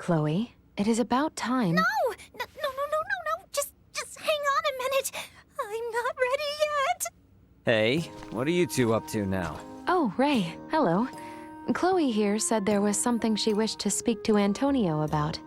Chloe. It is about time. No! No, no, no, no, no! Just hang on a minute. I'm not ready yet. Hey, what are you two up to now? Oh, Ray. Hello. Chloe here said there was something she wished to speak to Antonio about.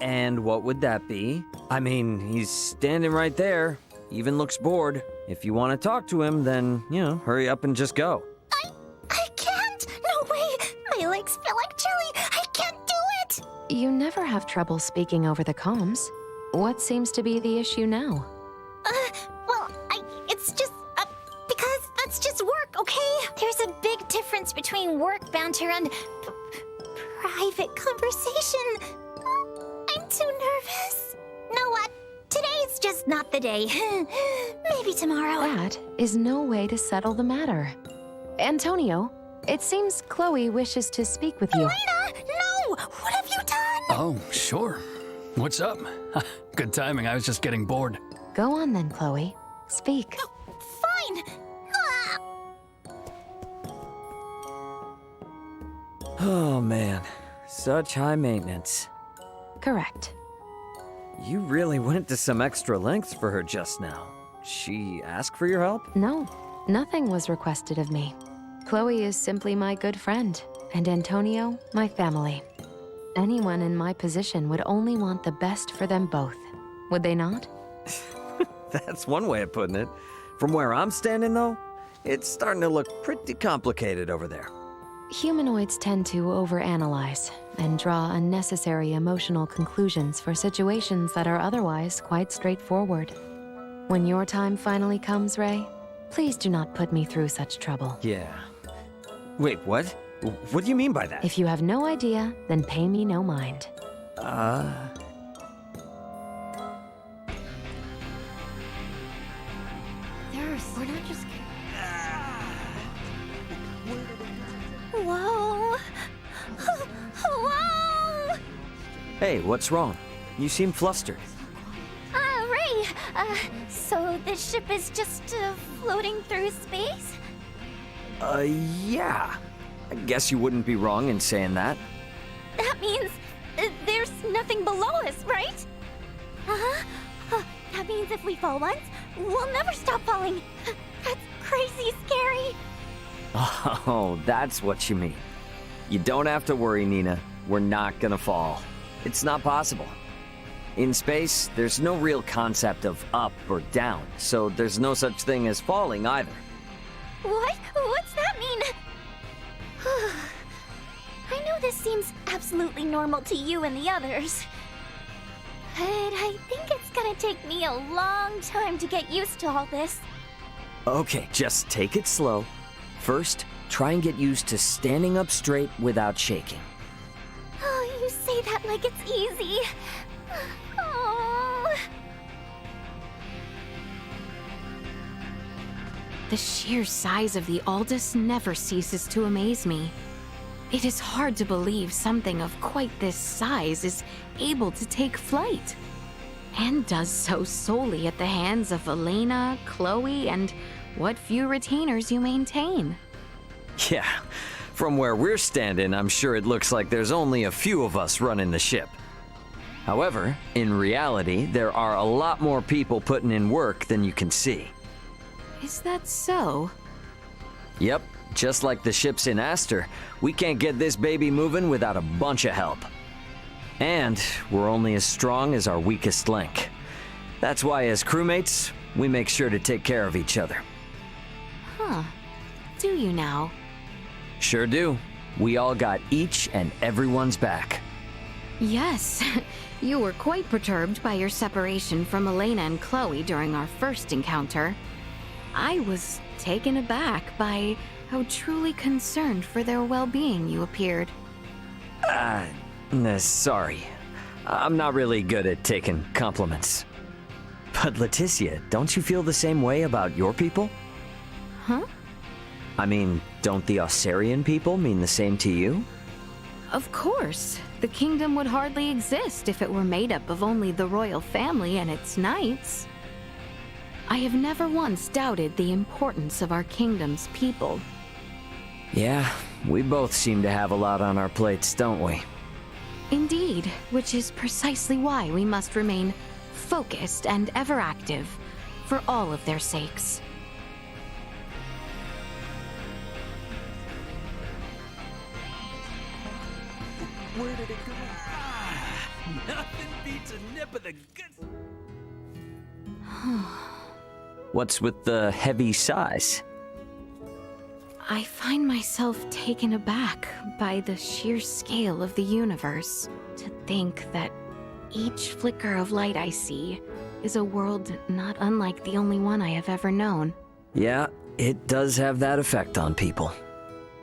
And what would that be? I mean, he's standing right there. Even looks bored. If you want to talk to him, then, hurry up and just go. I can't! No way! My legs feel like jelly! I can't do it! You never have trouble speaking over the comms. What seems to be the issue now? Well, it's just, because that's just work, okay? There's a big difference between work banter and private conversation. I'm too nervous. Know what? Today's just not the day. Maybe tomorrow. That is no way to settle the matter. Antonio, it seems Chloe wishes to speak with you. Elena! No! What have you done? Oh, sure. What's up? Good timing, I was just getting bored. Go on then, Chloe. Speak. Fine! Oh man, such high maintenance. Correct. You really went to some extra lengths for her just now. She asked for your help? No, nothing was requested of me. Chloe is simply my good friend, and Antonio, my family. Anyone in my position would only want the best for them both, would they not? That's one way of putting it. From where I'm standing, though, it's starting to look pretty complicated over there. Humanoids tend to overanalyze and draw unnecessary emotional conclusions for situations that are otherwise quite straightforward. When your time finally comes, Ray, please do not put me through such trouble. Yeah. Wait, what? What do you mean by that? If you have no idea, then pay me no mind. We're not just... Whoa! Whoa! Hey, what's wrong? You seem flustered. Ray, so the ship is just floating through space? Yeah. I guess you wouldn't be wrong in saying that. That means there's nothing below us, right? Uh-huh. That means if we fall once, we'll never stop falling. That's crazy scary. Oh, that's what you mean. You don't have to worry, Nina. We're not gonna fall. It's not possible. In space, there's no real concept of up or down, so there's no such thing as falling either. What? What's that mean? I know this seems absolutely normal to you and the others, but I think it's gonna take me a long time to get used to all this. Okay, just take it slow. First, try and get used to standing up straight without shaking. Oh, you say that like it's easy. Oh. The sheer size of the Aldous never ceases to amaze me. It is hard to believe something of quite this size is able to take flight, and does so solely at the hands of Elena, Chloe, and what few retainers you maintain. Yeah, from where we're standing, I'm sure it looks like there's only a few of us running the ship. However, in reality, there are a lot more people putting in work than you can see. Is that so? Yep, just like the ships in Aster, we can't get this baby moving without a bunch of help. And we're only as strong as our weakest link. That's why as crewmates, we make sure to take care of each other. Huh. Do you now? Sure do. We all got each and everyone's back. Yes. You were quite perturbed by your separation from Elena and Chloe during our first encounter. I was taken aback by how truly concerned for their well-being you appeared. Sorry. I'm not really good at taking compliments. But Leticia, don't you feel the same way about your people? Huh? I mean, don't the Osarian people mean the same to you? Of course. The kingdom would hardly exist if it were made up of only the royal family and its knights. I have never once doubted the importance of our kingdom's people. Yeah, we both seem to have a lot on our plates, don't we? Indeed, which is precisely why we must remain focused and ever active, for all of their sakes. Where did it go? Nothing beats a nip of the good. What's with the heavy sighs? I find myself taken aback by the sheer scale of the universe. To think that each flicker of light I see is a world not unlike the only one I have ever known. Yeah, it does have that effect on people.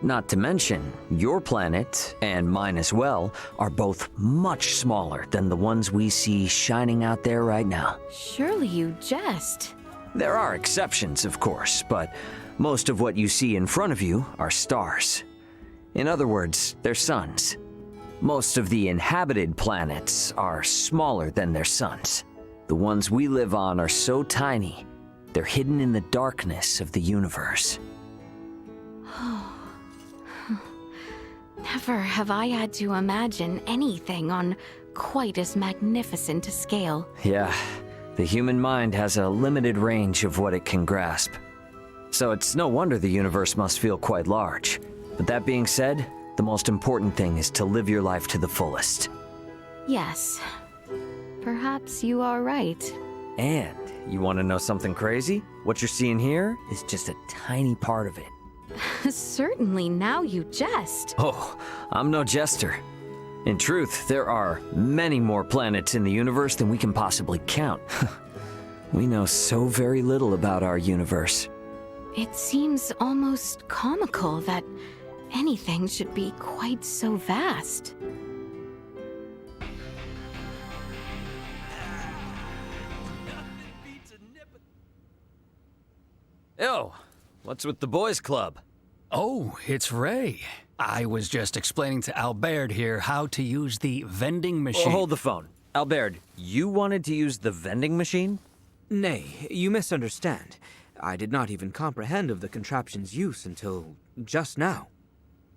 Not to mention, your planet, and mine as well, are both much smaller than the ones we see shining out there right now. Surely you jest. There are exceptions, of course, but most of what you see in front of you are stars. In other words, they're suns. Most of the inhabited planets are smaller than their suns. The ones we live on are so tiny, they're hidden in the darkness of the universe. Never have I had to imagine anything on quite as magnificent a scale. Yeah, the human mind has a limited range of what it can grasp. So it's no wonder the universe must feel quite large. But that being said, the most important thing is to live your life to the fullest. Yes, perhaps you are right. And you want to know something crazy? What you're seeing here is just a tiny part of it. Certainly, now you jest. Oh, I'm no jester. In truth, there are many more planets in the universe than we can possibly count. We know so very little about our universe. It seems almost comical that anything should be quite so vast. Yo, what's with the boys club? Oh, it's Ray. I was just explaining to Albert here how to use the vending machine. Oh, hold the phone. Albert, you wanted to use the vending machine? Nay, you misunderstand. I did not even comprehend of the contraption's use until just now.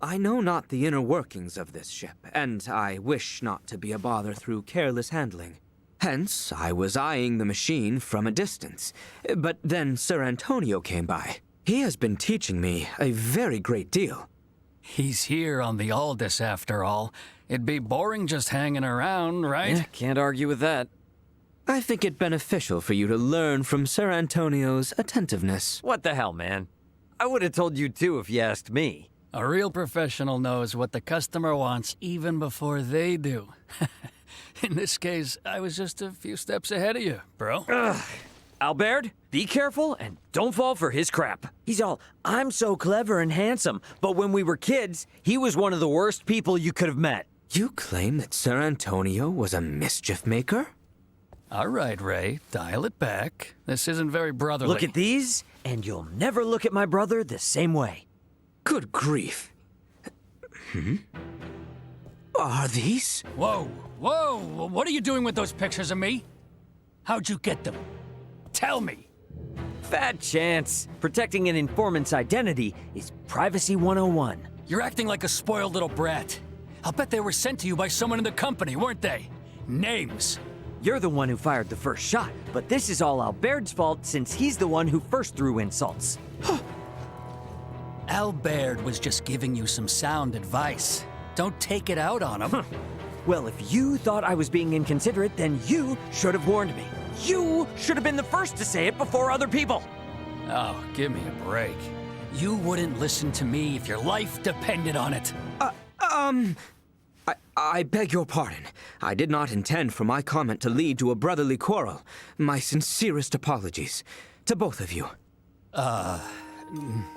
I know not the inner workings of this ship, and I wish not to be a bother through careless handling. Hence, I was eyeing the machine from a distance. But then Sir Antonio came by. He has been teaching me a very great deal. He's here on the Aldous after all. It'd be boring just hanging around, right? Yeah, can't argue with that. I think it beneficial for you to learn from Sir Antonio's attentiveness. What the hell, man? I would have told you too if you asked me. A real professional knows what the customer wants even before they do. In this case, I was just a few steps ahead of you, bro. Albert, be careful and don't fall for his crap. He's all, I'm so clever and handsome, but when we were kids, he was one of the worst people you could have met. You claim that Sir Antonio was a mischief maker? All right, Ray, dial it back. This isn't very brotherly. Look at these, and you'll never look at my brother the same way. Good grief. Are these? Whoa, whoa, what are you doing with those pictures of me? How'd you get them? Tell me. Fat chance. Protecting an informant's identity is Privacy 101. You're acting like a spoiled little brat. I'll bet they were sent to you by someone in the company, weren't they? Names. You're the one who fired the first shot, but this is all Albert's fault since he's the one who first threw insults. Albert was just giving you some sound advice. Don't take it out on him. Well, if you thought I was being inconsiderate, then you should have warned me. You should have been the first to say it before other people. Oh, give me a break. You wouldn't listen to me if your life depended on it. I beg your pardon. I did not intend for my comment to lead to a brotherly quarrel. My sincerest apologies. To both of you.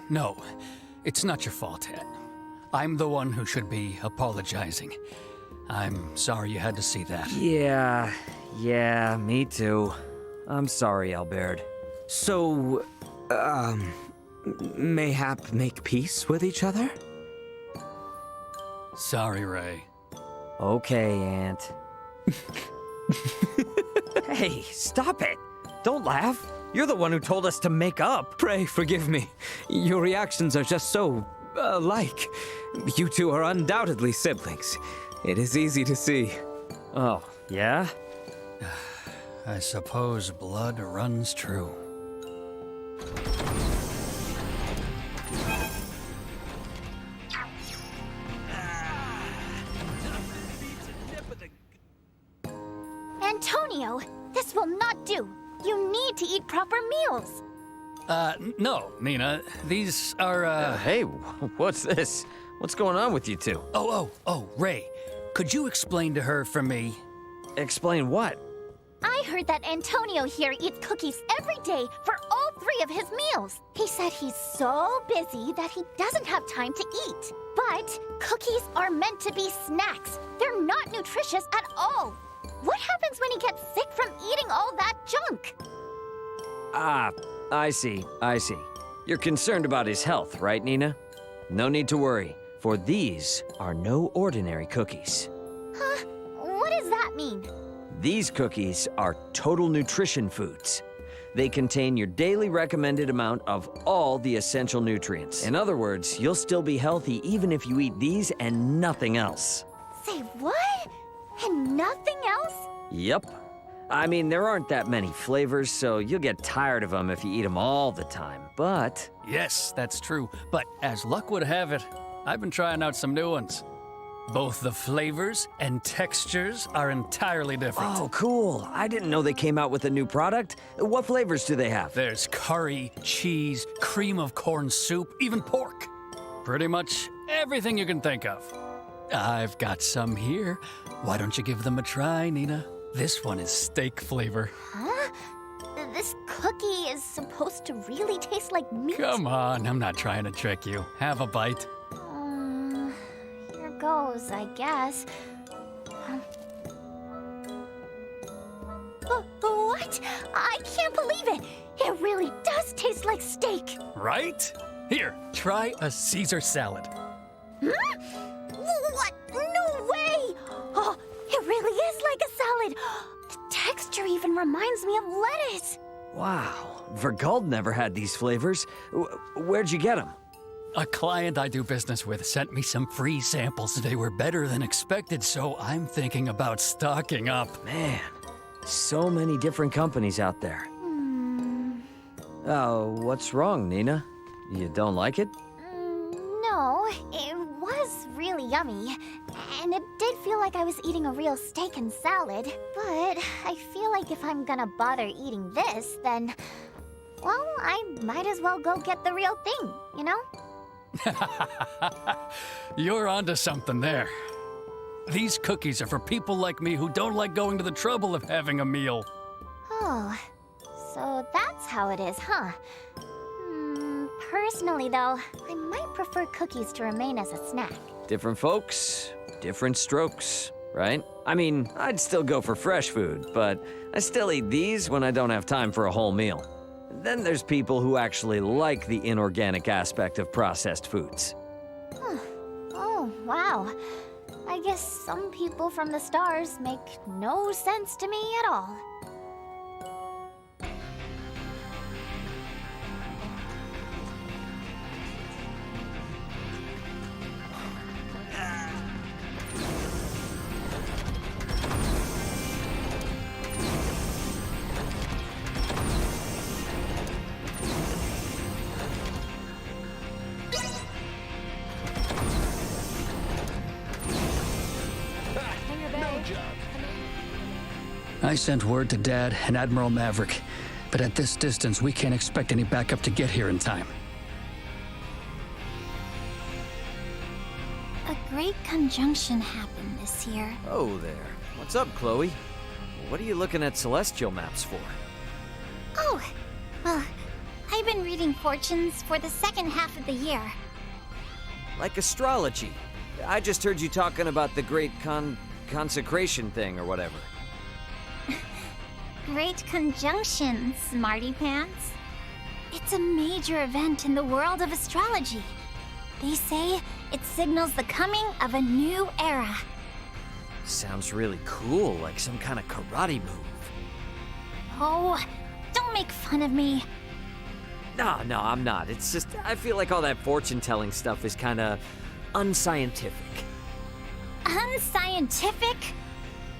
No, it's not your fault. I'm the one who should be apologizing. I'm sorry you had to see that. Yeah, me too. I'm sorry, Albert. So, mayhap make peace with each other? Sorry, Ray. Okay, Aunt. Hey, stop it! Don't laugh. You're the one who told us to make up. Pray forgive me. Your reactions are just so, alike. You two are undoubtedly siblings. It is easy to see. Oh, yeah? I suppose blood runs true. Antonio, this will not do. You need to eat proper meals. No, Nina. These are, Hey, what's this? What's going on with you two? Oh, Ray. Could you explain to her for me? Explain what? I heard that Antonio here eats cookies every day for all 3 of his meals. He said he's so busy that he doesn't have time to eat. But cookies are meant to be snacks. They're not nutritious at all. What happens when he gets sick from eating all that junk? Ah, I see. You're concerned about his health, right, Nina? No need to worry, for these are no ordinary cookies. Huh? What does that mean? These cookies are total nutrition foods. They contain your daily recommended amount of all the essential nutrients. In other words, you'll still be healthy even if you eat these and nothing else. Say what? And nothing else? Yep. I mean, there aren't that many flavors, so you'll get tired of them if you eat them all the time, but... Yes, that's true. But as luck would have it, I've been trying out some new ones. Both the flavors and textures are entirely different. Oh, cool. I didn't know they came out with a new product. What flavors do they have? There's curry, cheese, cream of corn soup, even pork. Pretty much everything you can think of. I've got some here. Why don't you give them a try, Nina? This one is steak flavor. Huh? This cookie is supposed to really taste like meat? Come on, I'm not trying to trick you. Have a bite. Here goes, I guess. What? I can't believe it! It really does taste like steak! Right? Here, try a Caesar salad. What? No way! Oh, it really is like a salad! The texture even reminds me of lettuce! Wow, Vergald never had these flavors. Where'd you get them? A client I do business with sent me some free samples. They were better than expected, so I'm thinking about stocking up. Man, so many different companies out there. Oh, what's wrong, Nina? You don't like it? No, it was really yummy. And it did feel like I was eating a real steak and salad. But I feel like if I'm gonna bother eating this, then... well, I might as well go get the real thing, you know? You're onto something there. These cookies are for people like me who don't like going to the trouble of having a meal. Oh, so that's how it is, huh? Personally, though, I might prefer cookies to remain as a snack. Different folks, different strokes, right? I mean, I'd still go for fresh food, but I still eat these when I don't have time for a whole meal. Then there's people who actually like the inorganic aspect of processed foods. Oh, wow. I guess some people from the stars make no sense to me at all. I sent word to Dad and Admiral Maverick, but at this distance, we can't expect any backup to get here in time. A great conjunction happened this year. Oh there. What's up, Chloe? What are you looking at celestial maps for? Oh, well, I've been reading fortunes for the second half of the year. Like astrology. I just heard you talking about the great consecration thing or whatever. Great conjunction, smarty pants. It's a major event in the world of astrology. They say it signals the coming of a new era. Sounds really cool, like some kind of karate move. Oh, don't make fun of me. No, I'm not. It's just, I feel like all that fortune-telling stuff is kind of unscientific. Unscientific?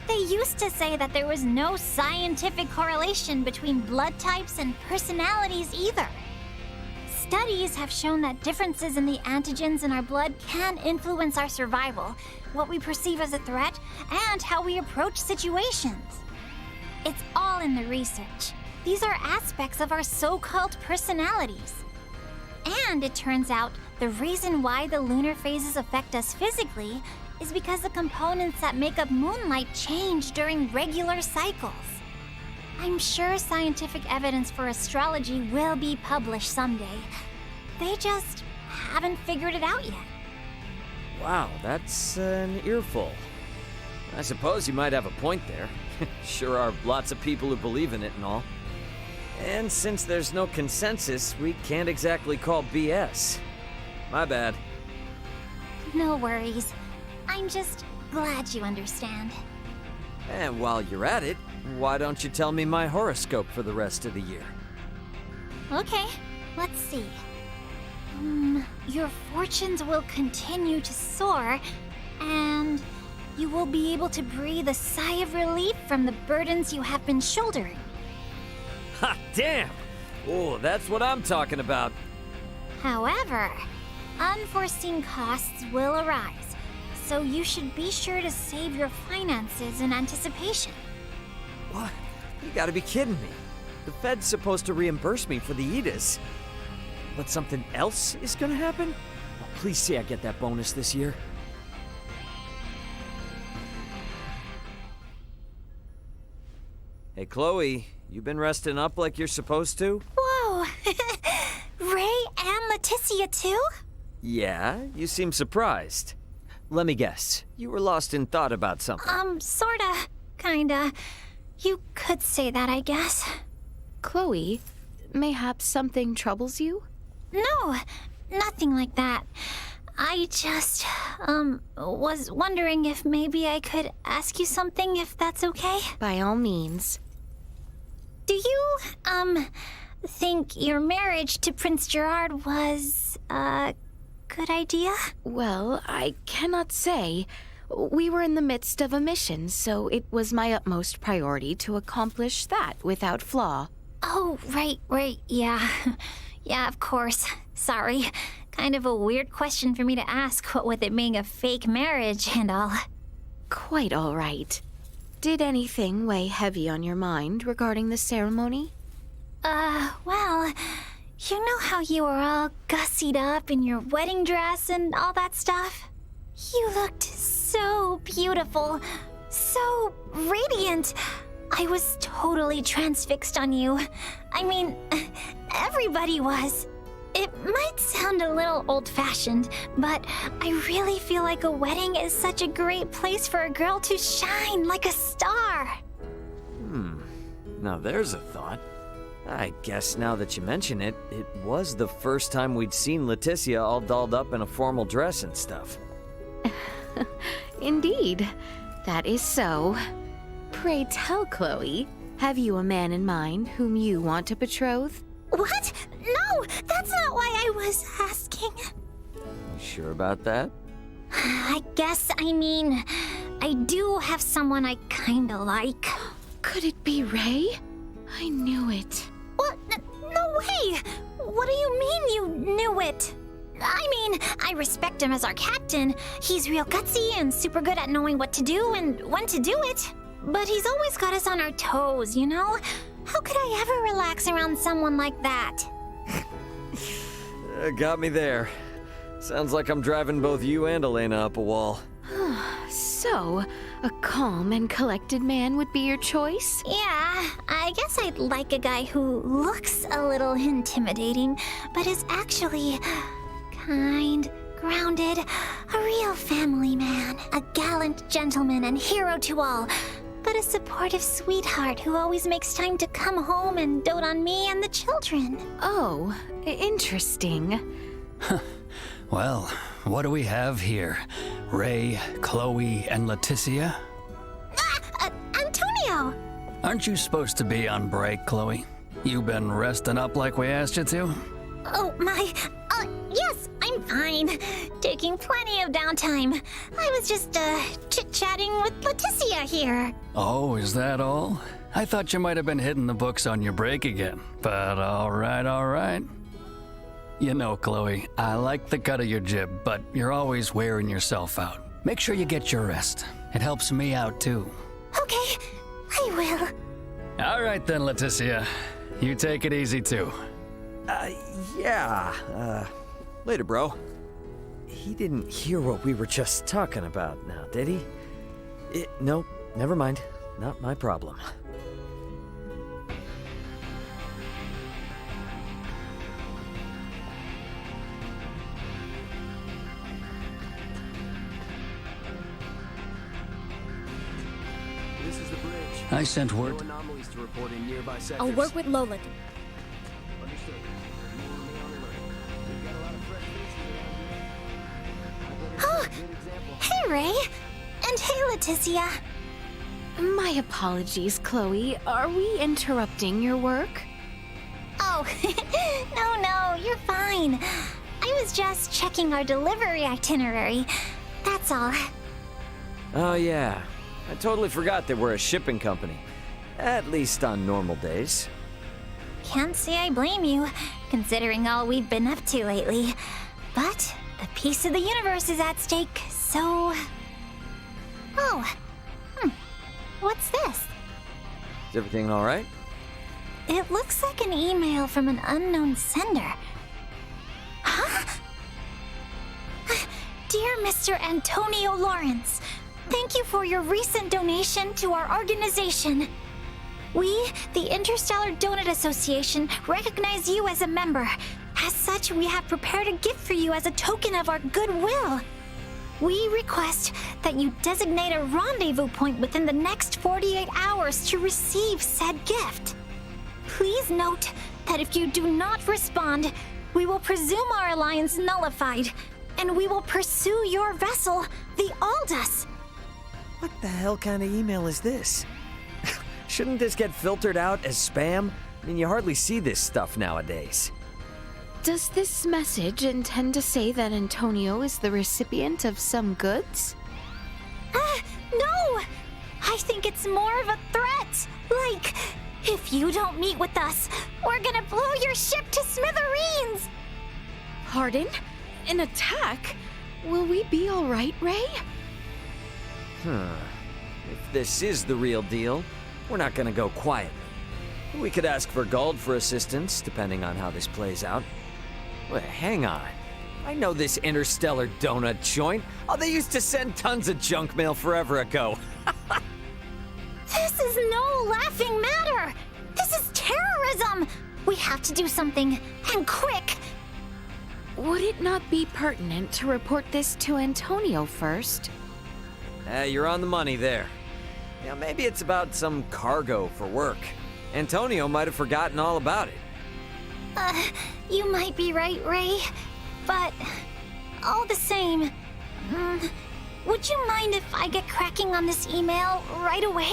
They used to say that there was no scientific correlation between blood types and personalities either. Studies have shown that differences in the antigens in our blood can influence our survival, what we perceive as a threat, and how we approach situations. It's all in the research. These are aspects of our so-called personalities. And it turns out the reason why the lunar phases affect us physically is because the components that make up moonlight change during regular cycles. I'm sure scientific evidence for astrology will be published someday. They just haven't figured it out yet. Wow, that's an earful. I suppose you might have a point there. Sure are lots of people who believe in it and all. And since there's no consensus, we can't exactly call BS. My bad. No worries. I'm just glad you understand. And while you're at it, why don't you tell me my horoscope for the rest of the year? Okay, let's see. Your fortunes will continue to soar, and you will be able to breathe a sigh of relief from the burdens you have been shouldering. Ha, damn! Oh, that's what I'm talking about. However, unforeseen costs will arise, so you should be sure to save your finances in anticipation. What? You gotta be kidding me. The Fed's supposed to reimburse me for the EDAs. But something else is gonna happen? Oh, please say I get that bonus this year. Hey, Chloe, you been resting up like you're supposed to? Whoa! Ray and Leticia too? Yeah, you seem surprised. Let me guess. You were lost in thought about something. Sorta. Kinda. You could say that, I guess. Chloe, mayhaps something troubles you? No, nothing like that. I just, was wondering if maybe I could ask you something, if that's okay? By all means. Do you, think your marriage to Prince Gerard was a good idea? Well, I cannot say. We were in the midst of a mission, so it was my utmost priority to accomplish that without flaw. Oh, right, yeah. Yeah, of course. Sorry. Kind of a weird question for me to ask, what with it being a fake marriage and all. Quite all right. Did anything weigh heavy on your mind regarding the ceremony? Well, you know how you were all gussied up in your wedding dress and all that stuff? You looked so beautiful, so radiant. I was totally transfixed on you. I mean, everybody was. It might sound a little old-fashioned, but I really feel like a wedding is such a great place for a girl to shine like a star. Now there's a thought. I guess now that you mention it, it was the first time we'd seen Leticia all dolled up in a formal dress and stuff. Indeed, that is so. Pray tell, Chloe, have you a man in mind whom you want to betroth? What? No, that's not why I was asking. You sure about that? I do have someone I kinda like. Could it be Ray? I knew it. What? No way! What do you mean you knew it? I mean, I respect him as our captain. He's real gutsy and super good at knowing what to do and when to do it. But he's always got us on our toes, you know? How could I ever relax around someone like that? Got me there. Sounds like I'm driving both you and Elena up a wall. So, a calm and collected man would be your choice? Yeah, I guess I'd like a guy who looks a little intimidating, but is actually kind, grounded, a real family man, a gallant gentleman and hero to all, but a supportive sweetheart who always makes time to come home and dote on me and the children. Oh, interesting. Well, what do we have here? Ray, Chloe, and Leticia? Antonio! Aren't you supposed to be on break, Chloe? You been resting up like we asked you to? Oh, yes, I I'm fine. Taking plenty of downtime. I was just, chit-chatting with Leticia here. Oh, is that all? I thought you might have been hitting the books on your break again. But all right, all right. You know, Chloe, I like the cut of your jib, but you're always wearing yourself out. Make sure you get your rest. It helps me out, too. Okay, I will. All right then, Leticia. You take it easy, too. Yeah. Later, bro. He didn't hear what we were just talking about now, did he? Nope, never mind. Not my problem. This is the bridge. I sent No word. anomalies to report in nearby sectors. I'll work with Lola. Understood. You will remain on alert. We've got a lot of fresh faces around here. Oh, Good example. hey, Ray. And hey, Leticia. My apologies, Chloe. Are we interrupting your work? Oh, no, you're fine. I was just checking our delivery itinerary. That's all. Oh, yeah. I totally forgot that we're a shipping company. At least on normal days. Can't say I blame you, considering all we've been up to lately. But a piece of the universe is at stake, so... Oh, what's this? Is everything all right? It looks like an email from an unknown sender. Huh? Dear Mr. Antonio Lawrence, thank you for your recent donation to our organization. We, the Interstellar Donut Association, recognize you as a member. As such, we have prepared a gift for you as a token of our goodwill. We request that you designate a rendezvous point within the next 48 hours to receive said gift. Please note that if you do not respond, we will presume our alliance nullified, and we will pursue your vessel, the Aldous. What the hell kind of email is this? Shouldn't this get filtered out as spam? I mean, you hardly see this stuff nowadays. Does this message intend to say that Antonio is the recipient of some goods? No! I think it's more of a threat. Like, if you don't meet with us, we're gonna blow your ship to smithereens! Pardon? An attack? Will we be all right, Ray? If this is the real deal, we're not gonna go quietly. We could ask for Guld for assistance, depending on how this plays out. Wait, hang on. I know this interstellar donut joint. Oh, they used to send tons of junk mail forever ago. This is no laughing matter! This is terrorism! We have to do something, and quick! Would it not be pertinent to report this to Antonio first? You're on the money there. Yeah, maybe it's about some cargo for work. Antonio might have forgotten all about it. You might be right, Ray. But, all the same, would you mind if I get cracking on this email right away?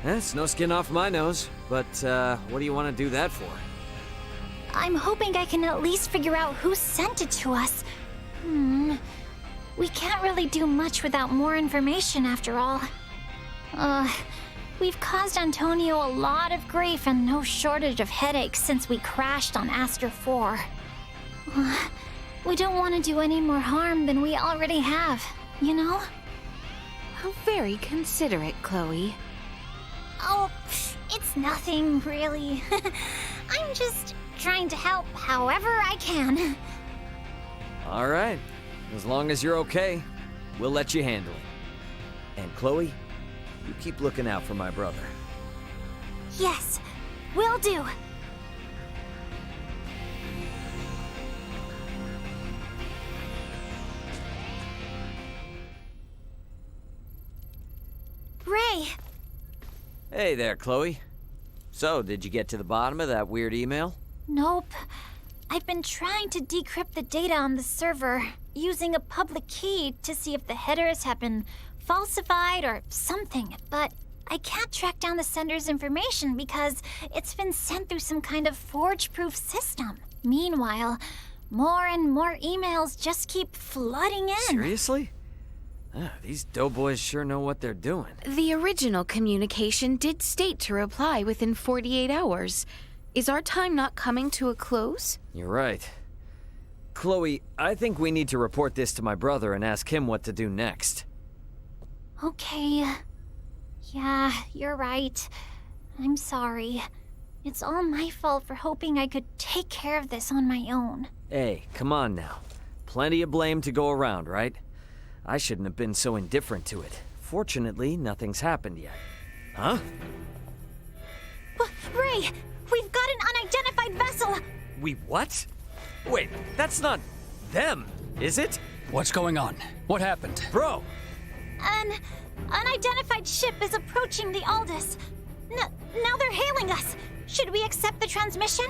It's no skin off my nose, but what do you want to do that for? I'm hoping I can at least figure out who sent it to us. We can't really do much without more information after all. We've caused Antonio a lot of grief and no shortage of headaches since we crashed on Aster 4. We don't want to do any more harm than we already have, you know? How very considerate, Chloe. Oh, it's nothing, really. I'm just trying to help however I can. All right. As long as you're okay, we'll let you handle it. And Chloe, you keep looking out for my brother. Yes, will do. Ray! Hey there, Chloe. So, did you get to the bottom of that weird email? Nope. I've been trying to decrypt the data on the server using a public key to see if the headers have been falsified or something, but I can't track down the sender's information because it's been sent through some kind of forge-proof system. Meanwhile, More and more emails just keep flooding in. Seriously? These doughboys sure know what they're doing. The original communication did state to reply within 48 hours. Is our time not coming to a close? You're right. Chloe, I think we need to report this to my brother and ask him what to do next. Okay. Yeah, you're right. I'm sorry. It's all my fault for hoping I could take care of this on my own. Hey, come on now. Plenty of blame to go around, right? I shouldn't have been so indifferent to it. Fortunately, nothing's happened yet. Huh? Ray, we've got an unidentified vessel! We what? Wait, that's not them, is it? What's going on? What happened? Bro! An unidentified ship is approaching the Aldous. Now they're hailing us. Should we accept the transmission?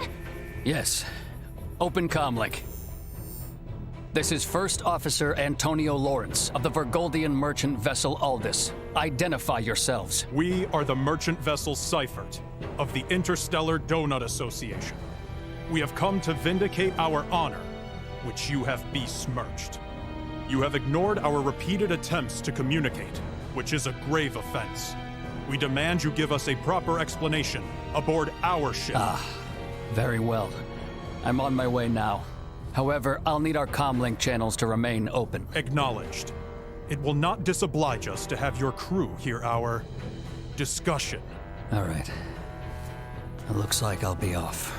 Yes. Open comlink. This is First Officer Antonio Lawrence of the Vergoldian merchant vessel Aldous. Identify yourselves. We are the merchant vessel Seifert of the Interstellar Donut Association. We have come to vindicate our honor, which you have besmirched. You have ignored our repeated attempts to communicate, which is a grave offense. We demand you give us a proper explanation aboard our ship. Very well. I'm on my way now. However, I'll need our comlink channels to remain open. Acknowledged. It will not disoblige us to have your crew hear our discussion. All right. It looks like I'll be off.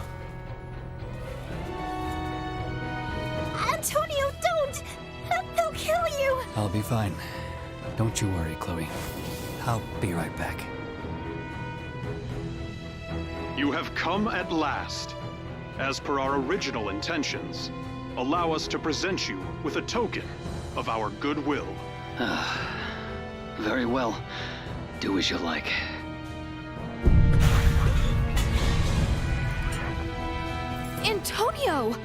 Antonio, don't! They'll kill you! I'll be fine. Don't you worry, Chloe. I'll be right back. You have come at last. As per our original intentions, allow us to present you with a token of our goodwill. Very well. Do as you like. Antonio!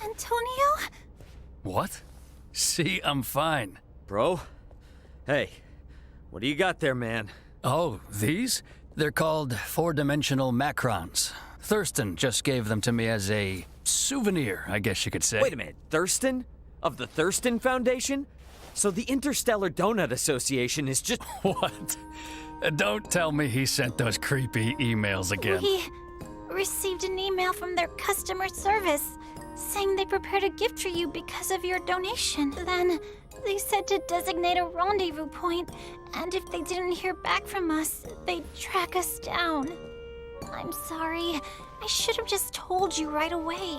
Antonio? What? See, I'm fine. Bro? Hey, what do you got there, man? Oh, these? They're called four-dimensional macrons. Thurston just gave them to me as a souvenir, I guess you could say. Wait a minute, Thurston? Of the Thurston Foundation? So the Interstellar Donut Association is just... What? Don't tell me he sent those creepy emails again. We received an email from their customer service saying they prepared a gift for you because of your donation. Then they said to designate a rendezvous point, and if they didn't hear back from us, they'd track us down. I'm sorry. I should have just told you right away.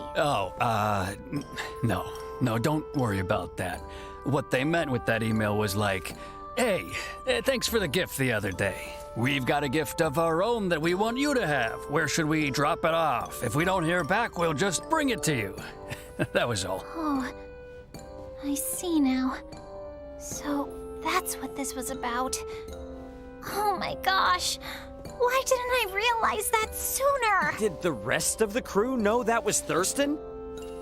No, don't worry about that. What they meant with that email was like, hey, thanks for the gift the other day. We've got a gift of our own that we want you to have. Where should we drop it off? If we don't hear back, we'll just bring it to you. That was all. Oh, I see now. So that's what this was about. Oh my gosh. Why didn't I realize that sooner? Did the rest of the crew know that was Thurston?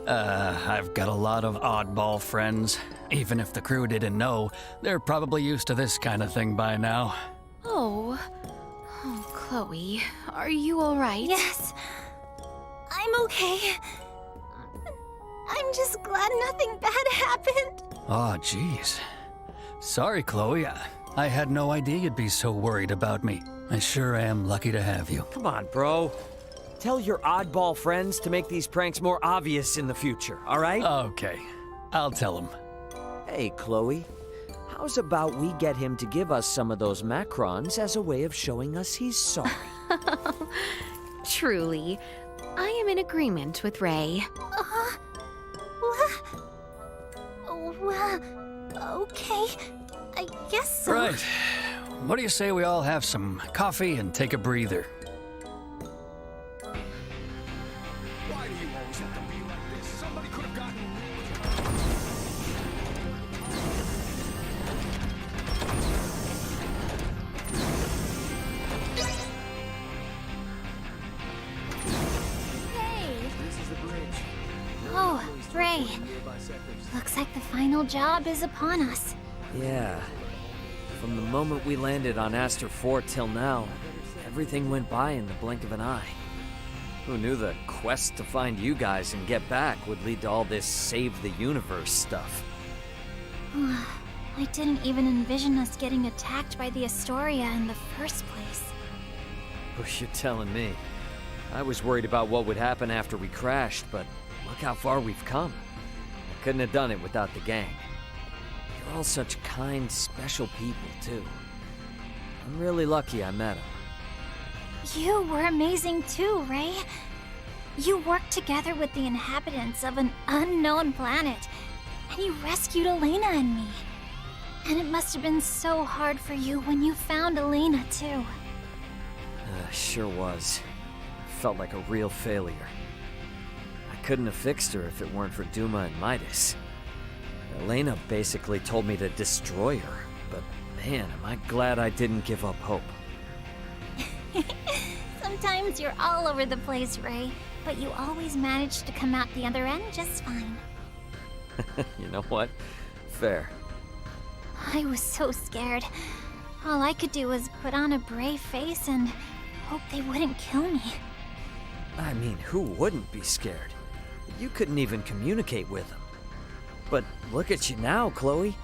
I've got a lot of oddball friends. Even if the crew didn't know, they're probably used to this kind of thing by now. Oh, Chloe, are you all right? Yes. I'm okay. I'm just glad nothing bad happened. Oh, jeez. Sorry, Chloe. I had no idea you'd be so worried about me. I sure am lucky to have you. Come on, bro. Tell your oddball friends to make these pranks more obvious in the future, all right? Okay, I'll tell them. Hey, Chloe. How's about we get him to give us some of those macrons as a way of showing us he's sorry? Truly, I am in agreement with Ray. Well, okay. I guess so. Right. What do you say we all have some coffee and take a breather? Why do you always have to be like this? Somebody could have gotten... Oh, Ray. Looks like the final job is upon us. Yeah. From the moment we landed on Astor 4 till now, everything went by in the blink of an eye. Who knew the quest to find you guys and get back would lead to all this save the universe stuff? I didn't even envision us getting attacked by the Astoria in the first place. Oh, you're telling me. I was worried about what would happen after we crashed, but look how far we've come. I couldn't have done it without the gang. You're all such kind, special people, too. I'm really lucky I met them. You were amazing too, Ray. You worked together with the inhabitants of an unknown planet, and you rescued Elena and me. And it must have been so hard for you when you found Elena, too. Sure was. Felt like a real failure. I couldn't have fixed her if it weren't for Duma and Midas. Elena basically told me to destroy her, but man, am I glad I didn't give up hope. Sometimes you're all over the place, Ray, but you always manage to come out the other end just fine. You know what? Fair. I was so scared. All I could do was put on a brave face and hope they wouldn't kill me. I mean, who wouldn't be scared? You couldn't even communicate with them. But look at you now, Chloe.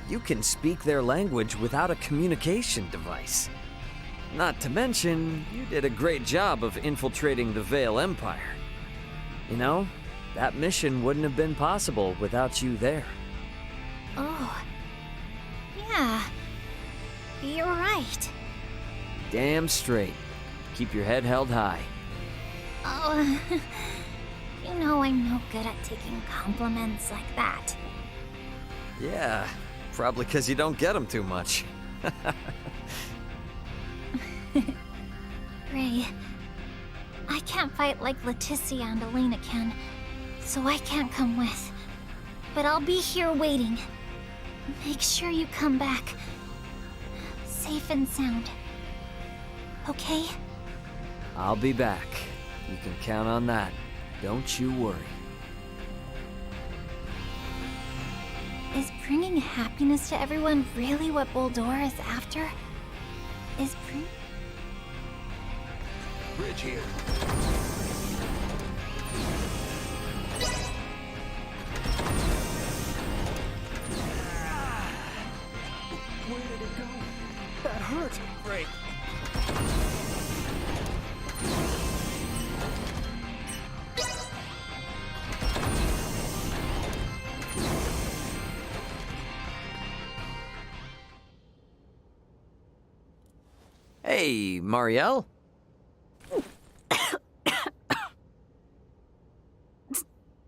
You can speak their language without a communication device. Not to mention, you did a great job of infiltrating the Vale Empire. You know, that mission wouldn't have been possible without you there. Oh. Yeah. You're right. Damn straight. Keep your head held high. Oh. You know I'm no good at taking compliments like that. Yeah, probably because you don't get them too much. Ray, I can't fight like Leticia and Elena can, so I can't come with. But I'll be here waiting. Make sure you come back. Safe and sound. Okay? I'll be back. You can count on that. Don't you worry. Is bringing happiness to everyone really what Boldora is after? Is Bridge here. Where did it go? That hurt. Great. Hey, Marielle?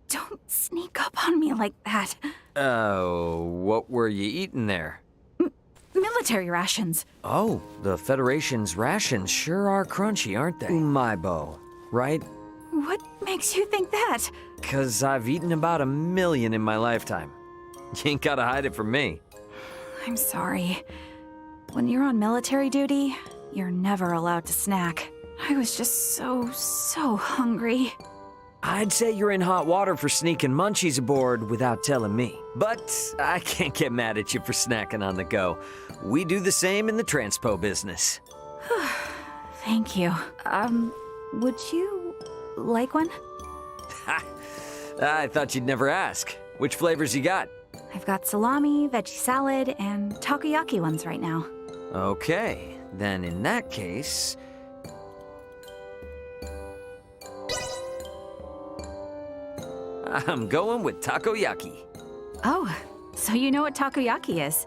Don't sneak up on me like that. What were you eating there? Military rations. Oh, the Federation's rations sure are crunchy, aren't they? Umaibo, right? What makes you think that? 'Cause I've eaten about 1,000,000 in my lifetime. You ain't gotta hide it from me. I'm sorry. When you're on military duty, you're never allowed to snack. I was just so hungry. I'd say you're in hot water for sneaking munchies aboard without telling me. But I can't get mad at you for snacking on the go. We do the same in the transpo business. Thank you. Would you like one? I thought you'd never ask. Which flavors you got? I've got salami, veggie salad, and takoyaki ones right now. Okay, then in that case... I'm going with takoyaki. Oh, so you know what takoyaki is?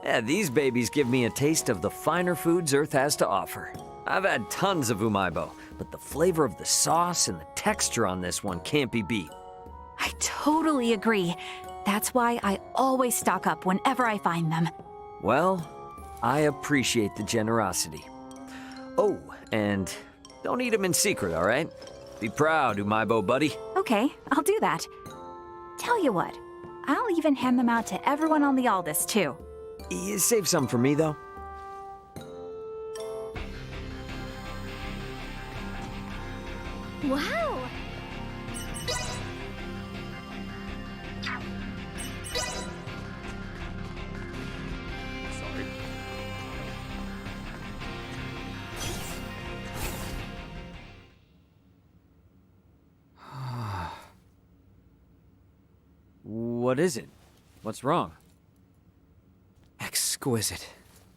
Yeah, these babies give me a taste of the finer foods Earth has to offer. I've had tons of umaibo, but the flavor of the sauce and the texture on this one can't be beat. I totally agree. That's why I always stock up whenever I find them. Well, I appreciate the generosity. Oh, and don't eat them in secret, all right? Be proud, umaibo buddy. Okay, I'll do that. Tell you what, I'll even hand them out to everyone on the Aldous, too. You save some for me, though. Wow! What is it? What's wrong? Exquisite.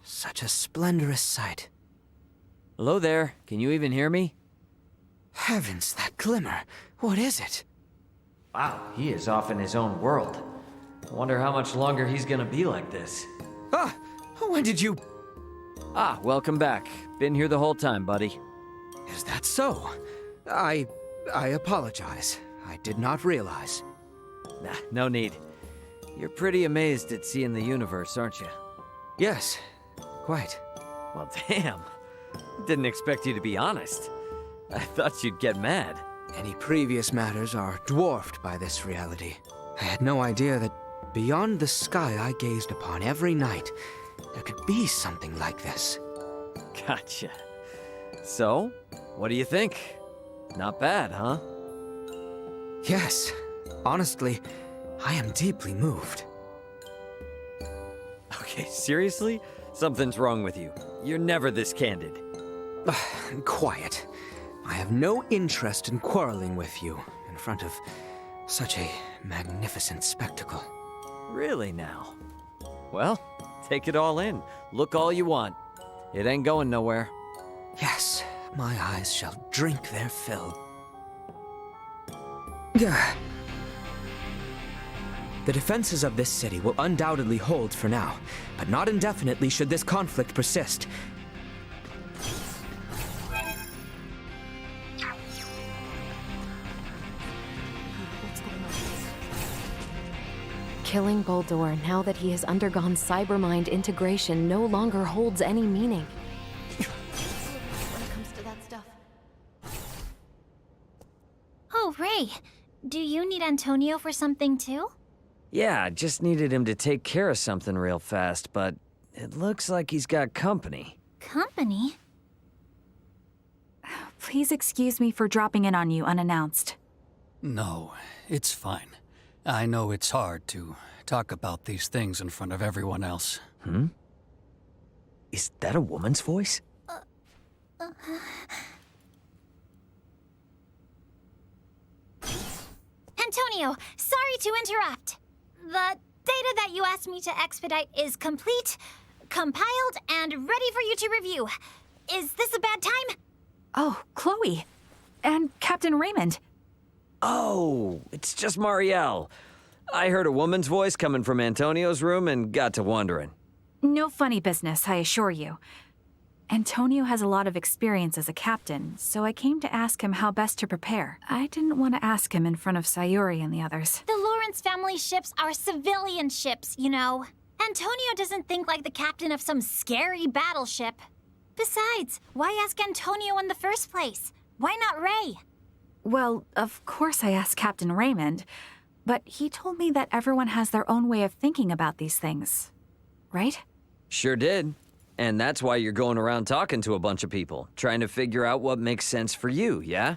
Such a splendorous sight. Hello there. Can you even hear me? Heavens, that glimmer. What is it? Wow, he is off in his own world. I wonder how much longer he's gonna be like this. Ah! When did you... Ah, welcome back. Been here the whole time, buddy. Is that so? I apologize. I did not realize. Nah, no need. You're pretty amazed at seeing the universe, aren't you? Yes, quite. Well, damn. Didn't expect you to be honest. I thought you'd get mad. Any previous matters are dwarfed by this reality. I had no idea that beyond the sky I gazed upon every night, there could be something like this. Gotcha. So, what do you think? Not bad, huh? Yes, honestly, I am deeply moved. Okay, seriously? Something's wrong with you. You're never this candid. Quiet. I have no interest in quarreling with you in front of such a magnificent spectacle. Really now? Well, take it all in. Look all you want. It ain't going nowhere. Yes, my eyes shall drink their fill. Gah. The defenses of this city will undoubtedly hold for now, but not indefinitely should this conflict persist. Killing Boldor now that he has undergone cybermind integration no longer holds any meaning. When it comes to that stuff. Oh, Ray, do you need Antonio for something too? Yeah, I just needed him to take care of something real fast, but it looks like he's got company. Company? Please excuse me for dropping in on you unannounced. No, it's fine. I know it's hard to talk about these things in front of everyone else. Is that a woman's voice? Antonio, sorry to interrupt. The data that you asked me to expedite is complete, compiled, and ready for you to review. Is this a bad time? Oh, Chloe. And Captain Raymond. Oh, it's just Marielle. I heard a woman's voice coming from Antonio's room and got to wondering. No funny business, I assure you. Antonio has a lot of experience as a captain, so I came to ask him how best to prepare. I didn't want to ask him in front of Sayuri and the others. The Lawrence family ships are civilian ships, you know. Antonio doesn't think like the captain of some scary battleship. Besides, why ask Antonio in the first place? Why not Ray? Well, of course I asked Captain Raymond, but he told me that everyone has their own way of thinking about these things. Right? Sure did. And that's why you're going around talking to a bunch of people, trying to figure out what makes sense for you, yeah?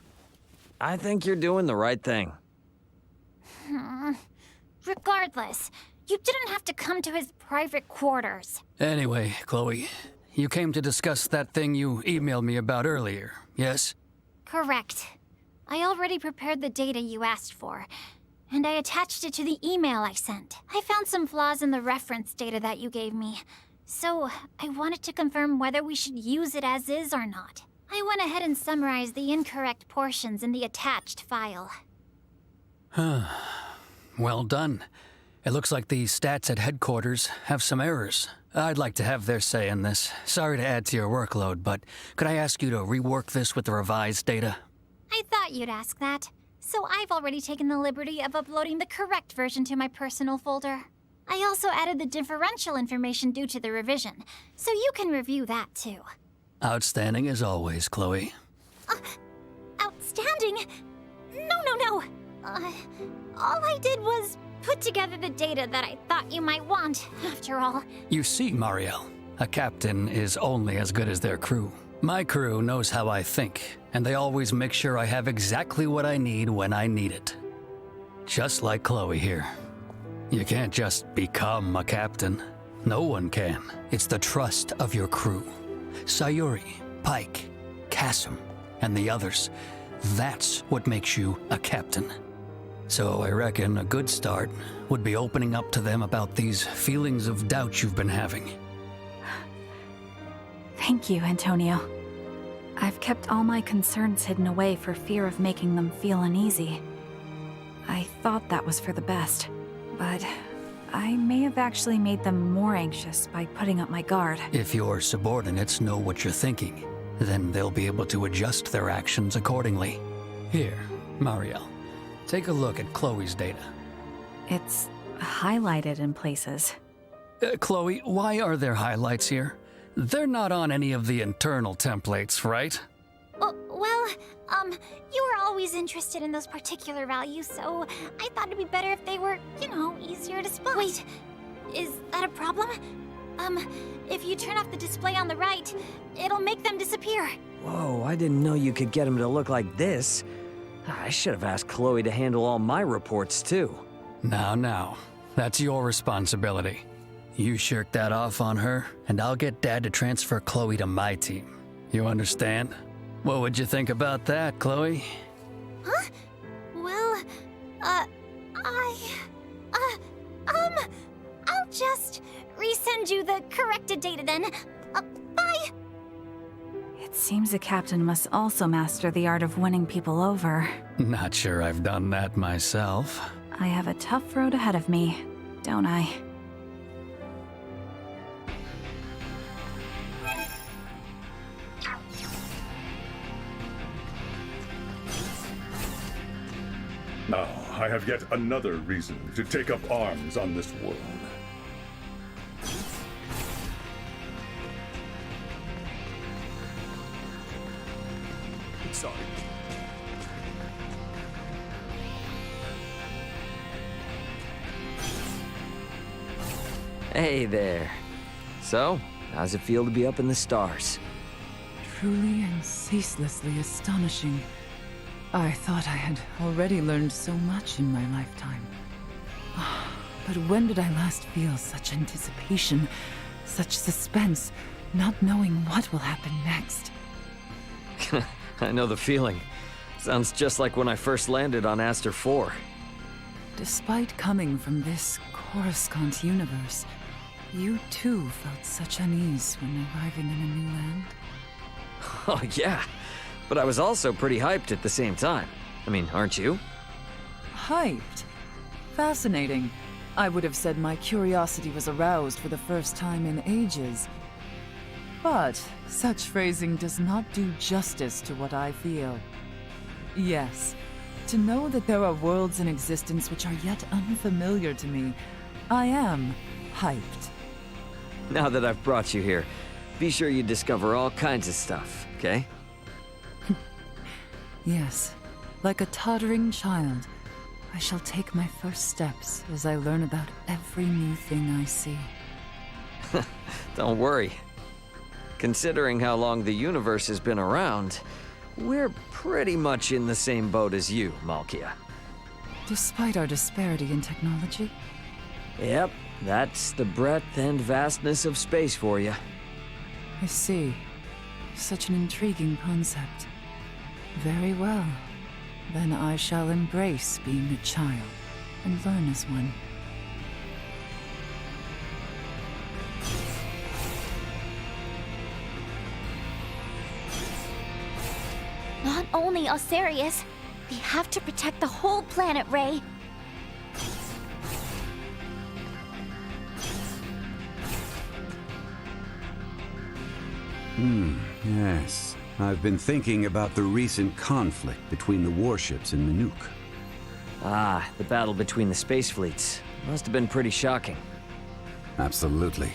I think you're doing the right thing. Regardless, you didn't have to come to his private quarters. Anyway, Chloe, you came to discuss that thing you emailed me about earlier, yes? Correct. I already prepared the data you asked for, and I attached it to the email I sent. I found some flaws in the reference data that you gave me, so I wanted to confirm whether we should use it as is or not. I went ahead and summarized the incorrect portions in the attached file. Well done. It looks like the stats at headquarters have some errors. I'd like to have their say in this. Sorry to add to your workload, but could I ask you to rework this with the revised data? I thought you'd ask that, so I've already taken the liberty of uploading the correct version to my personal folder. I also added the differential information due to the revision, so you can review that too. Outstanding as always, Chloe. Outstanding? No. All I did was put together the data that I thought you might want, after all. You see, Marielle, a captain is only as good as their crew. My crew knows how I think, and they always make sure I have exactly what I need when I need it. Just like Chloe here. You can't just become a captain. No one can. It's the trust of your crew. Sayuri, Pike, Kasim, and the others. That's what makes you a captain. So I reckon a good start would be opening up to them about these feelings of doubt you've been having. Thank you, Antonio. I've kept all my concerns hidden away for fear of making them feel uneasy. I thought that was for the best, but I may have actually made them more anxious by putting up my guard. If your subordinates know what you're thinking, then they'll be able to adjust their actions accordingly. Here, Mariel, take a look at Chloe's data. It's highlighted in places. Chloe, why are there highlights here? They're not on any of the internal templates, right? You were always interested in those particular values, so I thought it'd be better if they were, easier to spot. Wait, is that a problem? If you turn off the display on the right, it'll make them disappear. Whoa, I didn't know you could get him to look like this. I should have asked Chloe to handle all my reports, too. Now, that's your responsibility. You shirk that off on her, and I'll get Dad to transfer Chloe to my team. You understand? What would you think about that, Chloe? Huh? Well, I'll just resend you the corrected data then. Bye! It seems a captain must also master the art of winning people over. Not sure I've done that myself. I have a tough road ahead of me, don't I? Now, I have yet another reason to take up arms on this world. Sorry. Hey there. So, how's it feel to be up in the stars? Truly and ceaselessly astonishing. I thought I had already learned so much in my lifetime. But when did I last feel such anticipation, such suspense, not knowing what will happen next? I know the feeling. Sounds just like when I first landed on Aster 4. Despite coming from this Coruscant universe, you too felt such unease when arriving in a new land? Oh yeah, but I was also pretty hyped at the same time. I mean, aren't you? Hyped? Fascinating. I would have said my curiosity was aroused for the first time in ages. But such phrasing does not do justice to what I feel. Yes, to know that there are worlds in existence which are yet unfamiliar to me, I am hyped. Now that I've brought you here, be sure you discover all kinds of stuff, okay? Yes, like a toddling child, I shall take my first steps as I learn about every new thing I see. Don't worry. Considering how long the universe has been around, we're pretty much in the same boat as you, Malkia. Despite our disparity in technology? Yep, that's the breadth and vastness of space for you. I see. Such an intriguing concept. Very well. Then I shall embrace being a child and learn as one. Not only Osirius, we have to protect the whole planet, Ray. Yes. I've been thinking about the recent conflict between the warships in Minuk. Ah, the battle between the space fleets. Must have been pretty shocking. Absolutely.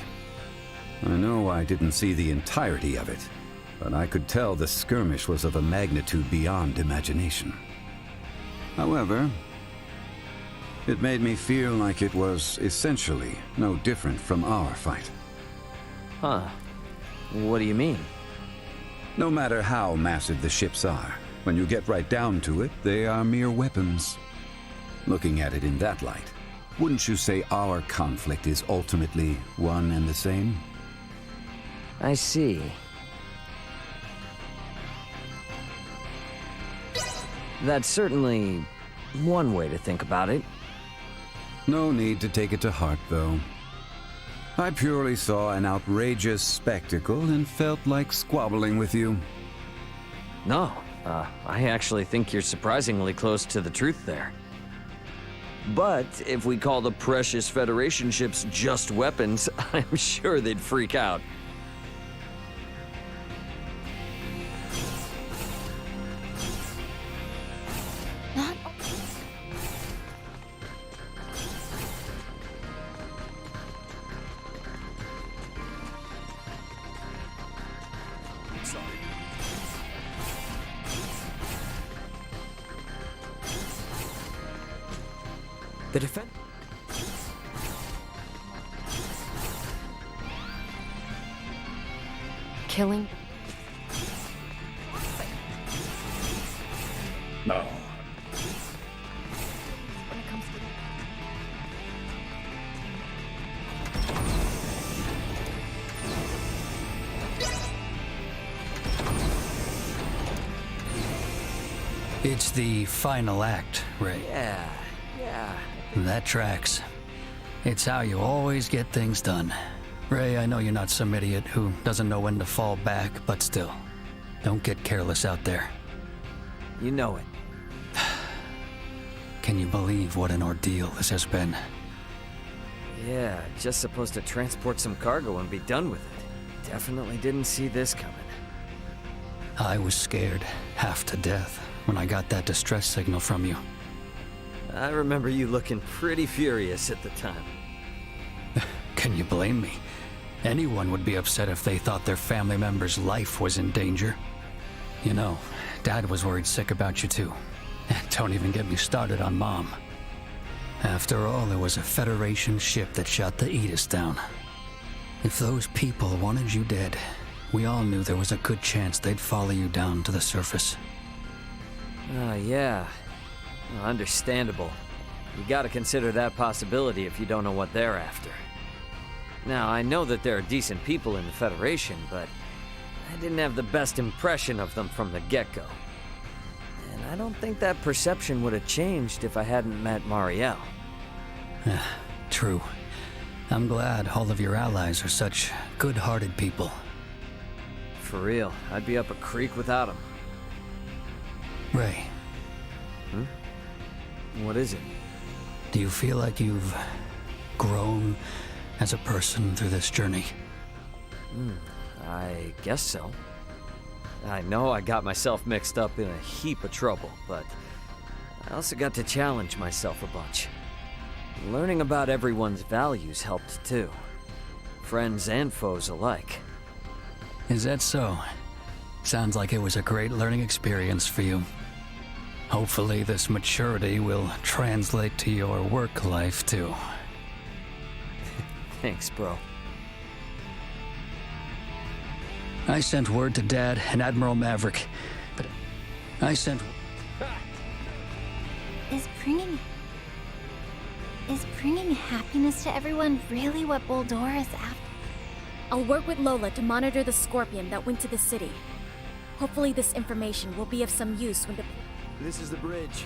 I know I didn't see the entirety of it, but I could tell the skirmish was of a magnitude beyond imagination. However, it made me feel like it was essentially no different from our fight. Huh. What do you mean? No matter how massive the ships are, when you get right down to it, they are mere weapons. Looking at it in that light, wouldn't you say our conflict is ultimately one and the same? I see. That certainly one way to think about it. No need to take it to heart, though. I purely saw an outrageous spectacle and felt like squabbling with you. No, I actually think you're surprisingly close to the truth there. But if we call the precious Federation ships just weapons, I'm sure they'd freak out. The defense. Killing? No. It's the final act, Ray. Yeah. That tracks. It's how you always get things done. Ray, I know you're not some idiot who doesn't know when to fall back, but still, don't get careless out there. You know it. Can you believe what an ordeal this has been? Yeah, just supposed to transport some cargo and be done with it. Definitely didn't see this coming. I was scared half to death when I got that distress signal from you. I remember you looking pretty furious at the time. Can you blame me? Anyone would be upset if they thought their family member's life was in danger. You know, Dad was worried sick about you too. And don't even get me started on Mom. After all, it was a Federation ship that shot the Aegis down. If those people wanted you dead, we all knew there was a good chance they'd follow you down to the surface. Yeah. Understandable. You gotta consider that possibility if you don't know what they're after. Now, I know that there are decent people in the Federation, but I didn't have the best impression of them from the get-go. And I don't think that perception would have changed if I hadn't met Marielle. True. I'm glad all of your allies are such good-hearted people. For real, I'd be up a creek without them. Ray. What is it? Do you feel like you've grown as a person through this journey? I guess so. I know I got myself mixed up in a heap of trouble, but I also got to challenge myself a bunch. Learning about everyone's values helped too. Friends and foes alike. Is that so? Sounds like it was a great learning experience for you. Hopefully this maturity will translate to your work life too. Thanks, bro. I sent word to Dad and Admiral Maverick, but I sent... Is bringing happiness to everyone really what Boldora is after? I'll work with Lola to monitor the Scorpion that went to the city. Hopefully this information will be of some use when the... This is the bridge.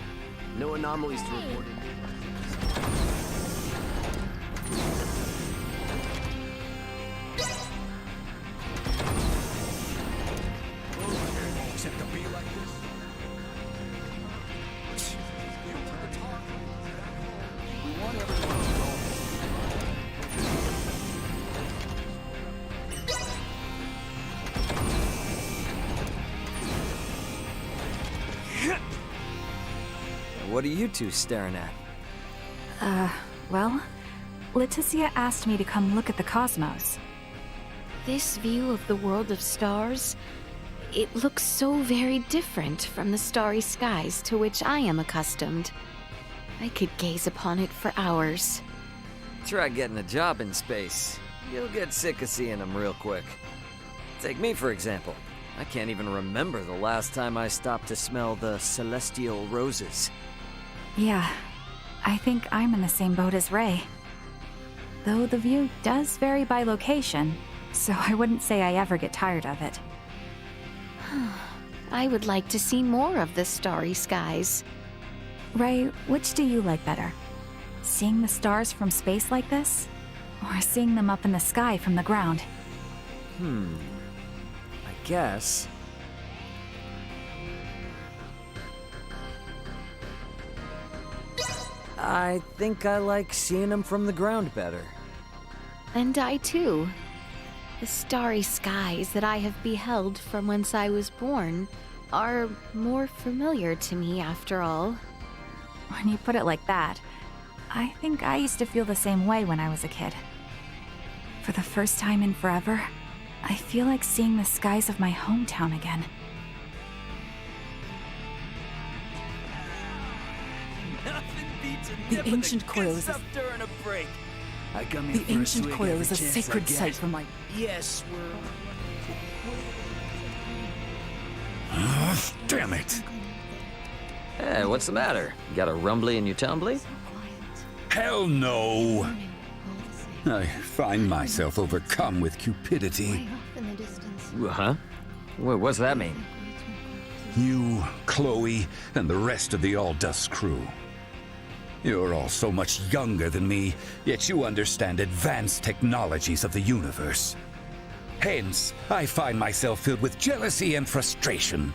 No anomalies to report. Except to be like this. We want everyone to go. What are you two staring at? Well, Leticia asked me to come look at the cosmos. This view of the world of stars, it looks so very different from the starry skies to which I am accustomed. I could gaze upon it for hours. Try getting a job in space. You'll get sick of seeing them real quick. Take me, for example. I can't even remember the last time I stopped to smell the celestial roses. Yeah, I think I'm in the same boat as Ray. Though the view does vary by location, so I wouldn't say I ever get tired of it. I would like to see more of the starry skies. Ray, which do you like better? Seeing the stars from space like this? Or seeing them up in the sky from the ground? I guess. I think I like seeing them from the ground better. And I too. The starry skies that I have beheld from whence I was born are more familiar to me after all. When you put it like that, I think I used to feel the same way when I was a kid. For the first time in forever, I feel like seeing the skies of my hometown again. The ancient coil is a sacred site for my. Yes, Damn it! Hey, what's the matter? You got a rumbly in your tumbly? Hell no! I find myself overcome with cupidity. Huh? What's that mean? You, Chloe, and the rest of the All-Dust crew. You're all so much younger than me, yet you understand advanced technologies of the universe. Hence, I find myself filled with jealousy and frustration.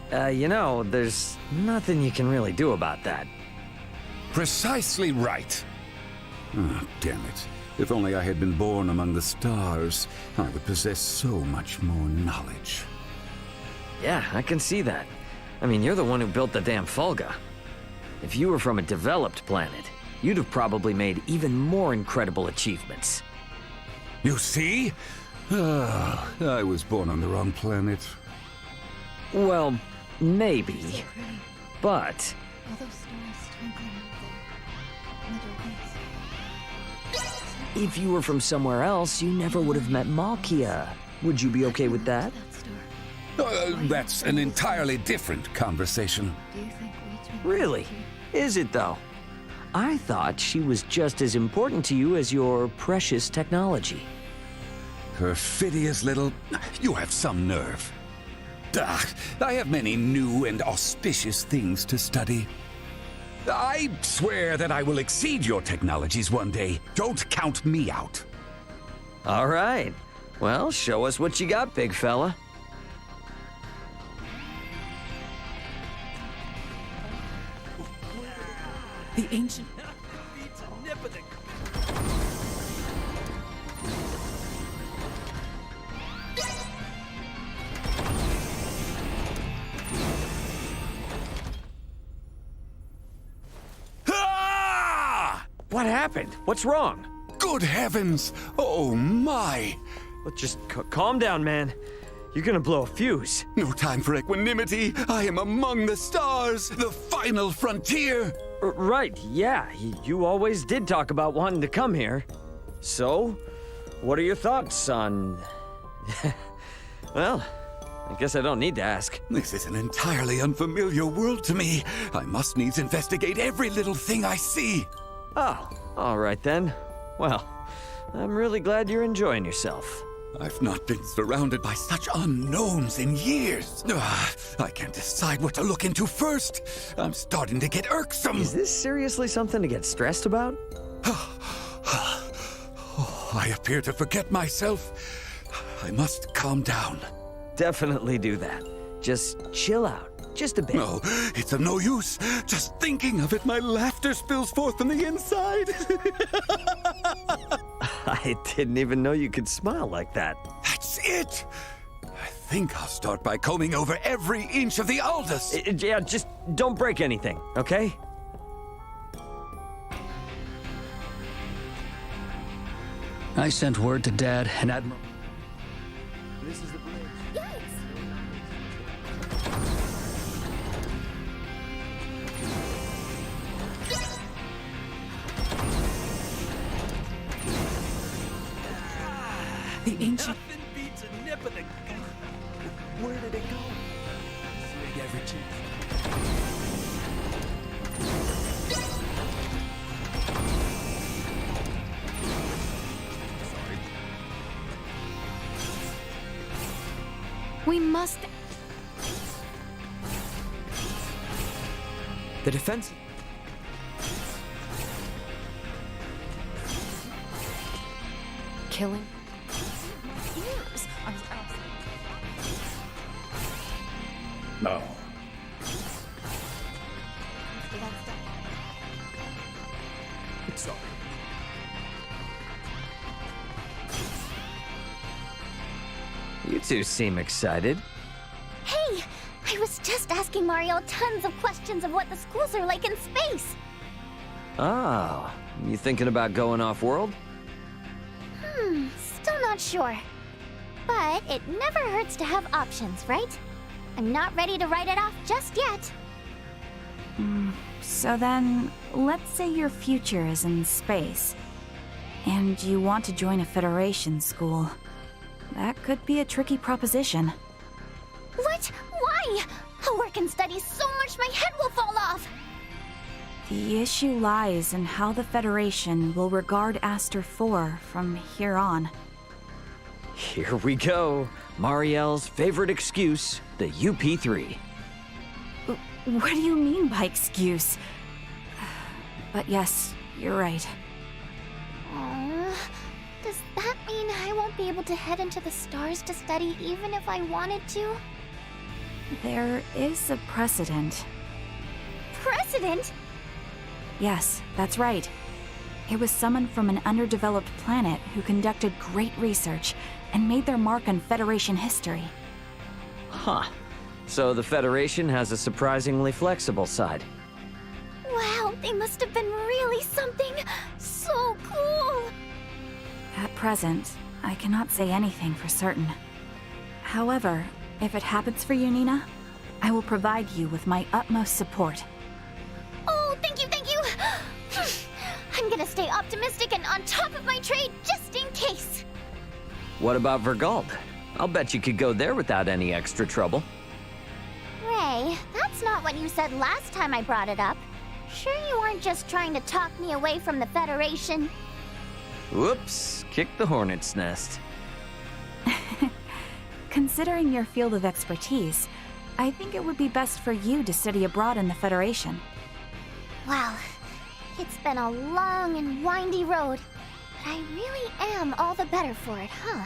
There's nothing you can really do about that. Precisely right. Oh, damn it. If only I had been born among the stars, I would possess so much more knowledge. Yeah, I can see that. I mean, you're the one who built the damn Fulga. If you were from a developed planet, you'd have probably made even more incredible achievements. You see? I was born on the wrong planet. Well, maybe. But if you were from somewhere else, you never would have met Malkia. Would you be okay with that? That's an entirely different conversation. Really? Is it, though? I thought she was just as important to you as your precious technology. Perfidious little... You have some nerve. I have many new and auspicious things to study. I swear that I will exceed your technologies one day. Don't count me out. All right. Well, show us what you got, big fella. The ancient. What happened? What's wrong? Good heavens! Oh my! Well, just calm down, man. You're gonna blow a fuse. No time for equanimity. I am among the stars, the final frontier. Right, yeah. You always did talk about wanting to come here. So, what are your thoughts on... Well, I guess I don't need to ask. This is an entirely unfamiliar world to me. I must needs investigate every little thing I see. Oh, all right then. Well, I'm really glad you're enjoying yourself. I've not been surrounded by such unknowns in years. I can't decide what to look into first. I'm starting to get irksome. Is this seriously something to get stressed about? I appear to forget myself. I must calm down. Definitely do that. Just chill out. Just a bit. No, it's of no use. Just thinking of it, my laughter spills forth from the inside. I didn't even know you could smile like that. That's it. I think I'll start by combing over every inch of the Aldous. Yeah, just don't break anything, okay? I sent word to Dad and Admiral. This is the bridge. The ancient. Nothing beats a nip of the... Where did it go? Swig every chance. We must... The defense... Killing? No. Sorry. You two seem excited. Hey, I was just asking Mario tons of questions of what the schools are like in space. Oh, you thinking about going off-world? Still not sure. But it never hurts to have options, right? I'm not ready to write it off just yet. So then, let's say your future is in space, and you want to join a Federation school. That could be a tricky proposition. What? Why? I'll work and study so much my head will fall off. The issue lies in how the Federation will regard Aster 4 from here on. Here we go. Marielle's favorite excuse, the UP3. What do you mean by excuse? But yes, you're right. Does that mean I won't be able to head into the stars to study even if I wanted to? There is a precedent. Precedent? Yes, that's right. It was someone from an underdeveloped planet who conducted great research and made their mark on Federation history. Huh. So the Federation has a surprisingly flexible side. Wow, they must have been really something. So cool. At present, I cannot say anything for certain. However, if it happens for you, Nina, I will provide you with my utmost support. Oh, thank you, thank you. I'm gonna stay optimistic and on top of my trade just in case. What about Vergald? I'll bet you could go there without any extra trouble. Ray, that's not what you said last time I brought it up. Sure you weren't just trying to talk me away from the Federation? Whoops, kicked the hornet's nest. Considering your field of expertise, I think it would be best for you to study abroad in the Federation. Wow, it's been a long and windy road, but I really am all the better for it, huh?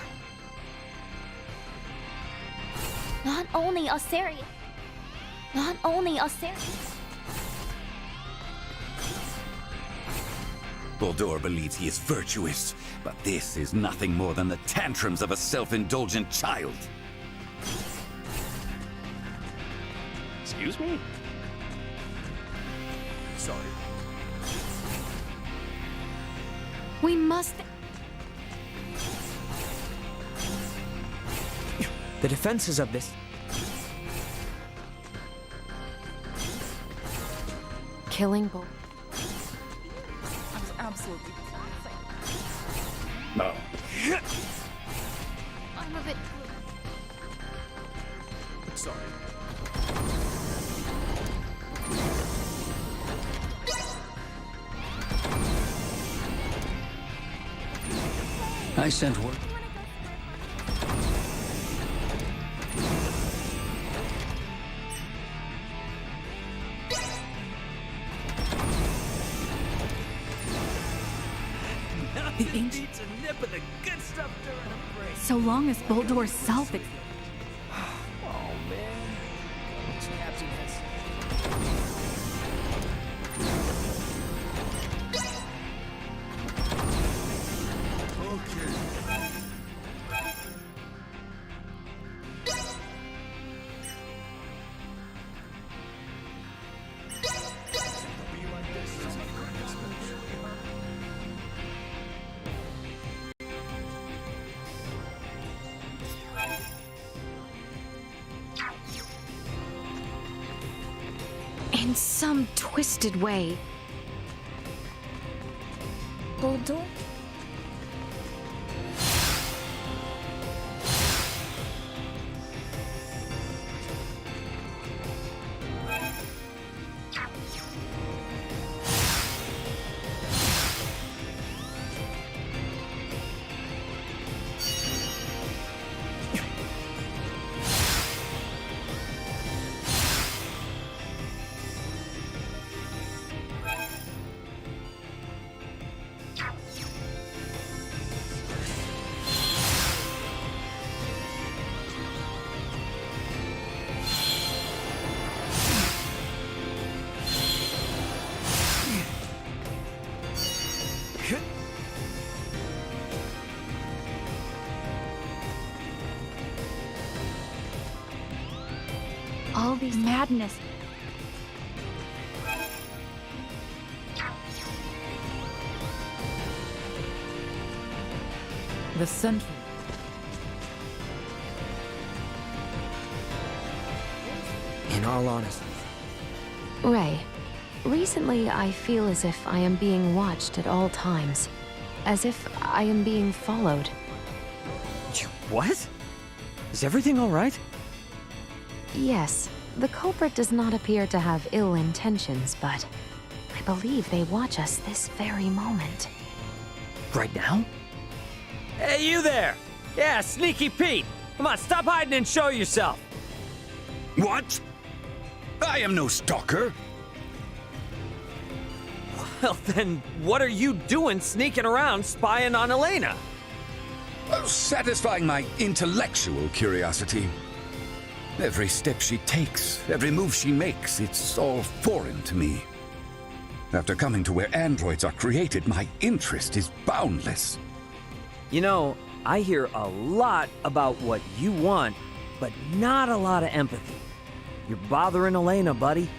Not only Osirius. Baldur believes he is virtuous, but this is nothing more than the tantrums of a self-indulgent child. Excuse me? Sorry. We must... The defenses of this... Killing Bull. Absolutely. No. I'm a bit... Sorry. I sent word. The ancient... So long as Boldor's self... Oh, man. This captain has... In some twisted way. Baldur? these madness. The central. In all honesty, Ray, recently I feel as if I am being watched at all times. As if I am being followed. What? Is everything all right? Yes, the culprit does not appear to have ill intentions, but I believe they watch us this very moment. Right now? Hey, you there! Yeah, Sneaky Pete! Come on, stop hiding and show yourself! What? I am no stalker. Well, then, what are you doing sneaking around spying on Elena? Satisfying my intellectual curiosity. Every step she takes, every move she makes, it's all foreign to me. After coming to where androids are created, my interest is boundless. You know, I hear a lot about what you want, but not a lot of empathy. You're bothering Elena, buddy.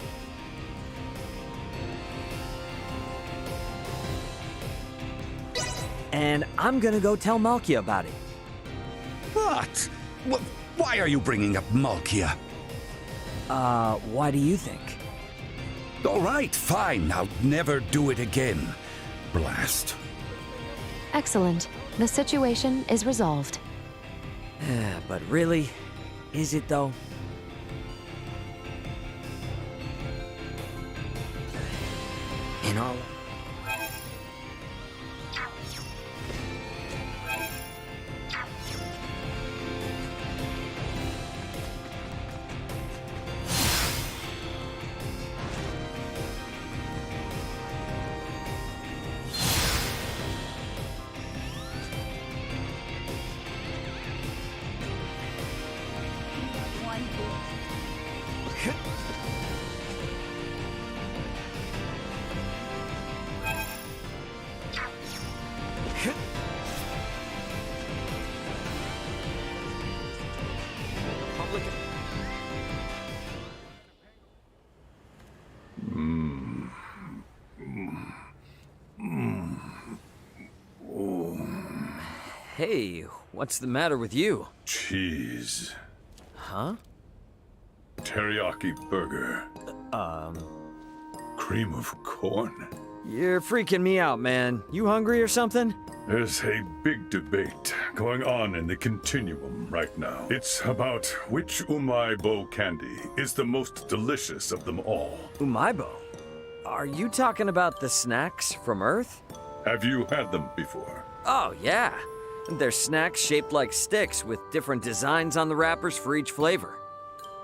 And I'm gonna go tell Malkia about it. What? Why are you bringing up Malkia? Why do you think? All right, fine. I'll never do it again. Blast. Excellent. The situation is resolved. But really, is it though? in all... Hey, what's the matter with you? Cheese. Huh? Teriyaki burger. Cream of corn. You're freaking me out, man. You hungry or something? There's a big debate going on in the Continuum right now. It's about which Umaibo candy is the most delicious of them all. Umaibo? Are you talking about the snacks from Earth? Have you had them before? Oh, yeah. They're snacks shaped like sticks with different designs on the wrappers for each flavor.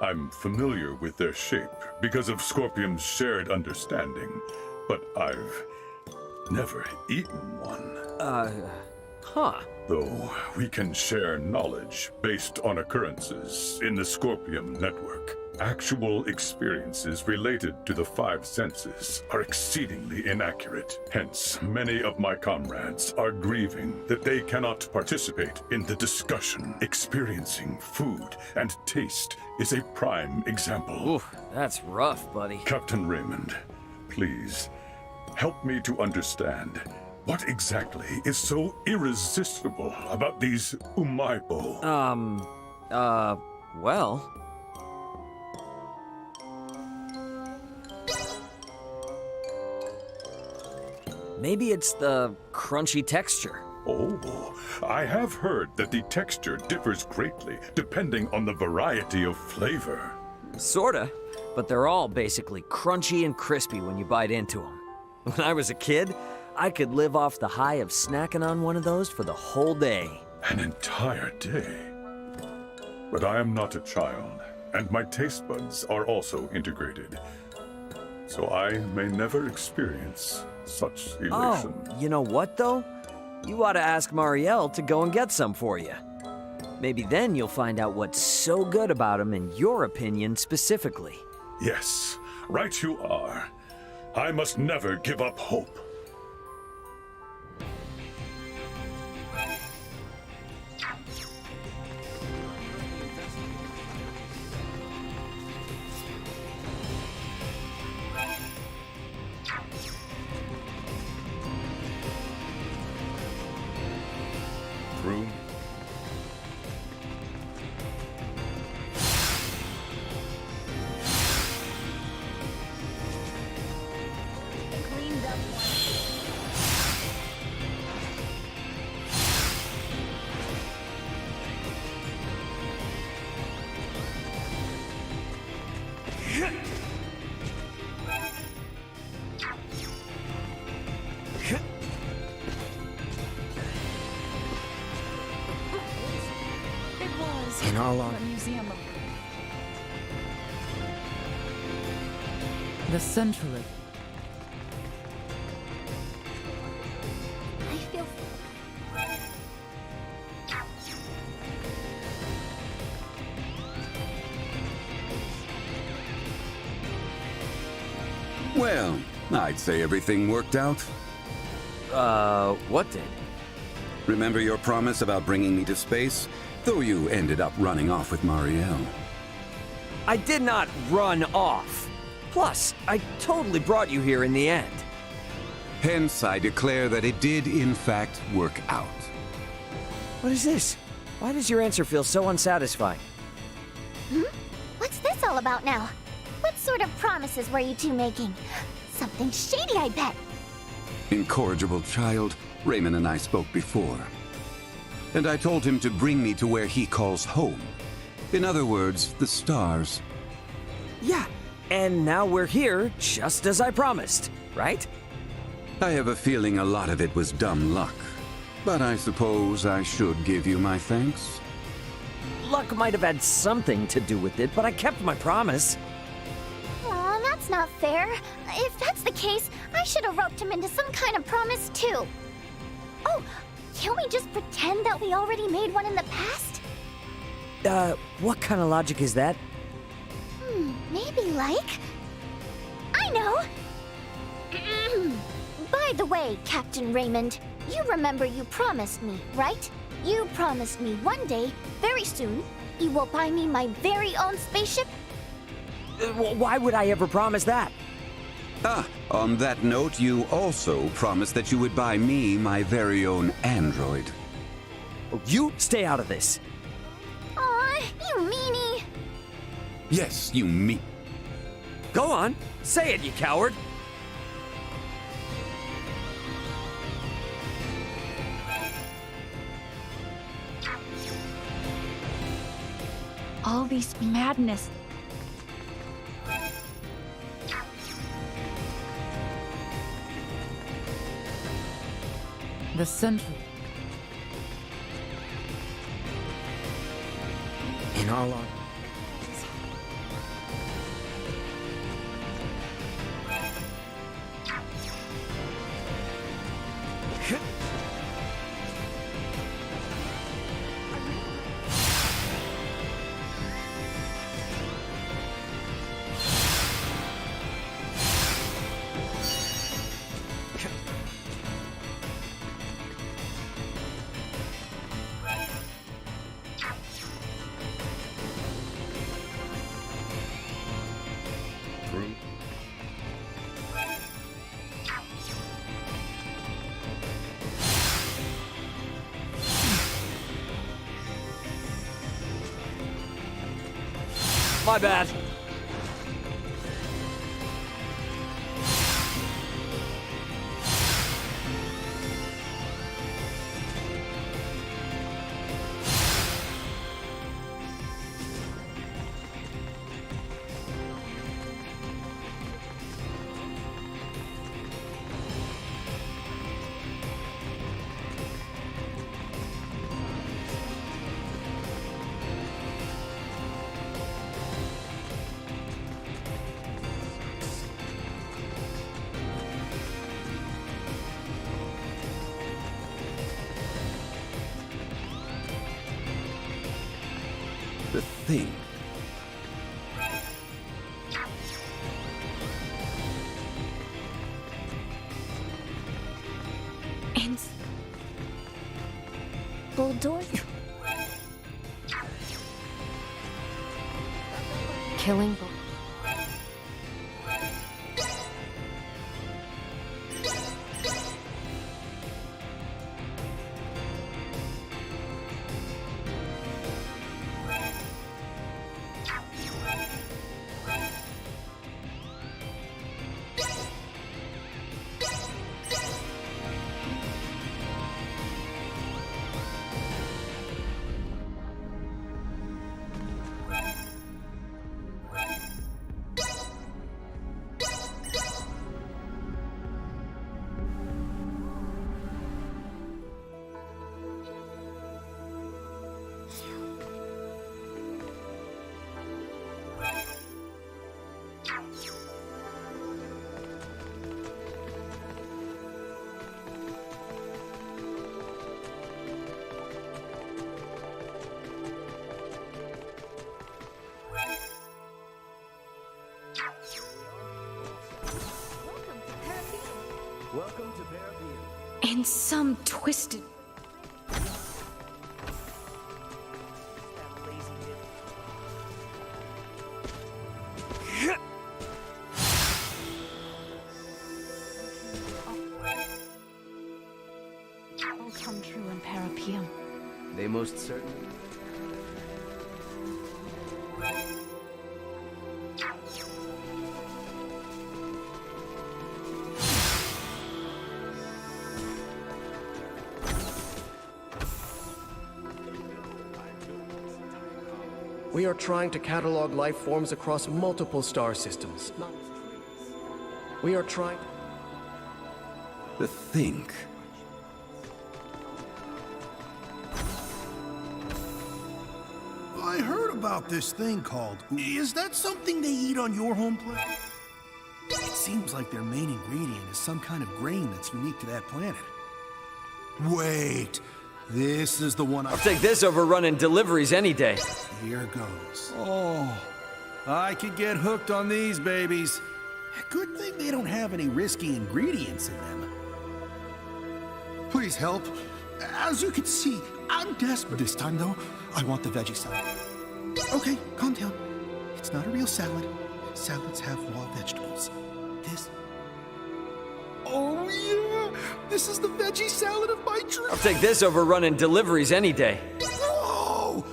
I'm familiar with their shape because of Scorpium's shared understanding, but I've never eaten one. Huh. Though we can share knowledge based on occurrences in the Scorpium network. Actual experiences related to the five senses are exceedingly inaccurate. Hence, many of my comrades are grieving that they cannot participate in the discussion. Experiencing food and taste is a prime example. Oof, that's rough, buddy. Captain Raymond, please, help me to understand what exactly is so irresistible about these Umaibo? Well... maybe it's the crunchy texture. Oh, I have heard that the texture differs greatly depending on the variety of flavor. Sorta, but they're all basically crunchy and crispy when you bite into them. When I was a kid, I could live off the high of snacking on one of those for the whole day. An entire day? But I am not a child, and my taste buds are also integrated. So I may never experience such elation. Oh, you know what, though? You ought to ask Marielle to go and get some for you. Maybe then you'll find out what's so good about them in your opinion specifically. Yes, right you are. I must never give up hope. It was In all a museum of... The Centralith. I feel. Well, I'd say everything worked out. What did? Remember your promise about bringing me to space? Though you ended up running off with Marielle. I did not run off. Plus, I totally brought you here in the end. Hence, I declare that it did, in fact, work out. What is this? Why does your answer feel so unsatisfying? What's this all about now? What sort of promises were you two making? Something shady, I bet. Incorrigible child, Raymond and I spoke before. And I told him to bring me to where he calls home. In other words, the stars. Yeah, and now we're here, just as I promised, right? I have a feeling a lot of it was dumb luck. But I suppose I should give you my thanks. Luck might have had something to do with it, but I kept my promise. Aw, that's not fair. If that's the case, I should have roped him into some kind of promise too. Oh, can't we just pretend that we already made one in the past? What kind of logic is that? Maybe like... I know! By the way, Captain Raymond, you remember you promised me, right? You promised me one day, very soon, you will buy me my very own spaceship? Why would I ever promise that? On that note, you also promised that you would buy me my very own android. You stay out of this. Aw, you meanie! Yes, you me. Go on, say it, you coward. All these madness. The Central. In all honesty. My bad. The thing. And Bulldor? Killing. In some twisted... All come true in Parapium. They most certainly. We are trying to catalog life forms across multiple star systems. We are trying... To think. I heard about this thing called... Is that something they eat on your home planet? It seems like their main ingredient is some kind of grain that's unique to that planet. Wait, this is the one I'll take this over running deliveries any day. Here goes. Oh, I could get hooked on these babies. Good thing they don't have any risky ingredients in them. Please help. As you can see, I'm desperate. This time, though, I want the veggie salad. Okay, calm down. It's not a real salad. Salads have raw vegetables. This... Oh, yeah! This is the veggie salad of my dreams! I'll take this over running deliveries any day. Whoa!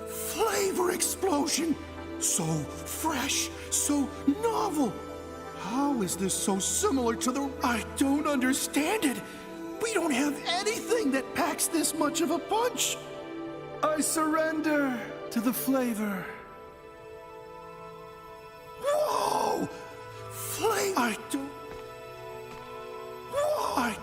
Flavor explosion! So fresh, so novel! How is this so similar to the... I don't understand it! We don't have anything that packs this much of a punch! I surrender to the flavor. Whoa! Flavor... I don't... Whoa! I...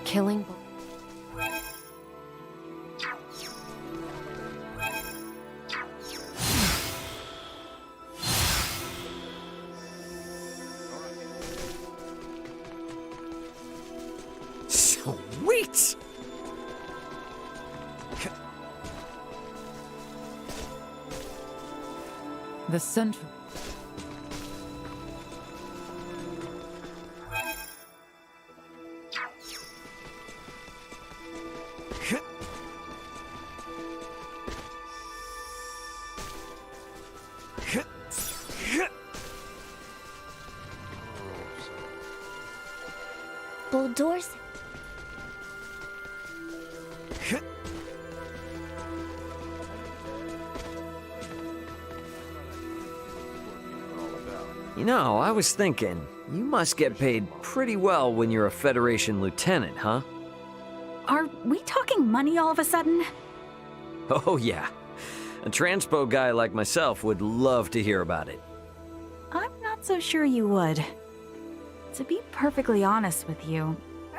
Killing... Sweet! The central... Doors. You know, I was thinking, you must get paid pretty well when you're a Federation lieutenant, huh? Are we talking money all of a sudden? Oh, yeah. A transpo guy like myself would love to hear about it. I'm not so sure you would. To be perfectly honest with you,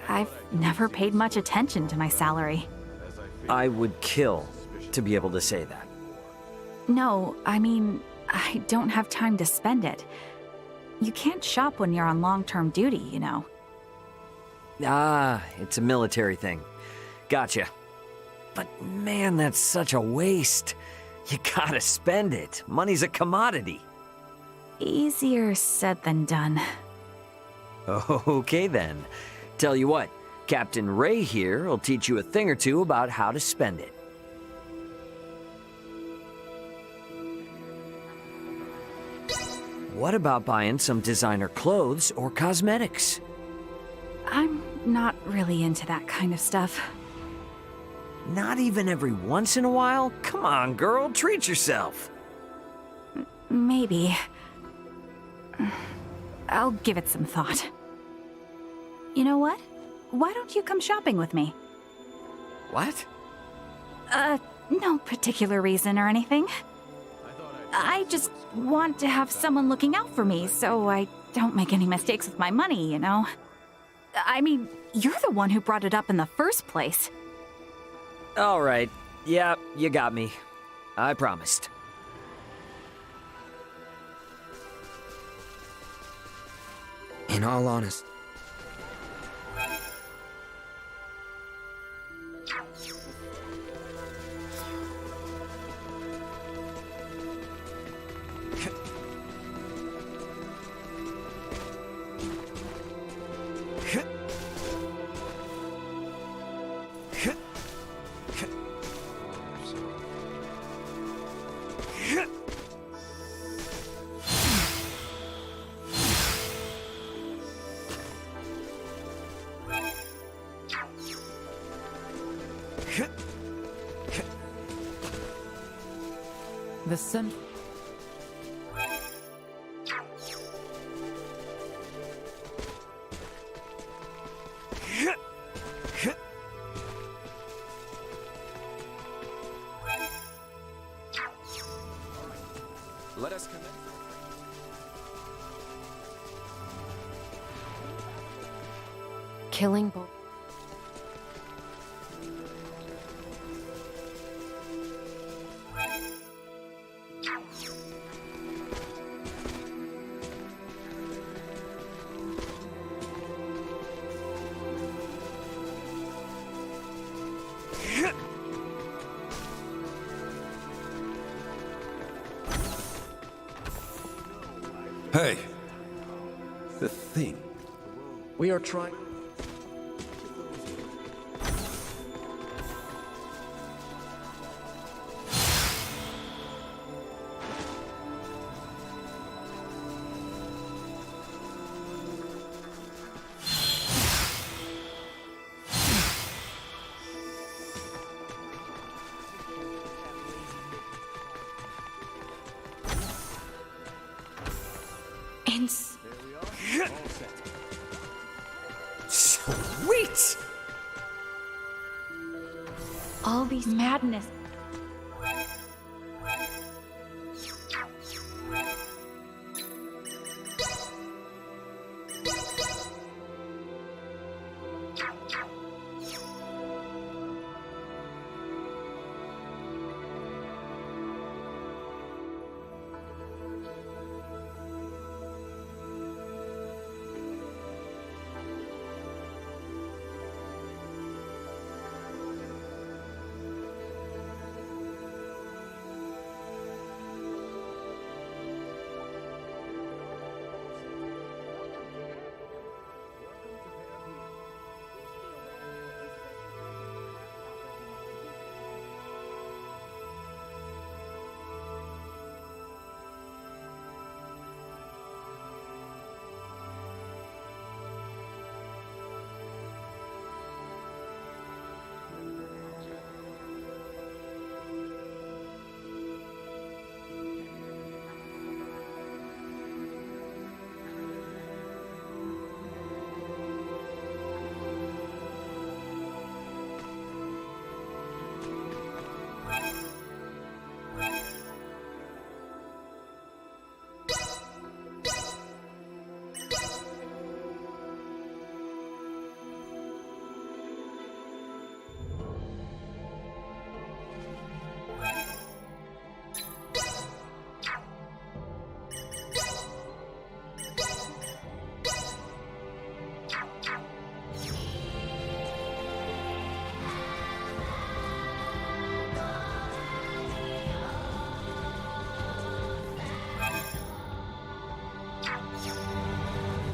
I've never paid much attention to my salary. I would kill to be able to say that. No, I mean, I don't have time to spend it. You can't shop when you're on long-term duty, you know. Ah, it's a military thing. Gotcha. But man, that's such a waste. You gotta spend it. Money's a commodity. Easier said than done. Okay then. Tell you what, Captain Ray here will teach you a thing or two about how to spend it. What about buying some designer clothes or cosmetics? I'm not really into that kind of stuff. Not even every once in a while? Come on, girl, treat yourself. Maybe. I'll give it some thought. You know what? why don't you come shopping with me? What? No particular reason or anything. I just want to have someone looking out for me so I don't make any mistakes with my money, you know? I mean, you're the one who brought it up in the first place. All right. Yeah, you got me. I promised. In all honesty, The cent- let us commence. Killing Bull. Hey! The thing. We are trying... Sweet! All these madness.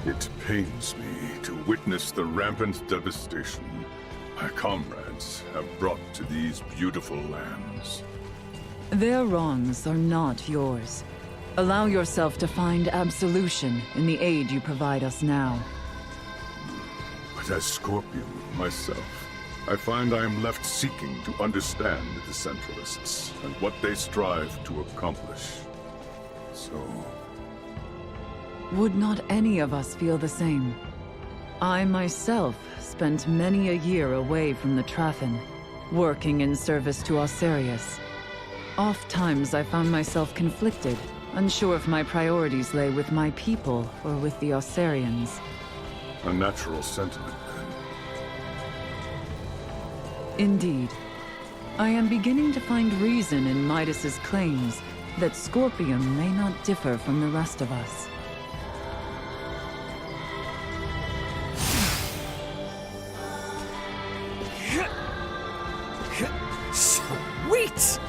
It pains me to witness the rampant devastation my comrades have brought to these beautiful lands. Their wrongs are not yours. Allow yourself to find absolution in the aid you provide us now. But as Scorpion myself, I find I am left seeking to understand the Centralists and what they strive to accomplish. So... Would not any of us feel the same? I myself spent many a year away from the Trathen, working in service to Osarius. Oft-times I found myself conflicted, unsure if my priorities lay with my people or with the Osarians. A natural sentiment, then. Indeed. I am beginning to find reason in Midas's claims that Scorpium may not differ from the rest of us. Sweet!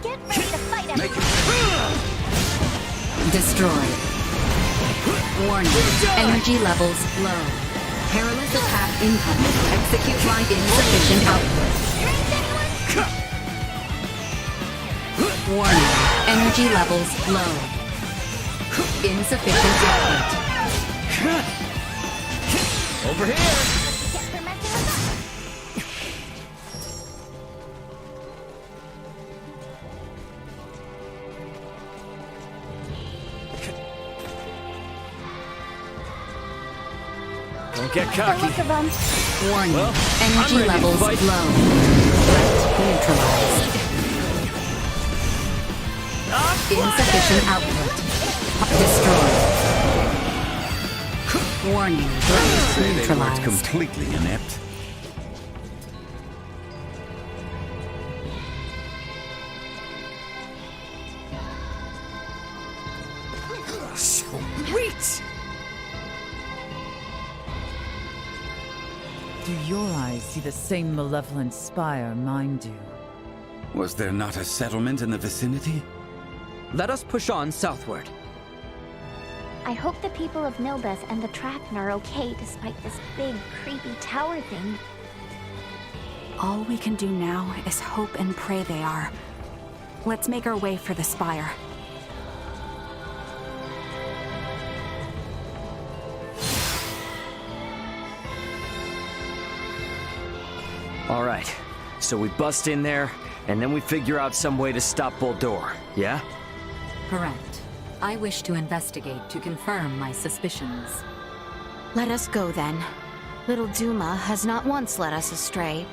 Get ready to fight him! Destroyed. Warning. Energy levels low. Perilous attack incoming. Execute line insufficient output. Warning. Energy levels low. Insufficient output. Over here! Get for messing with us! Don't get cocky. Look of them. Warning. Well, Energy I'm ready to levels fight. low. Neutralized. Insufficient output. Destroyed. Warning. Threat Say they weren't neutralized. completely inept. Sweet! Do your eyes see the same malevolent spire mine do? Was there not a settlement in the vicinity? Let us push on southward. I hope the people of Nilbeth and the Trathen are okay despite this big, creepy tower thing. All we can do now is hope and pray they are. Let's make our way for the spire. All right, so we bust in there, and then we figure out some way to stop Boldor, yeah? Correct. I wish to investigate to confirm my suspicions. Let us go then. Little Duma has not once led us astray.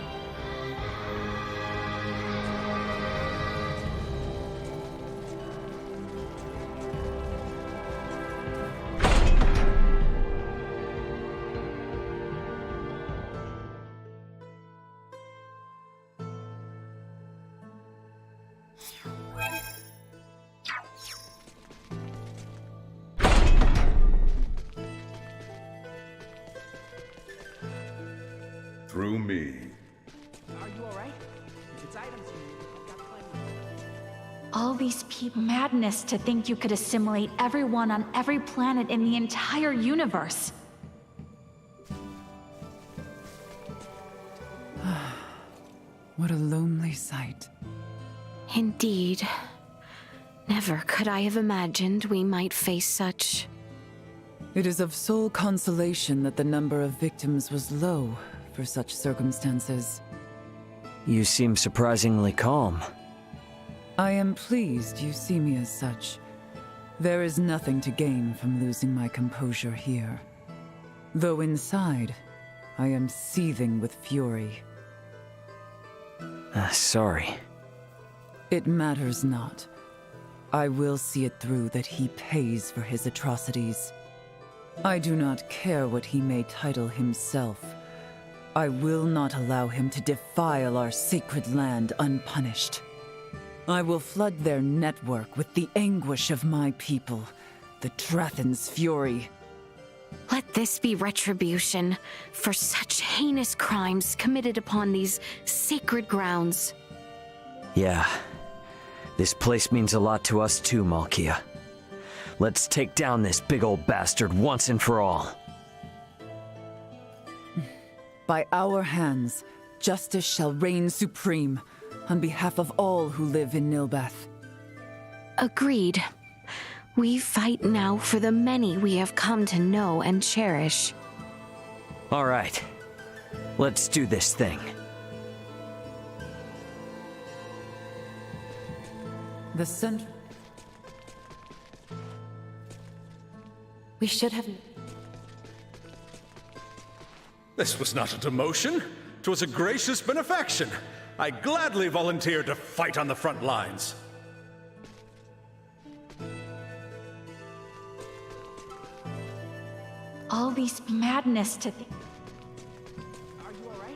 Through me. Are you alright? If it's items you need, I've got plenty. All these people. Madness to think you could assimilate everyone on every planet in the entire universe. What a lonely sight. Indeed. Never could I have imagined we might face such... It is of sole consolation that the number of victims was low for such circumstances. You seem surprisingly calm. I am pleased you see me as such. There is nothing to gain from losing my composure here. Though inside, I am seething with fury. Sorry. It matters not. I will see it through that he pays for his atrocities. I do not care what he may title himself. I will not allow him to defile our sacred land unpunished. I will flood their network with the anguish of my people, the Trathen's fury. Let this be retribution for such heinous crimes committed upon these sacred grounds. Yeah. This place means a lot to us too, Malkia. Let's take down this big old bastard once and for all. By our hands, justice shall reign supreme on behalf of all who live in Nilbeth. Agreed. We fight now for the many we have come to know and cherish. All right. Let's do this thing. The center... We should have... This was not a demotion. 'Twas a gracious benefaction. I gladly volunteered to fight on the front lines. All these madness to... Are you alright?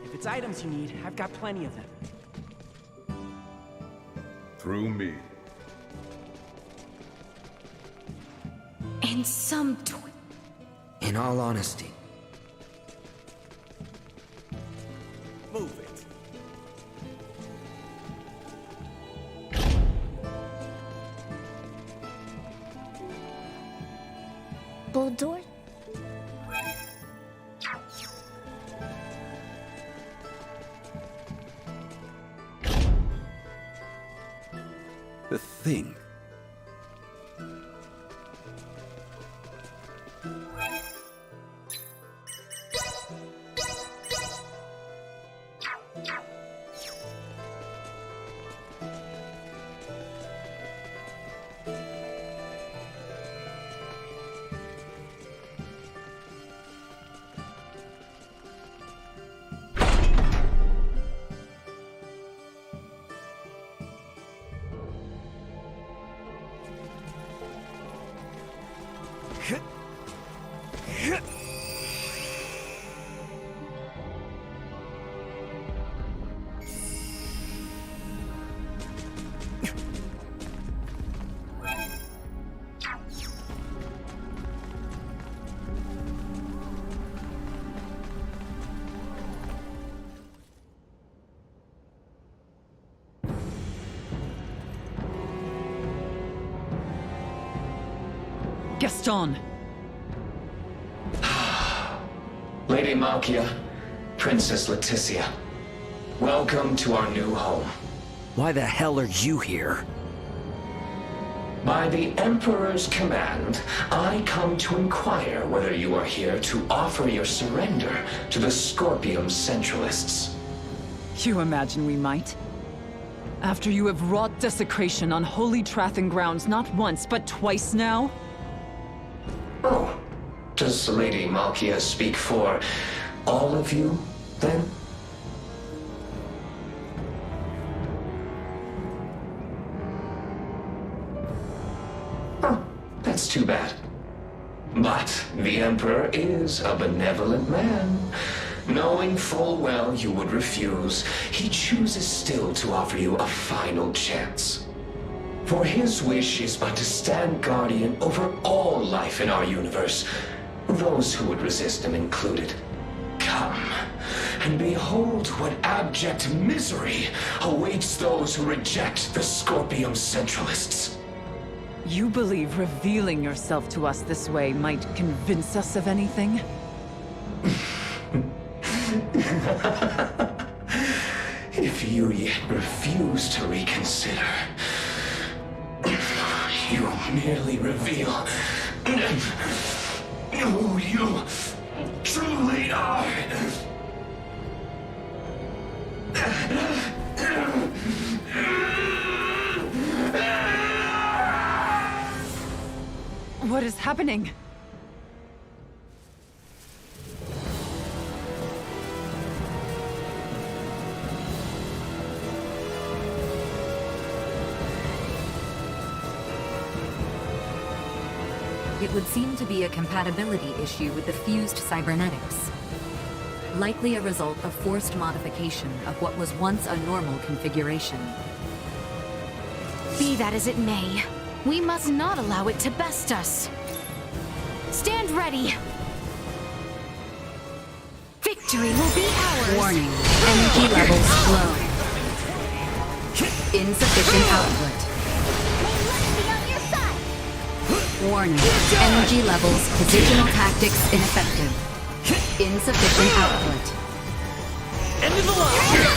If it's items you need, I've got plenty of them. Through me. And some In all honesty, Move it. Bulldor? The thing. Gaston! Lady Malkia, Princess Leticia, welcome to our new home. Why the hell are you here? By the Emperor's command, I come to inquire whether you are here to offer your surrender to the Scorpium Centralists. You imagine we might? After you have wrought desecration on holy Trathan grounds not once, but twice now? Oh, does Lady Malkia speak for all of you, then? Oh, that's too bad. But the Emperor is a benevolent man. Knowing full well you would refuse, he chooses still to offer you a final chance. For his wish is but to stand guardian over all life in our universe, those who would resist him included. Come, and behold what abject misery awaits those who reject the Scorpium Centralists. You believe revealing yourself to us this way might convince us of anything? If you yet refuse to reconsider, you merely reveal who you truly are. What is happening? It would seem to be a compatibility issue with the fused cybernetics. Likely a result of forced modification of what was once a normal configuration. Be that as it may, we must not allow it to best us. Stand ready! Victory will be ours! Warning, energy levels low. Insufficient output. Warning, energy levels, positional tactics ineffective. Insufficient output. End of the line!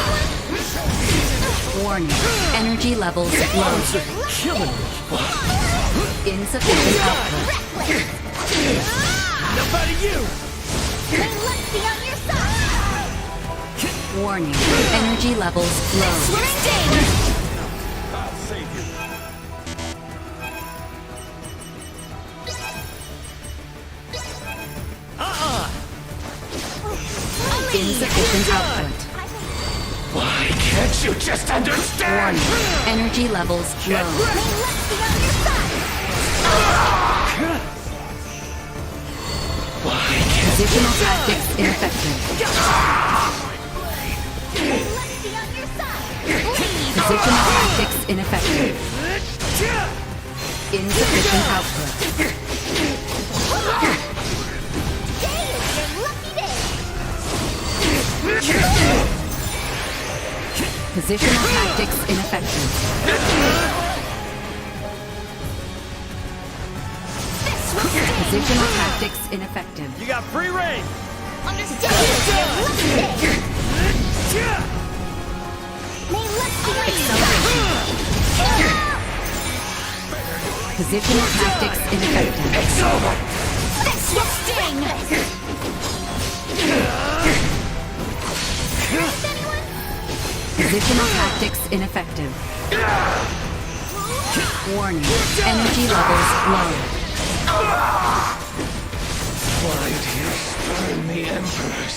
Warning, energy levels low. Killing me. Insufficient output. Enough out of you! Then let's be on your side! Warning, energy levels low. Sting! I'll save you. Insufficient output. Why can't you just understand? Warning. Energy levels low. Positional tactics ineffective. Positional tactics ineffective. Insufficient output. Positional tactics ineffective. Positional tactics ineffective. You got free reign! Positional tactics ineffective. It's over! This will sting! Positional tactics ineffective. Warning. Energy levels low. Why do you spurn the Emperor's,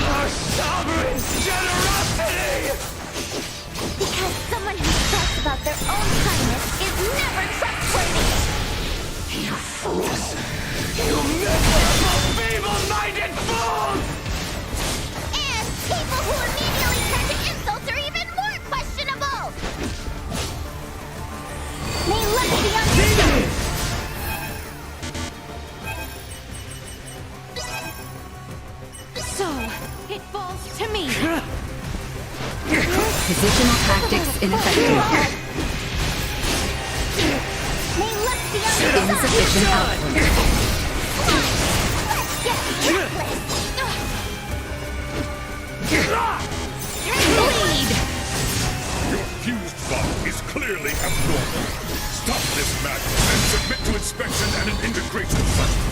our sovereign's generosity? Because someone who talks about their own kindness is never trustworthy! You fools! You miserable, feeble-minded fools! And people who immediately turn to insults are even more questionable! May less be understood! So, it falls to me. Positional tactics ineffective. May less be understood! Insufficient output. Bleed! Your fused body is clearly abnormal. Stop this madness and submit to inspection and an integration cycle.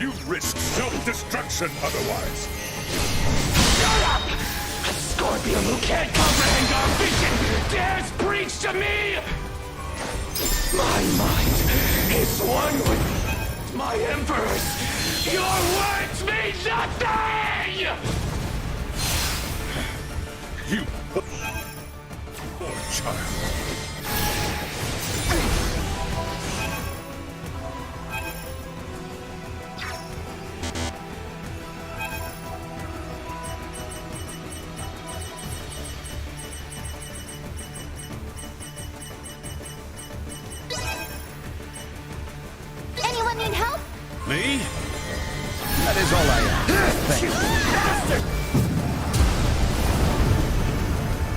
You risk self-destruction otherwise. Shut up! A Scorpion who can't comprehend our vision dares preach to me! My mind is one with my Emperor's. Your words mean nothing! You poor child. Anyone need help? Me? That is all I am. Thank you.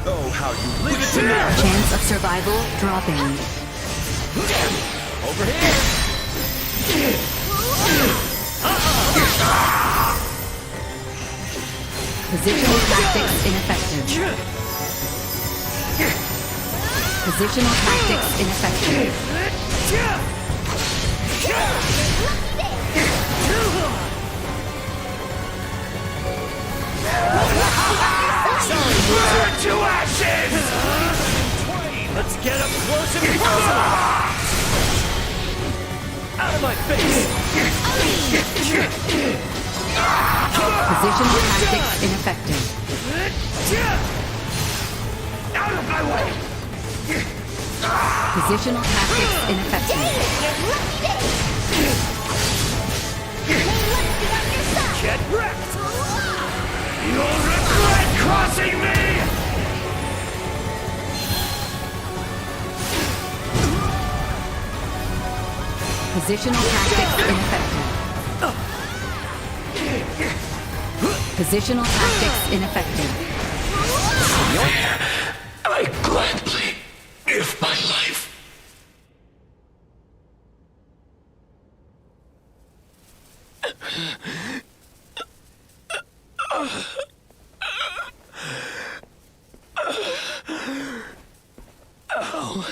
Oh, how you leave it to me! Chance of survival dropping. Over here! Positional tactics ineffective. Positional tactics ineffective. Burn to ashes! Let's get up close and personal! Out of my face! Positional tactics ineffective. Out of my way! Positional tactics ineffective. Get wrecked! You'll regret crossing me! Positional tactics ineffective. Positional tactics ineffective. I gladly give my life. How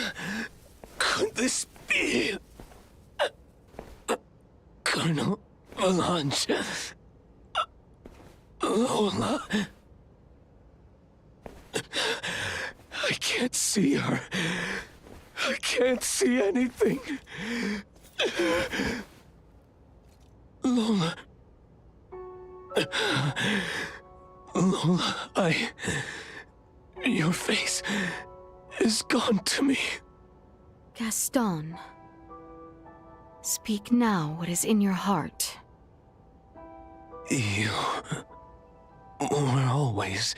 could this be? Colonel Melange. Lola. I can't see her. I can't see anything. Lola. Lola, your face is gone to me. Gaston. Speak now what is in your heart. You were always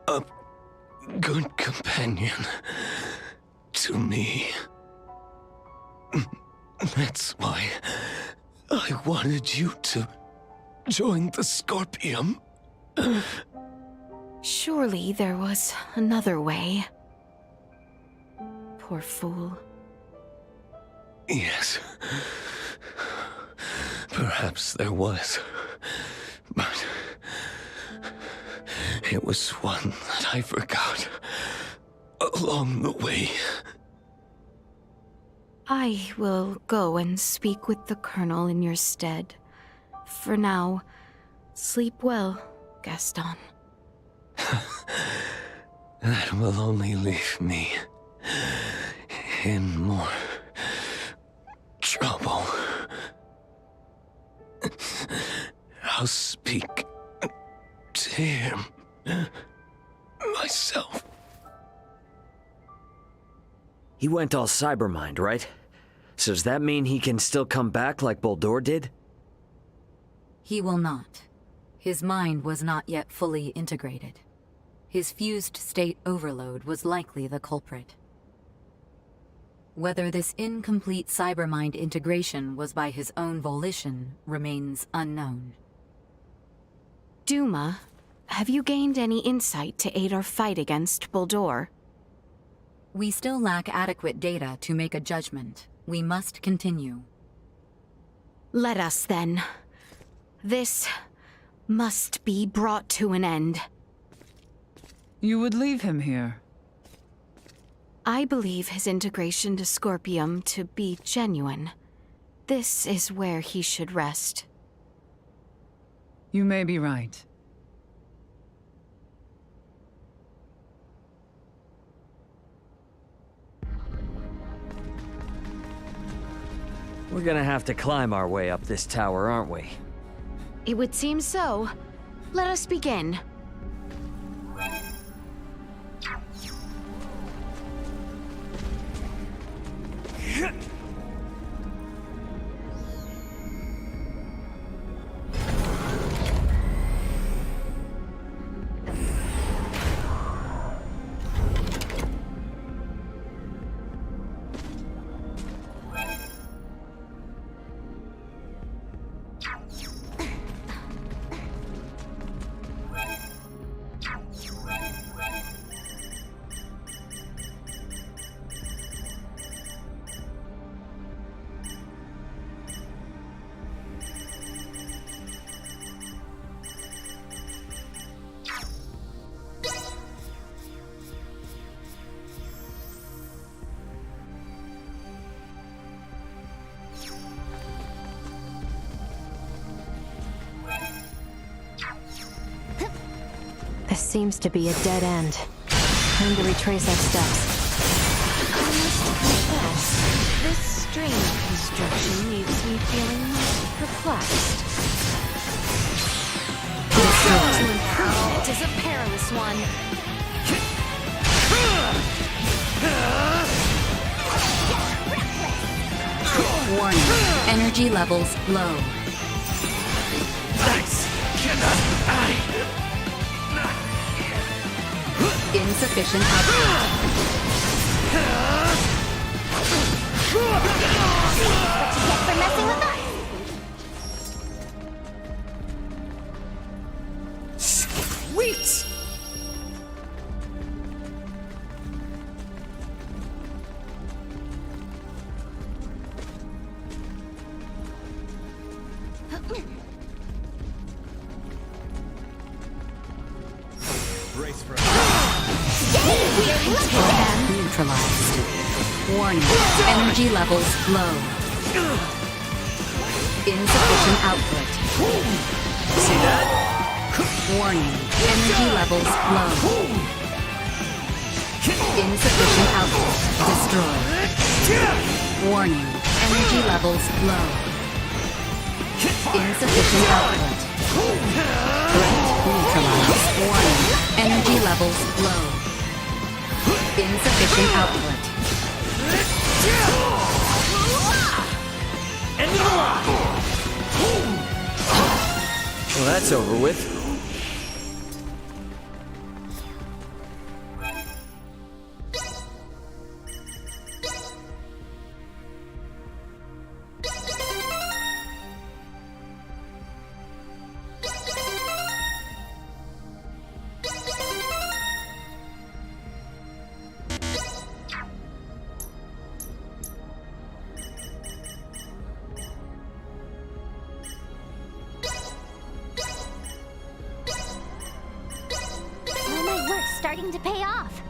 a good companion to me. That's why I wanted you to join the Scorpium. Surely there was another way. Poor fool. Yes. Perhaps there was. But it was one that I forgot along the way. I will go and speak with the Colonel in your stead. For now, sleep well, Gaston. That will only leave me in more trouble. I'll speak to him myself. He went all cybermind, right? So does that mean he can still come back like Boldur did? He will not. His mind was not yet fully integrated. His fused state overload was likely the culprit. Whether this incomplete cybermind integration was by his own volition remains unknown. Duma, have you gained any insight to aid our fight against Boldur? We still lack adequate data to make a judgment. We must continue. Let us then. This must be brought to an end. You would leave him here? I believe his integration to Scorpium to be genuine. This is where he should rest. You may be right. We're gonna have to climb our way up this tower, aren't we? It would seem so. Let us begin. This seems to be a dead end. Time to retrace our steps. I must confess, this strange construction leaves me feeling perplexed. The road to improvement is a perilous one. Warning. Energy levels low. Insufficient output. What you get for messing with us? Sweet! Brace for Neutralized. Warning. Energy levels low. Insufficient output. See that? Warning. Energy levels low. Insufficient output. Destroyed. Warning. Energy levels low. Insufficient output. Threat neutralized. Warning. Energy levels low. Insufficient output. End of the line! Well, that's over with. All my work's starting to pay off.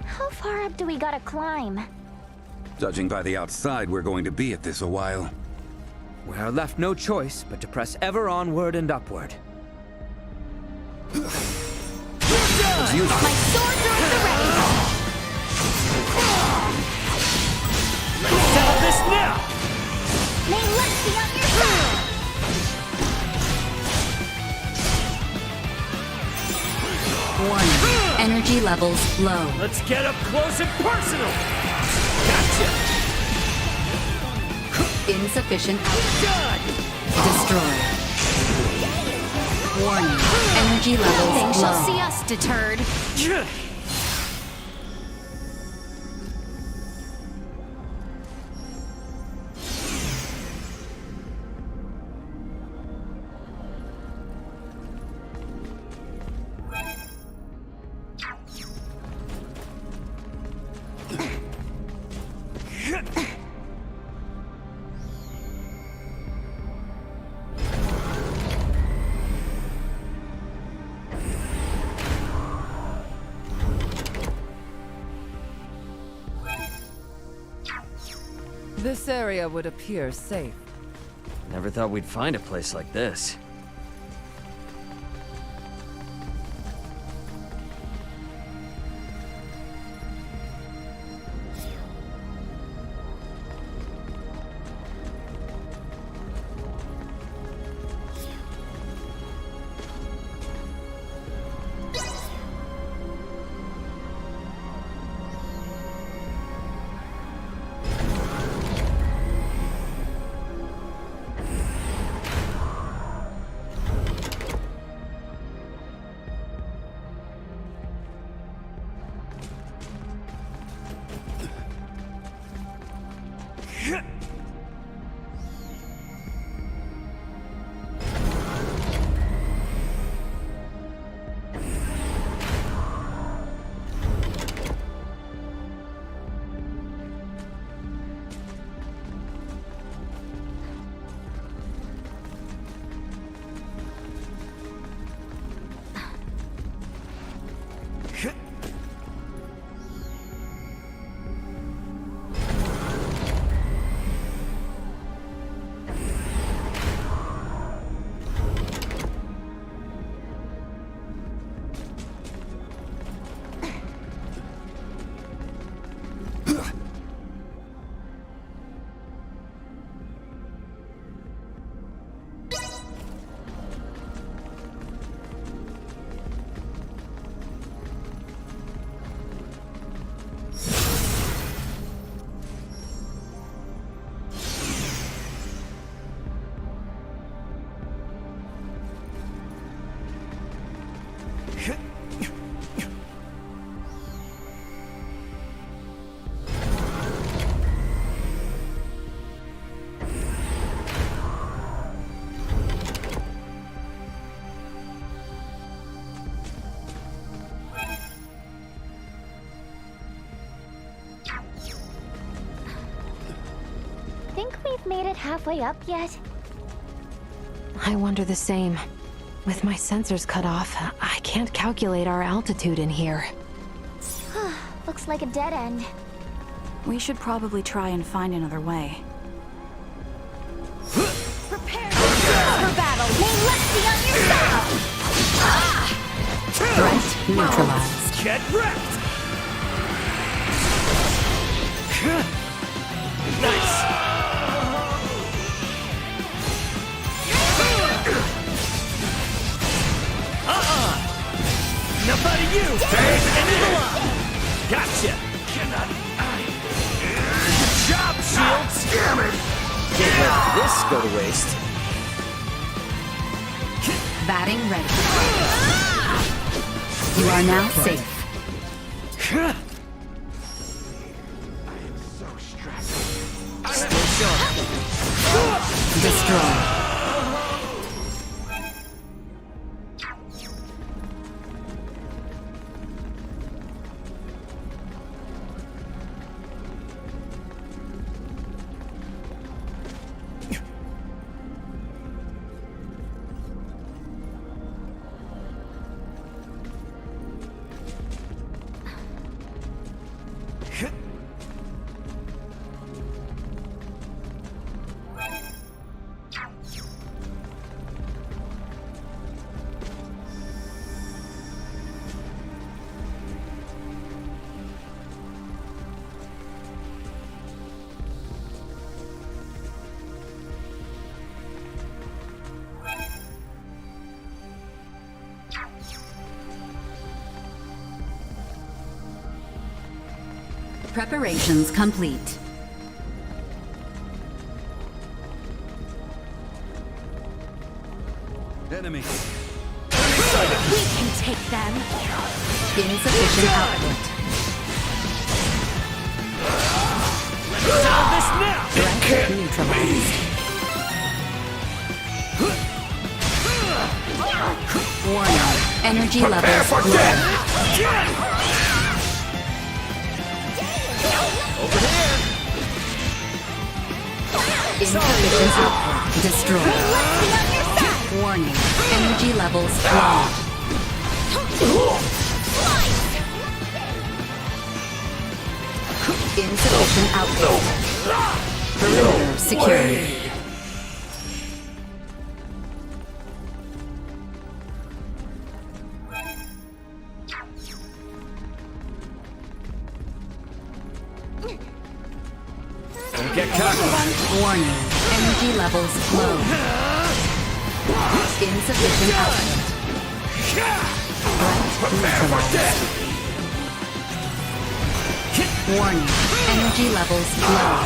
How far up do we gotta climb? Judging by the outside, we're going to be at this a while. We are left no choice but to press ever onward and upward. As usual. My swords are at the ready! Let's settle this now! May luck be on your side! Warning. Energy levels low. Let's get up close and personal! Gotcha! Insufficient output. Done! Destroyed. Warning. Energy levels They low. shall see us deterred. This area would appear safe. Never thought we'd find a place like this. Think we've made it halfway up yet? I wonder the same. With my sensors cut off, I can't calculate our altitude in here. Looks like a dead end. We should probably try and find another way. Prepare yourselves for battle! May luck be on your side! Threat neutralized. Get wrecked! Nice! Enough out of you! End of the line! Gotcha! Good job, Shields! Damn it! Can't let this go to waste. Batting ready. You are now safe. Still sharp. Destroy. Preparations complete. Enemy. We can take them. Insufficient output. Let's solve this now! Threat neutralized. Warning. Energy levels low. Over here! Insufficient output. Destroyed. Warning. Energy levels low. Insufficient output. Perimeter secured. Don't get cocky. Warning. Energy levels low. Insufficient output. Threat neutralized. Warning. Energy levels low.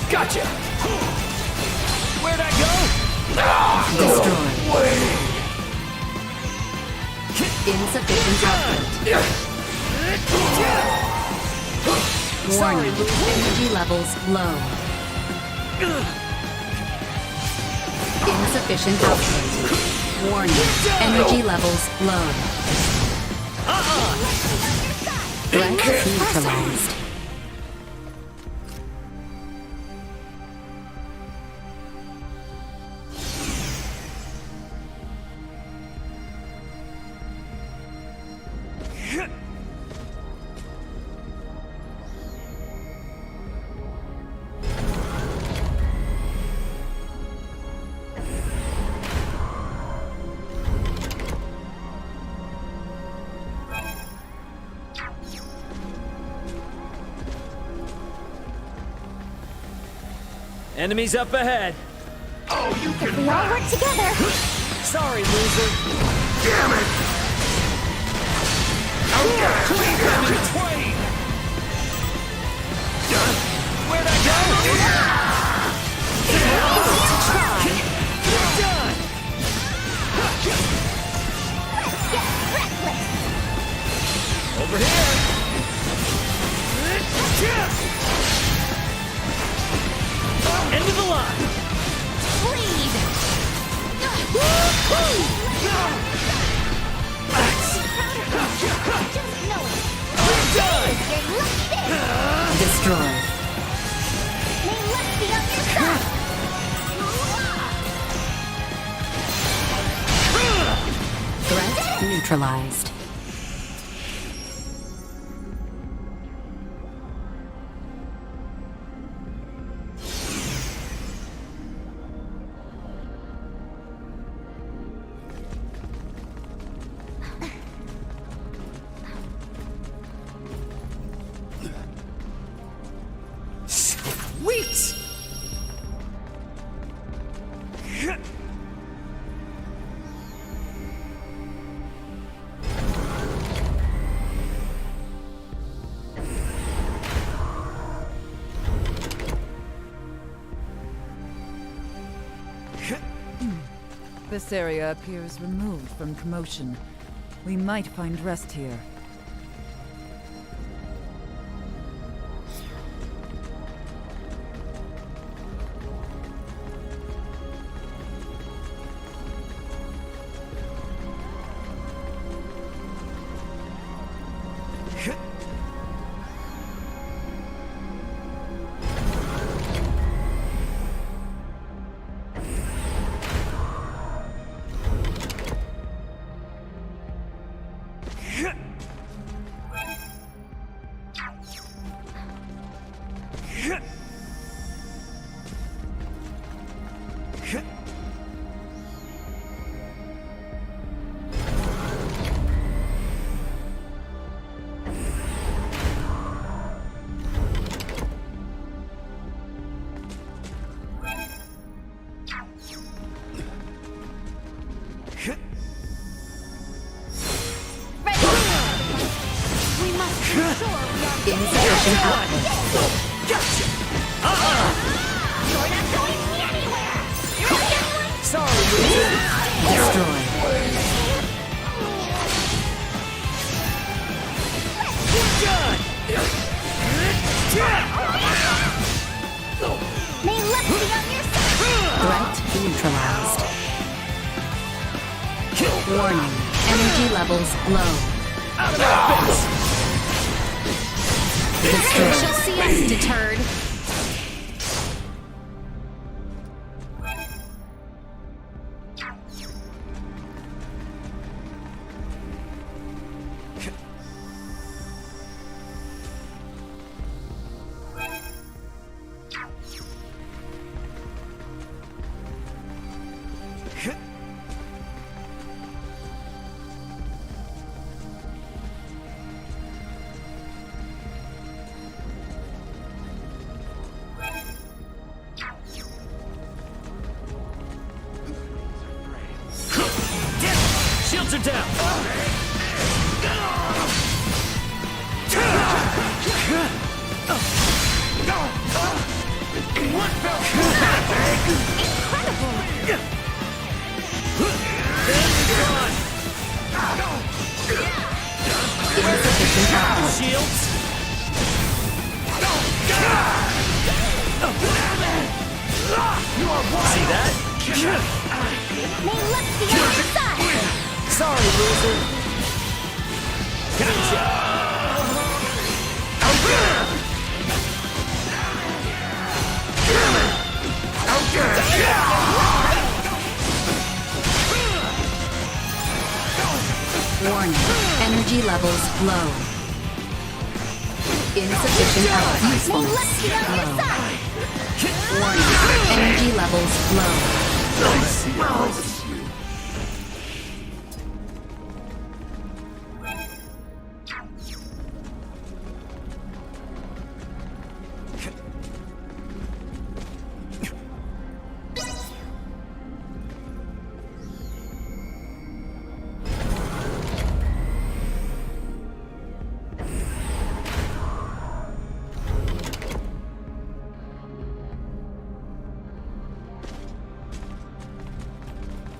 Gotcha! Where'd I go? Destroyed. Insufficient output. Warning. Energy levels low. Insufficient output. Warning. Energy levels low. Threat neutralized. Enemies up ahead. Oh, you can. We all work together. Sorry, loser. Damn it! Clean them in twain. Where'd I go? You're done. Get reckless. Over here. End of the line. Bleed. Done. Destroyed. May luck be on your side. neutralized. Sweet! This area appears removed from commotion. We might find rest here. Insufficient output. Gotcha! You're not going anywhere! Sorry, Wizard! Destroy. Done! May luck be on your side! Threat neutralized. Warning. Energy levels low. Out of my face! You shall see us deterred. Shields are down! What fell Incredible! Shields! You are one! See that? May luck be on your side! Sorry, loser! Gotcha! Warning. Energy levels low. Insufficient output. May Usefulness luck be on your low. side! Warning. Energy levels low. I see a light in you.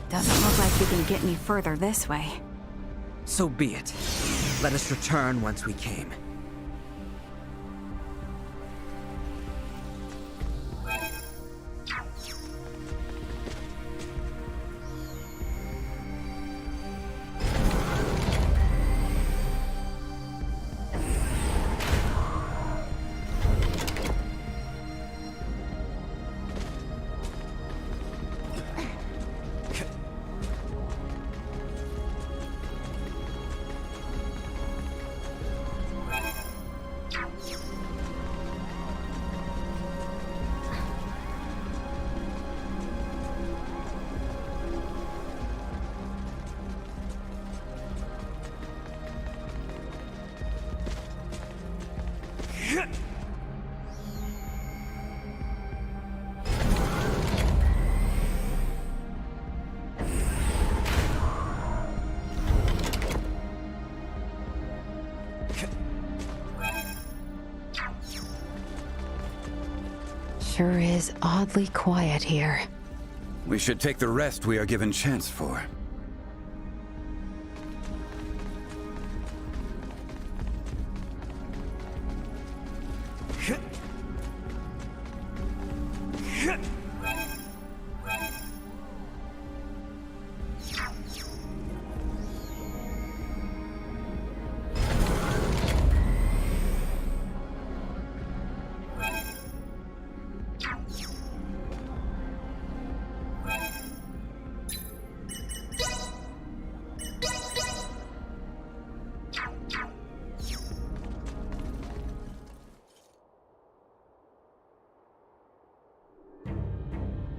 Doesn't look like we can get any further this way. So be it. Let us return whence we came. Sure is oddly quiet here. We should take the rest we are given chance for.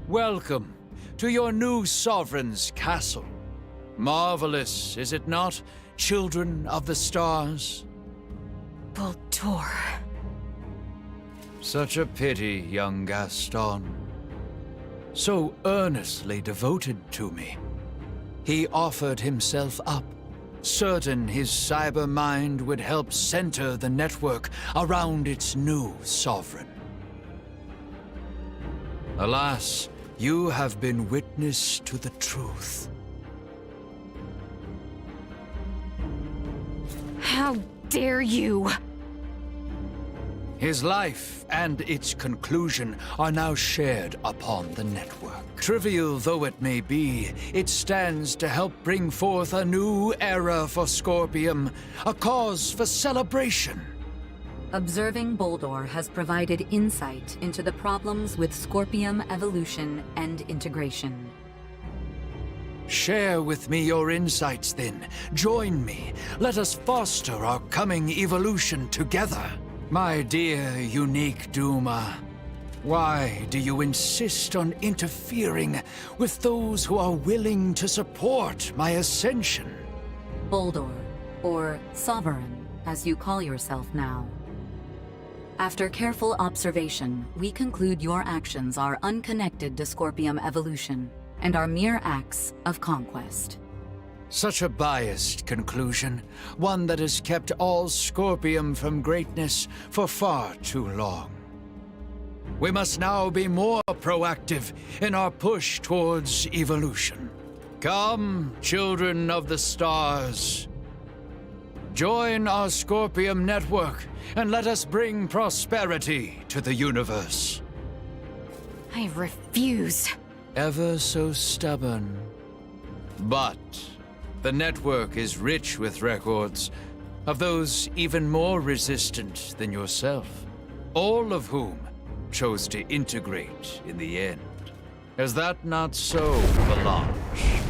Welcome to your new sovereign's castle. Marvelous, is it not, children of the stars? Baldur. Such a pity, young Gaston. So earnestly devoted to me. He offered himself up, certain his cyber mind would help center the network around its new sovereign. Alas, you have been witness to the truth. How dare you! His life and its conclusion are now shared upon the network. Trivial though it may be, it stands to help bring forth a new era for Scorpium, a cause for celebration. Observing Baldur has provided insight into the problems with Scorpium evolution and integration. Share with me your insights then. Join me. Let us foster our coming evolution together. My dear unique Duma, why do you insist on interfering with those who are willing to support my ascension? Baldur, or Sovereign, as you call yourself now. After careful observation, we conclude your actions are unconnected to Scorpium evolution and are mere acts of conquest. Such a biased conclusion, one that has kept all Scorpium from greatness for far too long. We must now be more proactive in our push towards evolution. Come, children of the stars. Join our Scorpium network and let us bring prosperity to the universe. I refuse. Ever so stubborn. But the network is rich with records of those even more resistant than yourself, all of whom chose to integrate in the end. Is that not so, Valanche?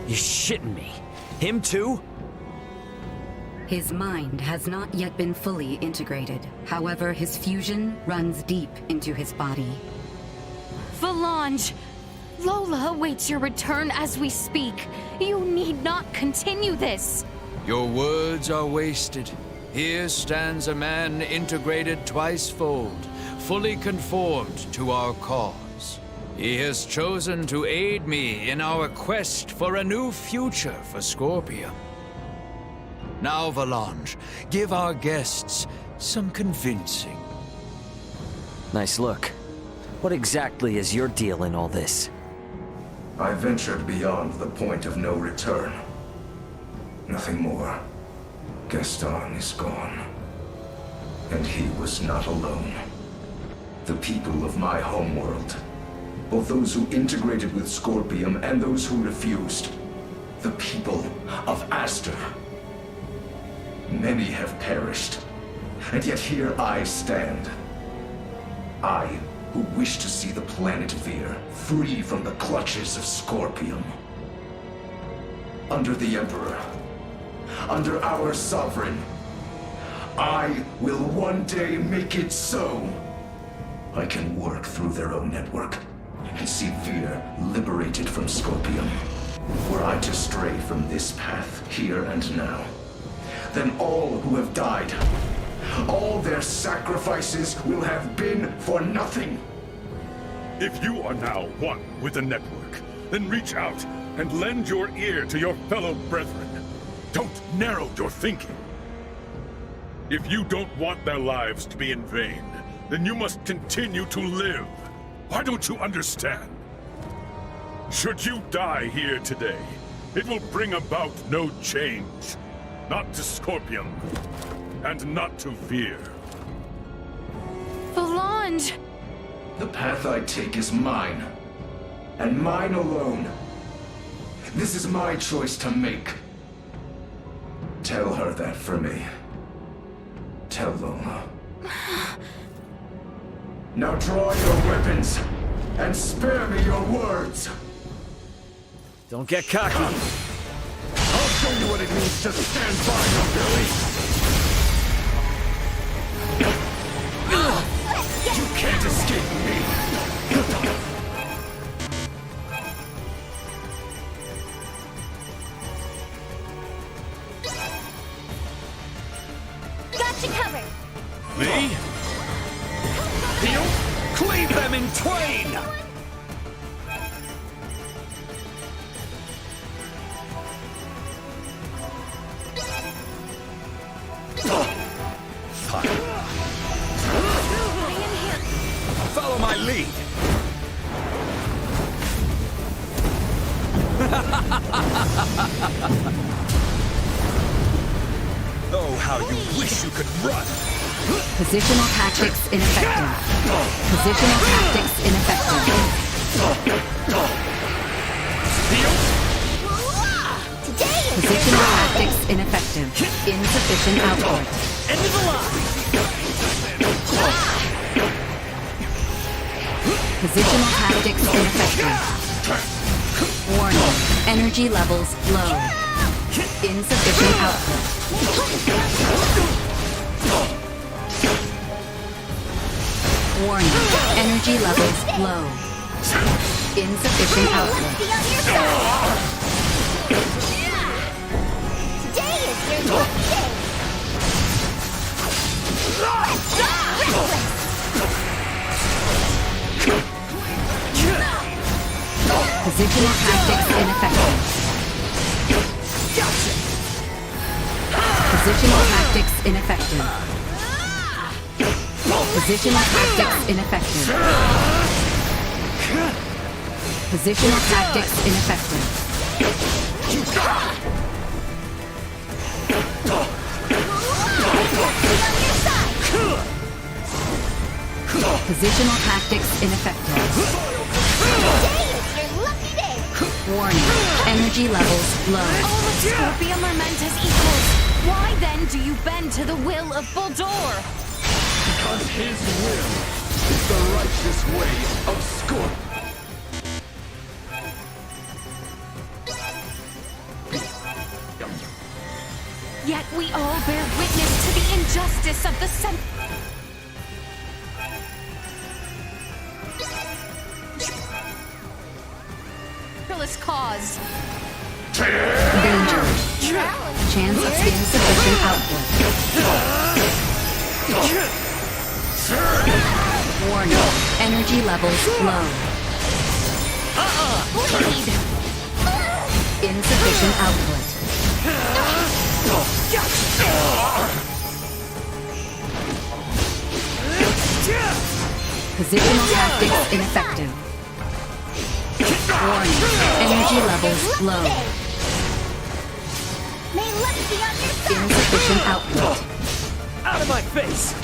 You shitting me? Him too? His mind has not yet been fully integrated. However, his fusion runs deep into his body. Valanche! Lola awaits your return as we speak. You need not continue this. Your words are wasted. Here stands a man integrated twice-fold, fully conformed to our cause. He has chosen to aid me in our quest for a new future for Scorpium. Now, Valanche, give our guests some convincing. Nice look. What exactly is your deal in all this? I ventured beyond the point of no return. Nothing more. Gaston is gone. And he was not alone. The people of my homeworld, both those who integrated with Scorpium and those who refused, the people of Aster. Many have perished, and yet here I stand. I, who wish to see the planet veer free from the clutches of Scorpium. Under the Emperor, under our Sovereign, I will one day make it so. I can work through their own network and see Veer liberated from Scorpium. Were I to stray from this path here and now, then all who have died, all their sacrifices will have been for nothing. If you are now one with the network, then reach out and lend your ear to your fellow brethren. Don't narrow your thinking. If you don't want their lives to be in vain, then you must continue to live. Why don't you understand? Should you die here today, it will bring about no change. Not to Scorpium, and not to fear. Valange! The path I take is mine, and mine alone. This is my choice to make. Tell her that for me. Tell Lola. Now draw your weapons, and spare me your words. Don't get cocky. I'll show you what it means to stand by your Billy. You can't escape me. Got you covered. Me? You cleave them in twain! Follow my lead. Oh, how you wish you could run! Positional tactics ineffective. Positional tactics ineffective. Positional tactics ineffective. Insufficient output. End of the line! Positional tactics ineffective. Warning. Energy levels low. Insufficient output. Warning. Energy levels low. Insufficient output. Today is your lucky day. Positional tactics ineffective. Positional tactics ineffective. Positional tactics ineffective. Positional tactics ineffective. Positional tactics ineffective. Warning. Energy levels low. All of Scorpium are meant as equals. Why then do you bend to the will of Baldur? Because his will is the righteous way of Scorp. Yet we all bear witness to the injustice of the centralist cause. Danger. Chance of insufficient output. Warning. Energy levels low. Bleed. Insufficient output. Positional tactics ineffective. Warning. Energy levels low. May luck be on your side. Insufficient output. Out of my face!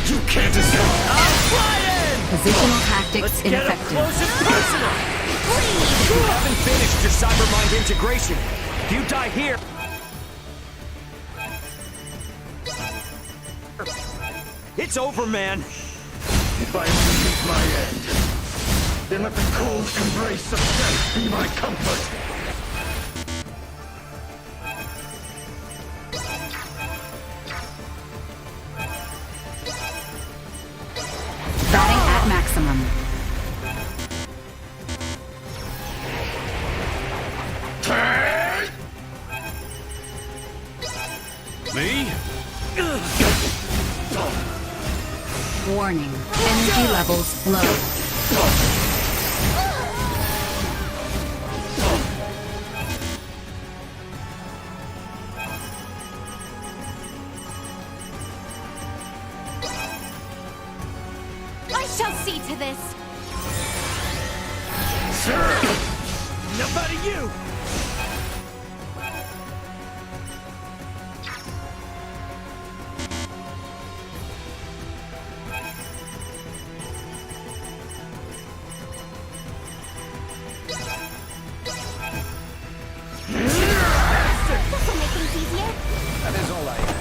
You can't escape. I'm flying! Positional tactics Let's get up ineffective. close and personal! You haven't finished your cybermind integration. If you die here... It's over, man! If I meet my end, then let the cold embrace of death be my comfort. Batting at maximum. Me? Warning. Energy levels low. to this. Enough out of you! This'll make things easier. That is all I ask.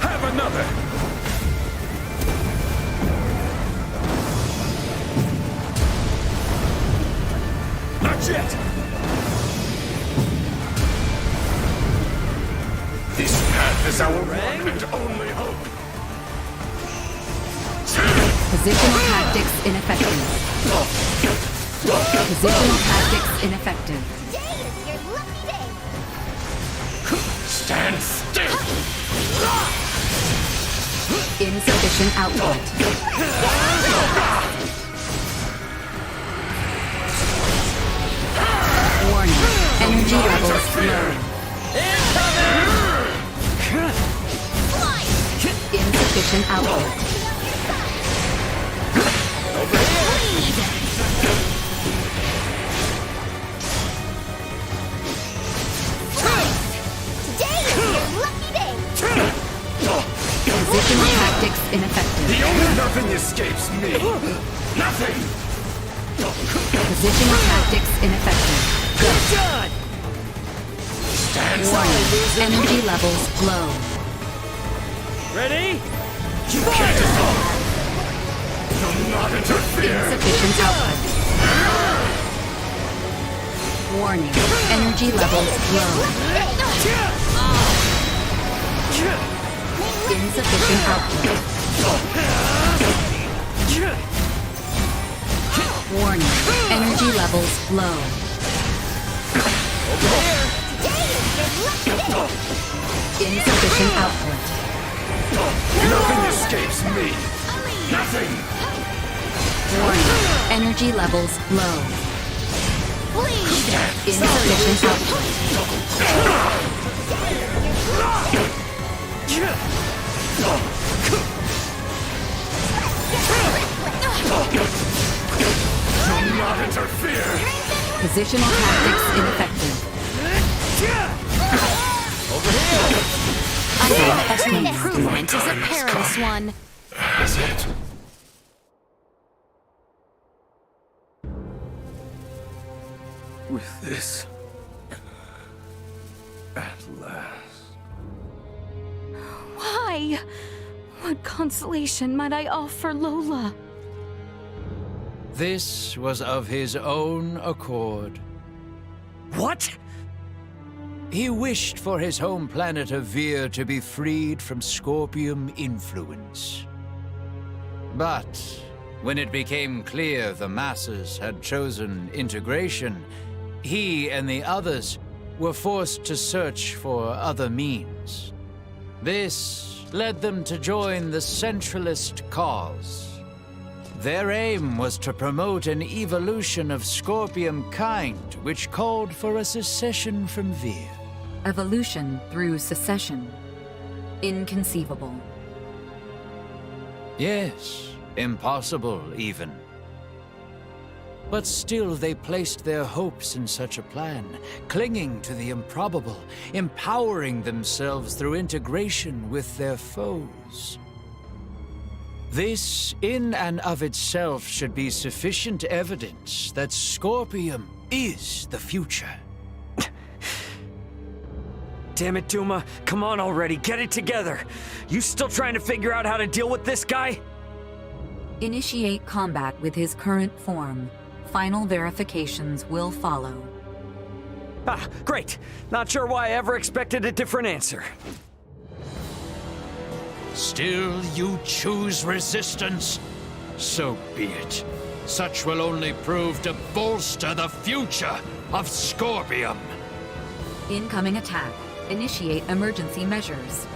Have another! Not yet! This path is our one and only hope. Positional tactics ineffective. Positional tactics ineffective. Today is your lucky day. Stand still! Insufficient output. Warning. Energy levels low. Insufficient output. Today is your lucky day. Positional tactics ineffective. Nothing escapes me! Nothing! Positional tactics ineffective. Done! Warning. Energy levels low. Ready? You can't escape! Do not interfere! Insufficient output. Warning. Energy levels low. Insufficient output. Warning. Energy levels low. Insufficient output. Nothing escapes me! Nothing! Warning. Energy levels low. Insufficient output. Do not interfere! Positional tactics ineffective. Every improvement is a perilous one. That's it. With this, at last. Why? What consolation might I offer Lola? This was of his own accord. What? He wished for his home planet of Vir to be freed from Scorpium influence. But when it became clear the masses had chosen integration, he and the others were forced to search for other means. This led them to join the Centralist cause. Their aim was to promote an evolution of Scorpium kind, which called for a secession from Vir. Evolution through secession. Inconceivable. Yes, impossible even. But still they placed their hopes in such a plan, clinging to the improbable, empowering themselves through integration with their foes. This, in and of itself, should be sufficient evidence that Scorpium is the future. Damn it, Duma. Come on already, get it together. You still trying to figure out how to deal with this guy? Initiate combat with his current form. Final verifications will follow. Ah, great. Not sure why I ever expected a different answer. Still you choose resistance? So be it. Such will only prove to bolster the future of Scorpium. Incoming attack. Initiate emergency measures.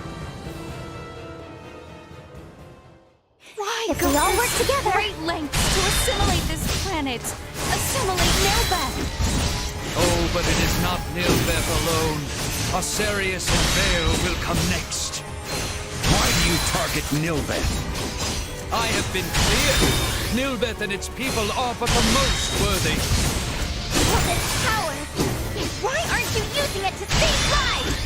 Why If we all work together. great lengths to assimilate this planet? Assimilate Nilbeth! Oh, but it is not Nilbeth alone. Osirius and Vale will come next. Why do you target Nilbeth? I have been clear. Nilbeth and its people are but the most worthy. All this power! Why aren't you using it to save lives?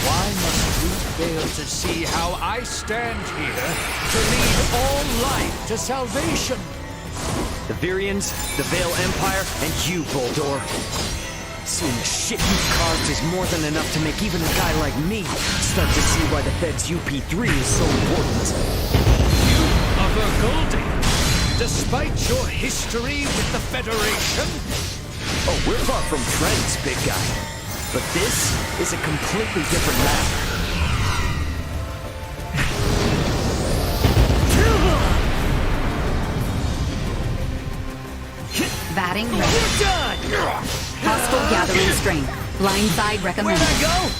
Why must you fail to see how I stand here to lead all life to salvation? The Virians, the Vale Empire, and you, Boldor. Seeing the shit you've caused is more than enough to make even a guy like me start to see why the Fed's UP3 is so important. You are Goldie. Despite your history with the Federation? Oh, we're far from friends, big guy. But this is a completely different matter. Batting ready. We're done! Hostile gathering strength. Blindside recommended. Where'd I go?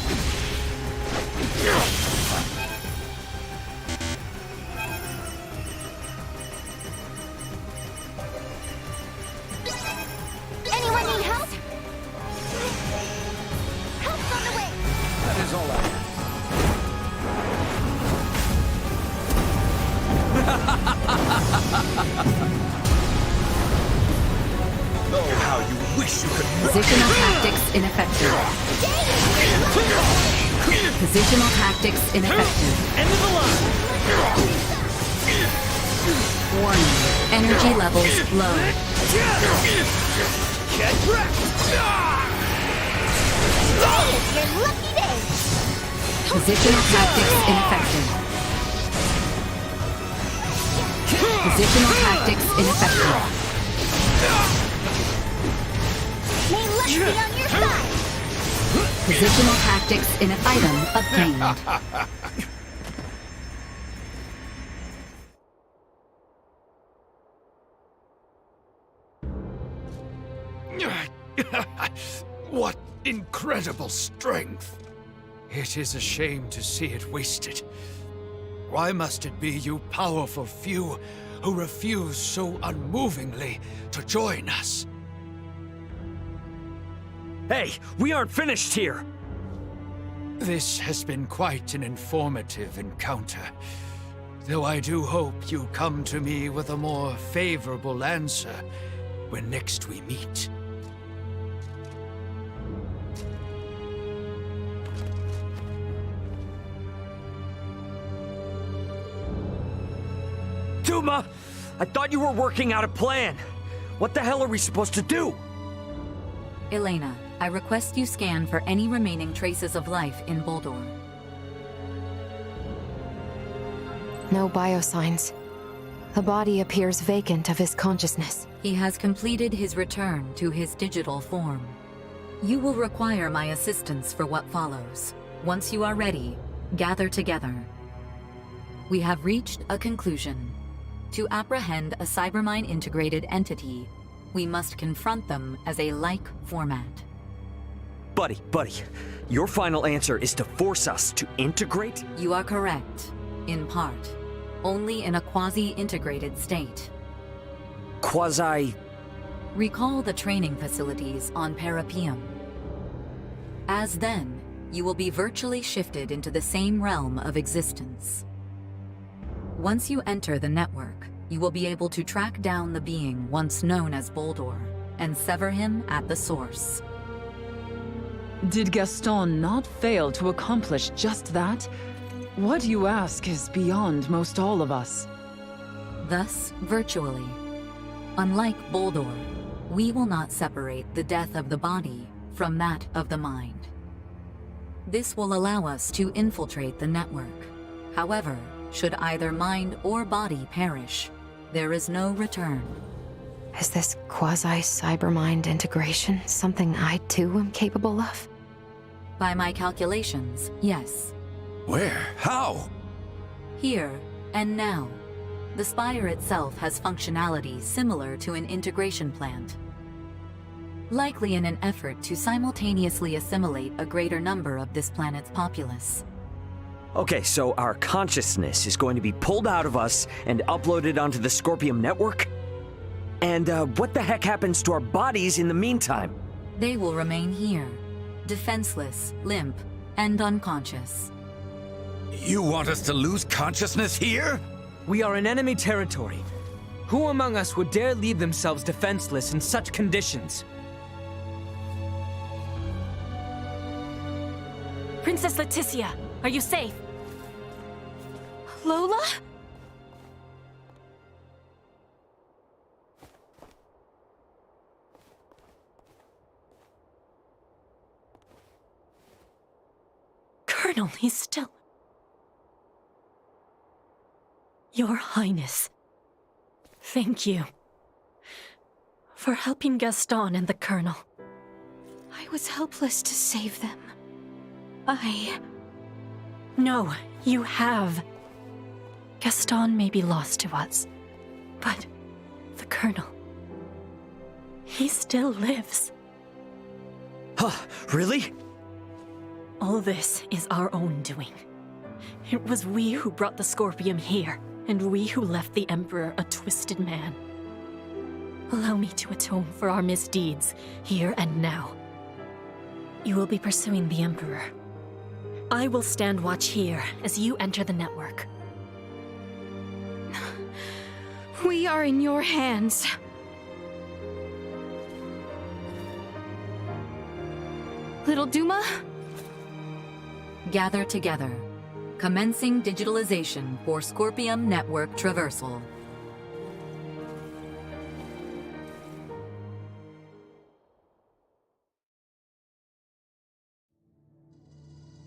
Anyone need help? Help's on the way! That is all I Oh, how you wish you could move. Positional tactics ineffective. Positional tactics ineffective. End of the line! Warning. Energy levels low. Get wrecked! Today is your lucky day! Positional tactics ineffective. Positional tactics ineffective. May luck be on your side! Positional tactics in an item obtained. What incredible strength! It is a shame to see it wasted. Why must it be you powerful few who refuse so unmovingly to join us? Hey, we aren't finished here! This has been quite an informative encounter, though I do hope you come to me with a more favorable answer when next we meet. Duma! I thought you were working out a plan! What the hell are we supposed to do? Elena, I request you scan for any remaining traces of life in Boldor. No biosigns. The body appears vacant of his consciousness. He has completed his return to his digital form. You will require my assistance for what follows. Once you are ready, gather together. We have reached a conclusion. To apprehend a Cybermine integrated entity, we must confront them as a like format. Buddy, your final answer is to force us to integrate? You are correct, in part. Only in a quasi-integrated state. Quasi... Recall the training facilities on Parapium. As then, you will be virtually shifted into the same realm of existence. Once you enter the network, you will be able to track down the being once known as Boldor, and sever him at the source. Did Gaston not fail to accomplish just that? What you ask is beyond most all of us. Thus, virtually. Unlike Boldor, we will not separate the death of the body from that of the mind. This will allow us to infiltrate the network. However, should either mind or body perish, there is no return. Is this quasi-cybermind integration something I too am capable of? By my calculations, yes. Where? How? Here and now. The spire itself has functionality similar to an integration plant. Likely in an effort to simultaneously assimilate a greater number of this planet's populace. Okay, so our consciousness is going to be pulled out of us and uploaded onto the Scorpium network? And what the heck happens to our bodies in the meantime? They will remain here, defenseless, limp, and unconscious. You want us to lose consciousness here? We are in enemy territory. Who among us would dare leave themselves defenseless in such conditions? Princess Leticia, are you safe? Lola? Colonel, he's still... Your Highness, thank you for helping Gaston and the Colonel. I was helpless to save them. No, you have. Gaston may be lost to us, but the Colonel, he still lives. Huh, really? All this is our own doing. It was we who brought the Scorpium here, and we who left the Emperor a twisted man. Allow me to atone for our misdeeds, here and now. You will be pursuing the Emperor. I will stand watch here as you enter the network. We are in your hands. Little Duma? Gather together. Commencing digitalization for Scorpium Network Traversal.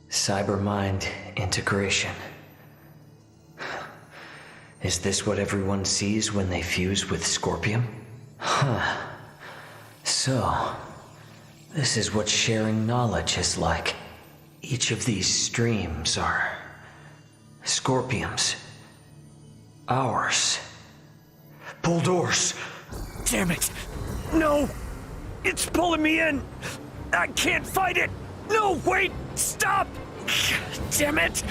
Cybermind integration. Is this what everyone sees when they fuse with Scorpium? Huh. So, this is what sharing knowledge is like. Each of these streams are Scorpiums. Ours. Pull doors. Damn it. No! It's pulling me in! I can't fight it! No, wait! Stop! Damn it!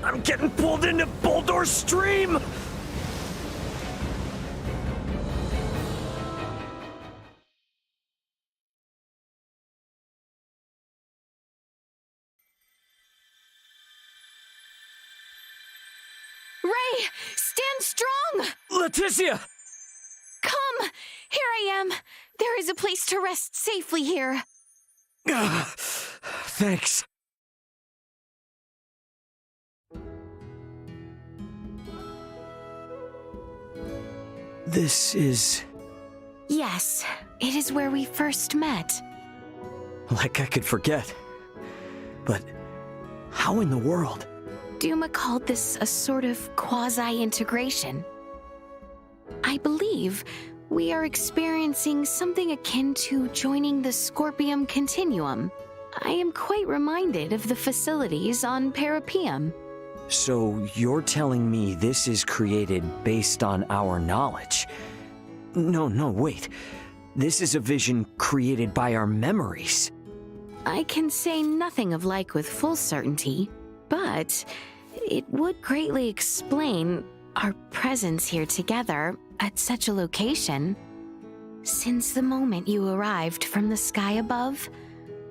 I'm getting pulled into Buldor's stream! Ray! Stand strong! Leticia! Come! Here I am! There is a place to rest safely here. Thanks. This is... Yes, it is where we first met. like I could forget. But how in the world? Duma called this a sort of quasi-integration. I believe we are experiencing something akin to joining the Scorpium Continuum. I am quite reminded of the facilities on Parapium. So you're telling me this is created based on our knowledge? No, wait. This is a vision created by our memories. I can say nothing of like with full certainty, but it would greatly explain our presence here together at such a location. Since the moment you arrived from the sky above,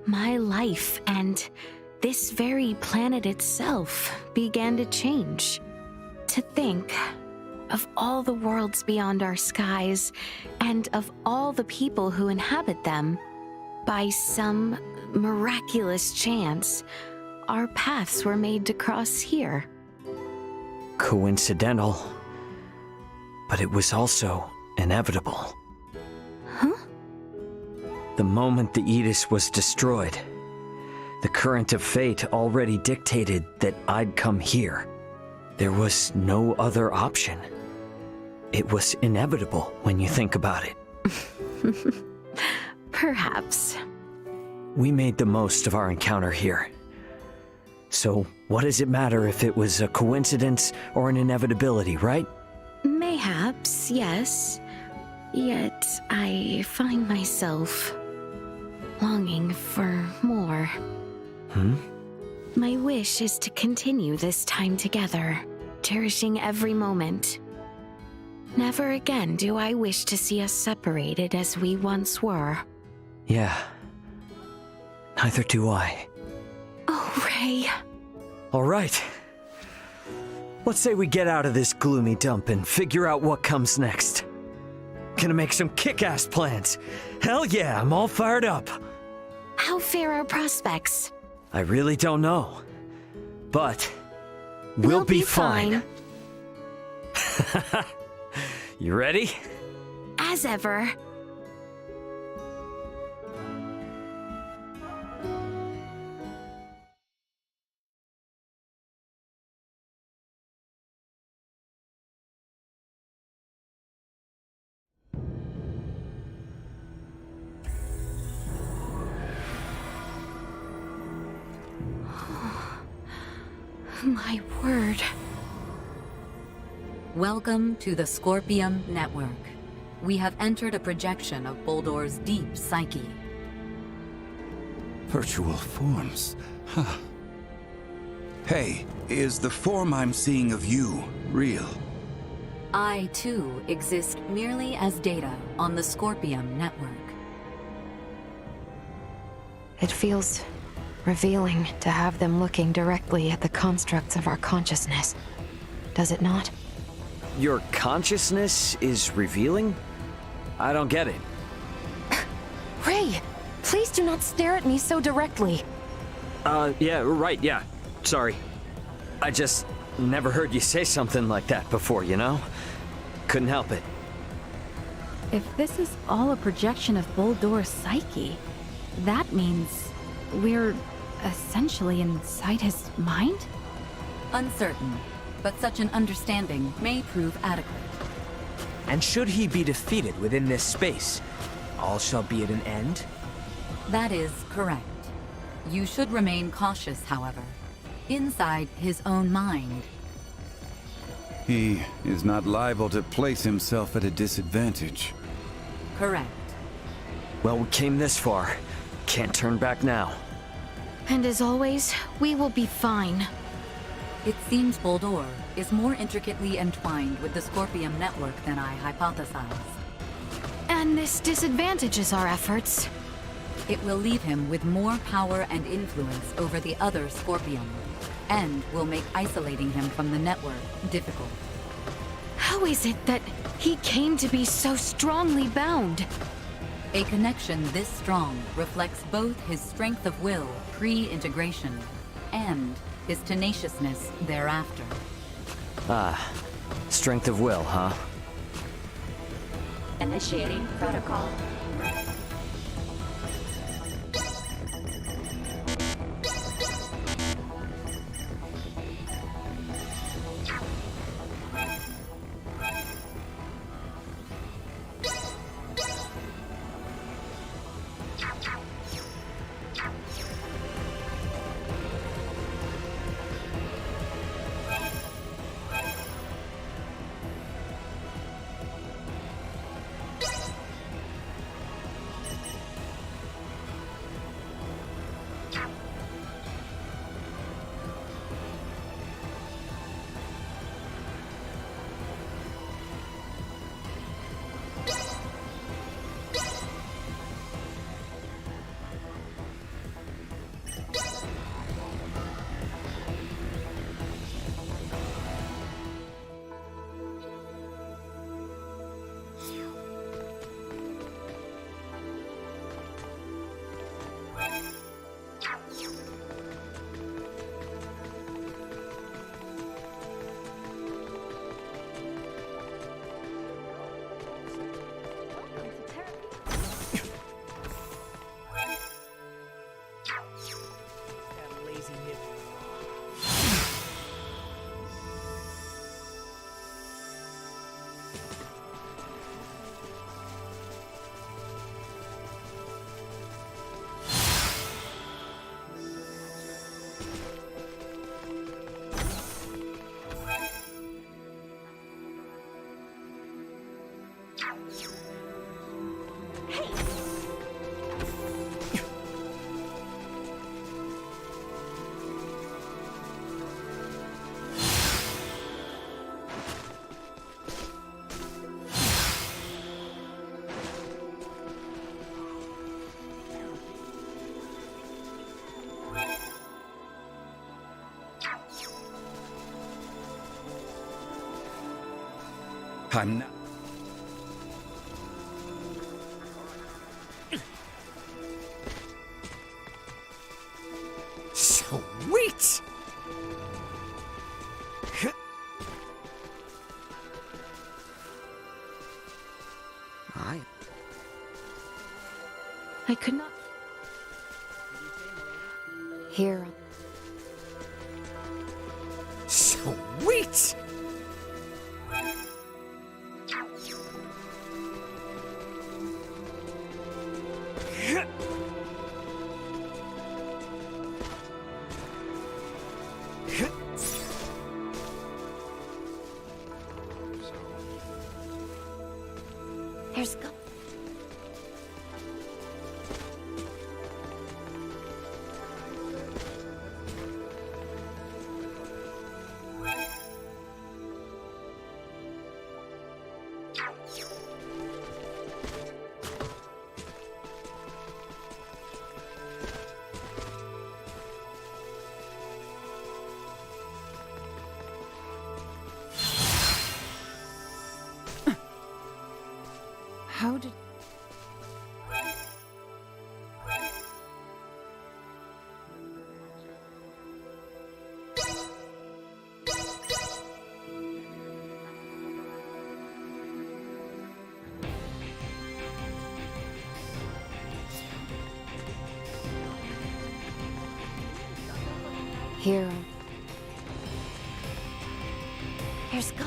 my life and this very planet itself began to change. To think of all the worlds beyond our skies and of all the people who inhabit them, by some miraculous chance, our paths were made to cross here. Coincidental, but it was also inevitable. Huh? The moment the Aegis was destroyed, the current of fate already dictated that I'd come here. There was no other option. It was inevitable when you think about it. Perhaps. We made the most of our encounter here. So what does it matter if it was a coincidence or an inevitability, right? Mayhaps, yes. Yet I find myself longing for more. My wish is to continue this time together, cherishing every moment. Never again do I wish to see us separated as we once were. Yeah. Neither do I. Oh, Ray. All right. Let's say we get out of this gloomy dump and figure out what comes next. Gonna make some kick-ass plans. Hell yeah, I'm all fired up. How fair are prospects? I really don't know. But we'll be fine. You ready? As ever. My word. Welcome to the Scorpium Network. We have entered a projection of Boldor's deep psyche. Virtual forms. Huh. Hey, is the form I'm seeing of you real? I, too, exist merely as data on the Scorpium Network. It feels revealing to have them looking directly at the constructs of our consciousness. Does it not? Your consciousness is revealing? I don't get it. Ray, please do not stare at me so directly. Yeah, right, yeah. Sorry. I just never heard you say something like that before, you know? Couldn't help it. If this is all a projection of Boldor's psyche, that means we're essentially inside his mind? Uncertain, but such an understanding may prove adequate. And should he be defeated within this space, all shall be at an end? That is correct. You should remain cautious, however. Inside his own mind. He is not liable to place himself at a disadvantage. Correct. Well, we came this far. Can't turn back now. And as always, we will be fine. It seems Boldor is more intricately entwined with the Scorpium Network than I hypothesized. And this disadvantages our efforts. It will leave him with more power and influence over the other Scorpium, and will make isolating him from the network difficult. How is it that he came to be so strongly bound? A connection this strong reflects both his strength of will pre-integration and his tenaciousness thereafter. Ah, strength of will, huh? Initiating protocol. I'm not. Sweet! I could not. Here. Sweet! There's go. How did... Hero. There's go.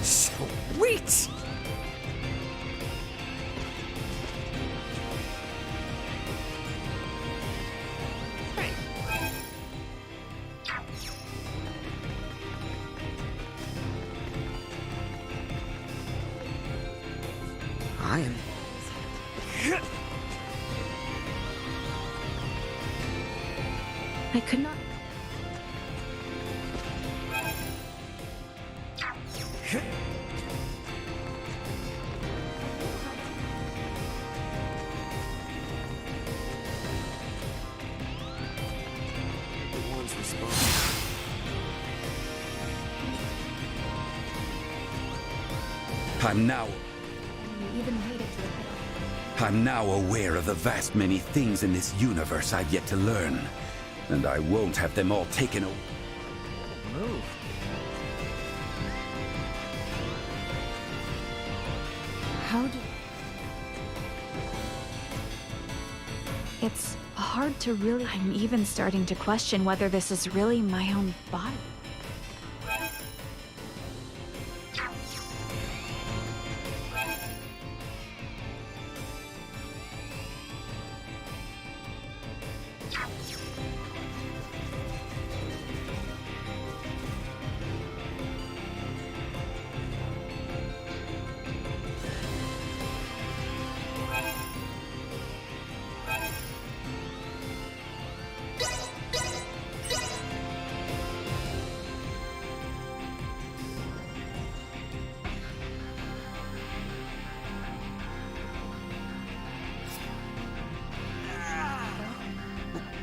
Sweet! I am. I could not... I'm now. You even made it to the head. I'm now aware of the vast many things in this universe I've yet to learn. And I won't have them all taken away. Move. How did... It's hard to really... I'm even starting to question whether this is really my own body.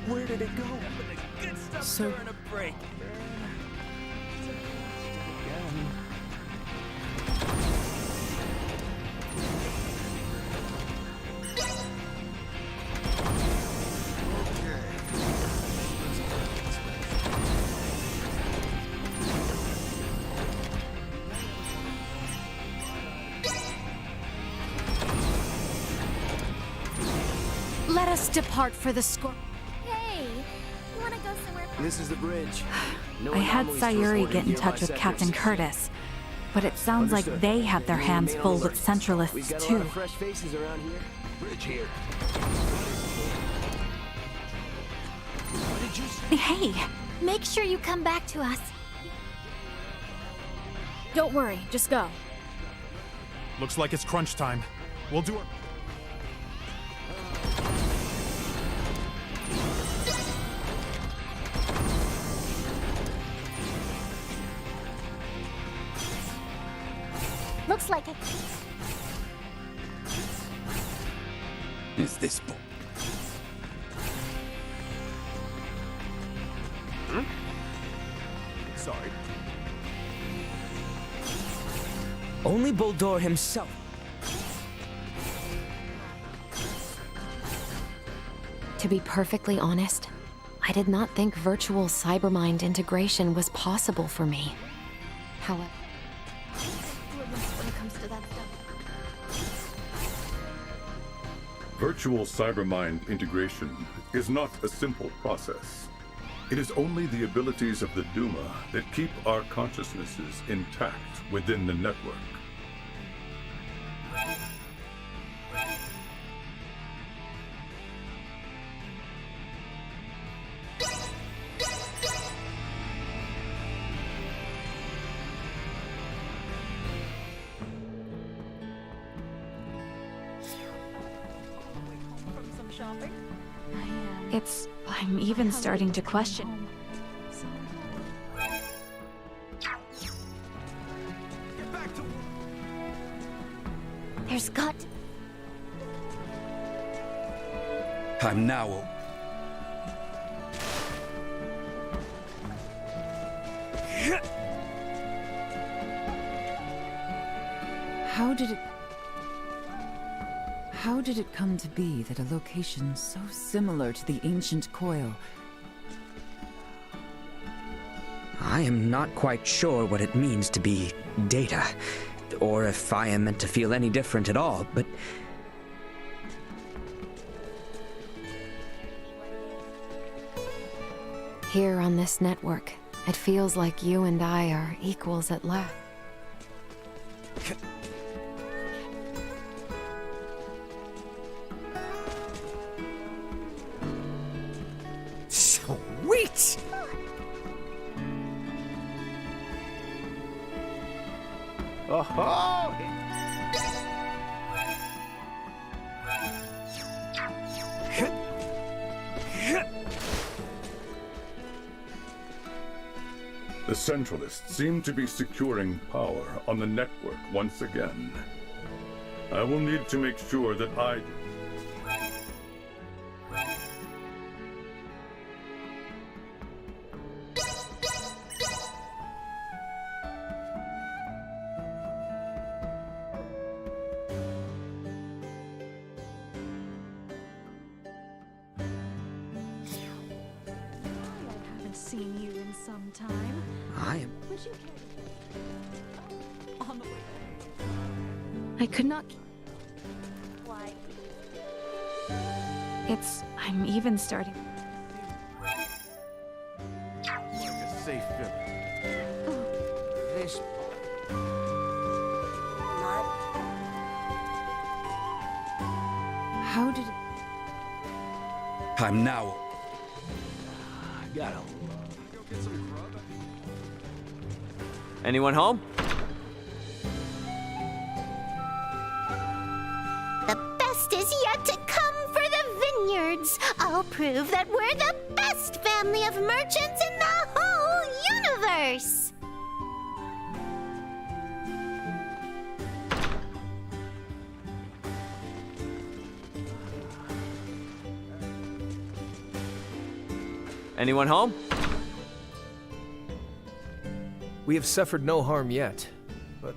Where did it go? Good stuff So- during a break. Let us depart for the Hey, you wanna go somewhere? This is the bridge. No I had anomalies to Sayuri report get in nearby touch with sectors. Captain Curtis, but it sounds like Understood. they have their You hands remain full on with alert. Centralists We've got a too. lot of fresh faces around here. Bridge here. What did you say? Hey! Make sure you come back to us. Don't worry, just go. Looks like it's crunch time. We'll do it. looks like a... Is this book? Sorry. Only Boldor himself. To be perfectly honest, I did not think virtual cybermind integration was possible for me. However, when it comes to that stuff. Virtual cybermind integration is not a simple process. It is only the abilities of the Duma that keep our consciousnesses intact within the network. I'm even starting to question. There's got... I'm now... How did it come to be that a location so similar to the ancient coil... I am not quite sure what it means to be data, or if I am meant to feel any different at all, but... here on this network, it feels like you and I are equals at last. Sweet! Oh-ho! The Centralists seem to be securing power on the network once again. I will need to make sure that I... Seen you in some time. I am... Would you care to... On the way. I could not... Why? I'm even starting... Like a safe village. This... How did it... I'm now... Gotta... Anyone home? The best is yet to come for the vineyards. I'll prove that we're the best family of merchants in the whole universe. Anyone home? We have suffered no harm yet, but...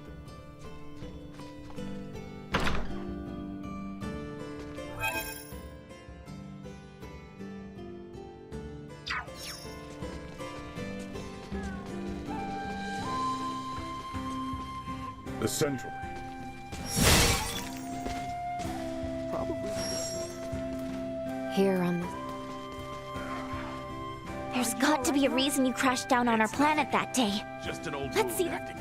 The Central. Here on the... There's got to be a reason you crashed down on our planet that day. Just an old Let's see that.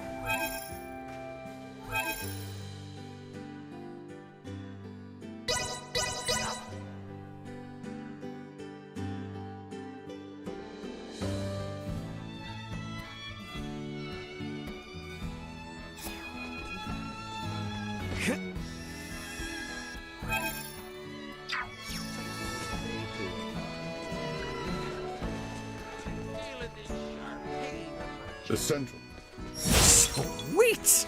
The Central. Sweet!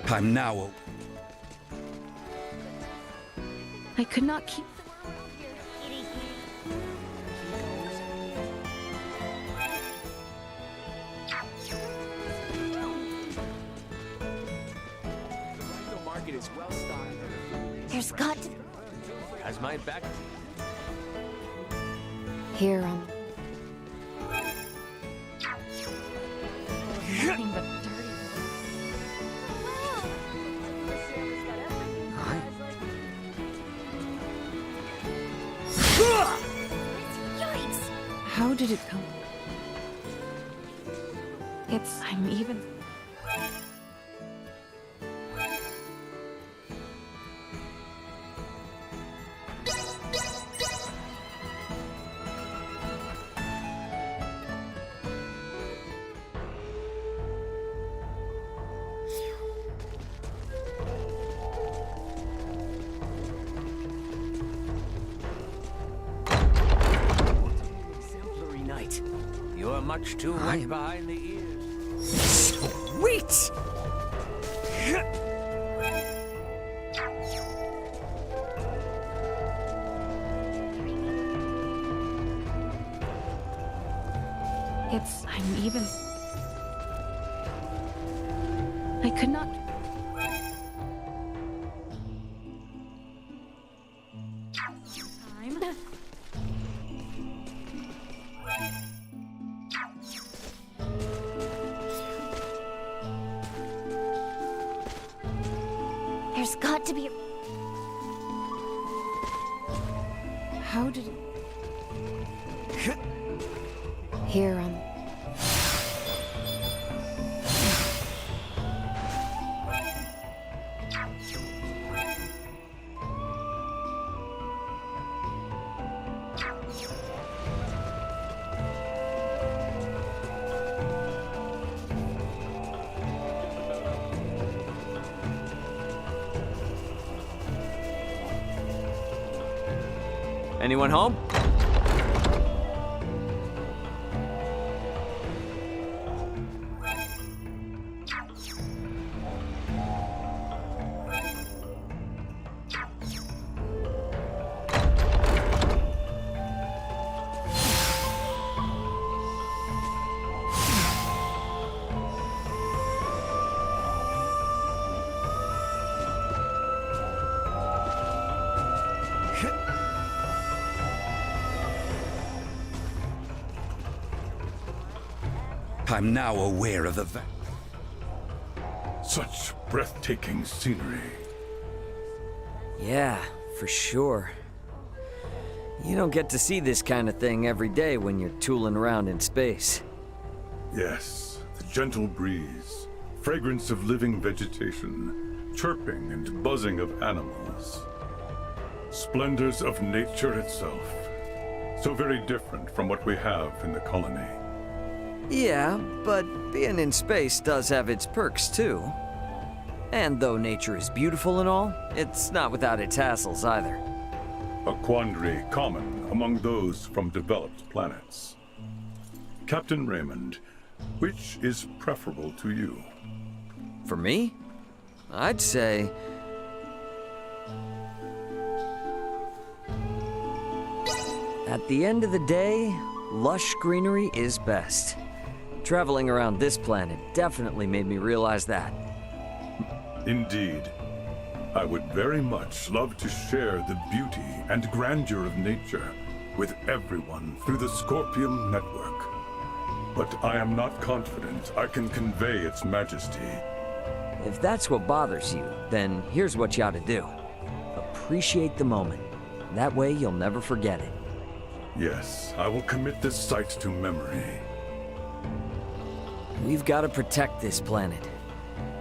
I'm now. I could not keep. Market is well stocked. There's got to... Has my back. Here, Nothing but dirty. Yikes! How did it come? I'm even. Exemplary night. You're much too wet behind the ears. Sweet! I'm even. I could not. Time. There's got to be... How did it... Here, Anyone home? I'm now aware of the Such breathtaking scenery. Yeah, for sure. You don't get to see this kind of thing every day when you're tooling around in space. Yes, the gentle breeze, fragrance of living vegetation, chirping and buzzing of animals. Splendors of nature itself. So very different from what we have in the colony. Yeah, but being in space does have its perks too. And though nature is beautiful and all, it's not without its hassles either. A quandary common among those from developed planets. Captain Raymond, which is preferable to you? For me? I'd say... At the end of the day, lush greenery is best. Traveling around this planet definitely made me realize that. Indeed. I would very much love to share the beauty and grandeur of nature with everyone through the Scorpium network. But I am not confident I can convey its majesty. If that's what bothers you, then here's what you ought to do. Appreciate the moment. That way you'll never forget it. Yes, I will commit this sight to memory. We've got to protect this planet.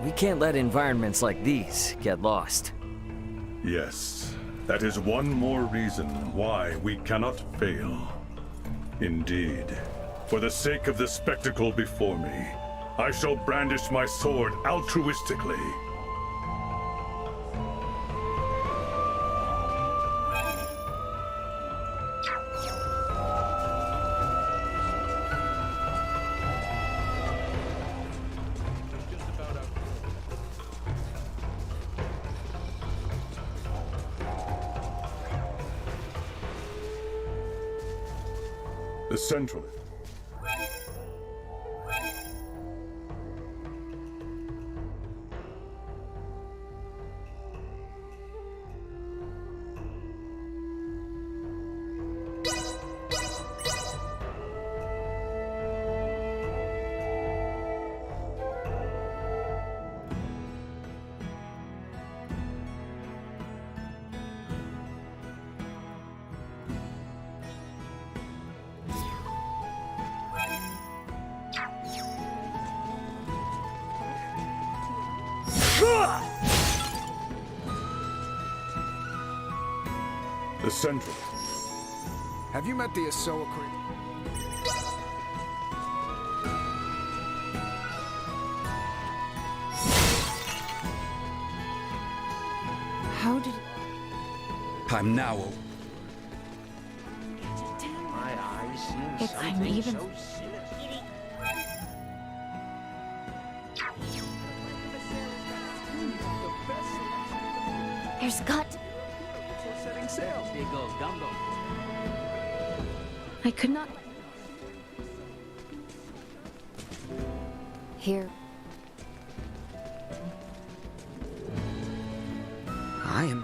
We can't let environments like these get lost. Yes, that is one more reason why we cannot fail. Indeed, for the sake of the spectacle before me, I shall brandish my sword altruistically. The central. The central. Have you met the Asoa How did... I'm now... My eyes seen It's something uneven. so silly. There's got to... Setting sail. Big old gumbo. I could not... Here. I am.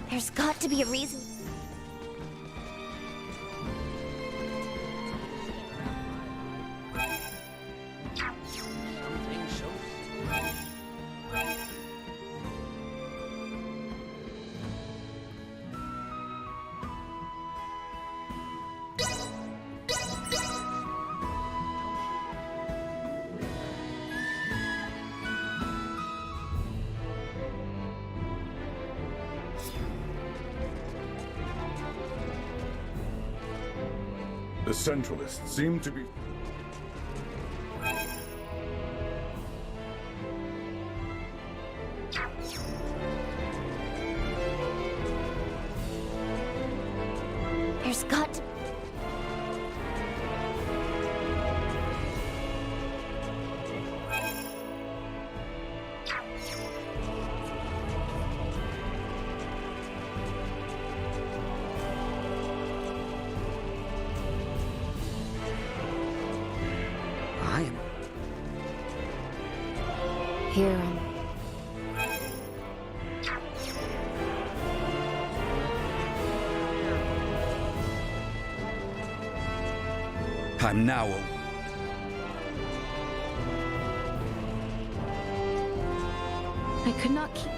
There's got to be a reason. Something so The Centralists seem to be... There's got to... I am. Here and... I'm now... I could not keep...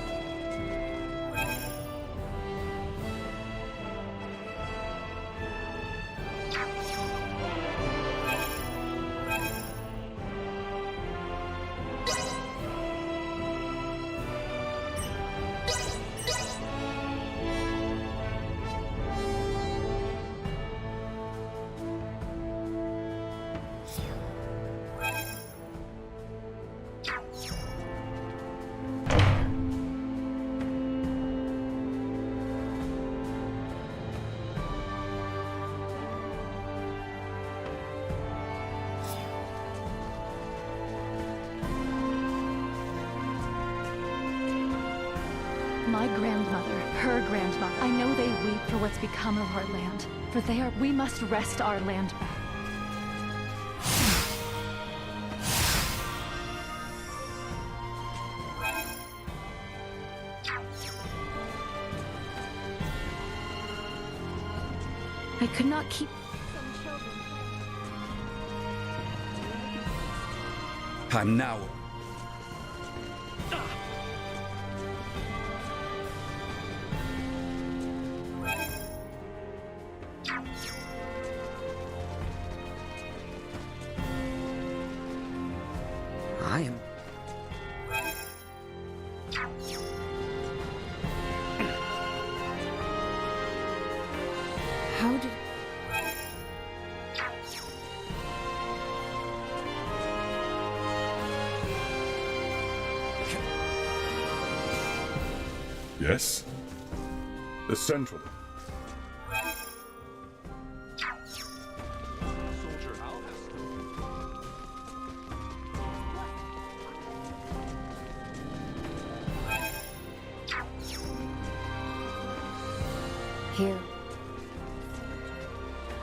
My grandmother, her grandmother, I know they weep for what's become of our land. For there, we must wrest our land back. I could not keep... I'm now... I am. How did... Yes? The Central.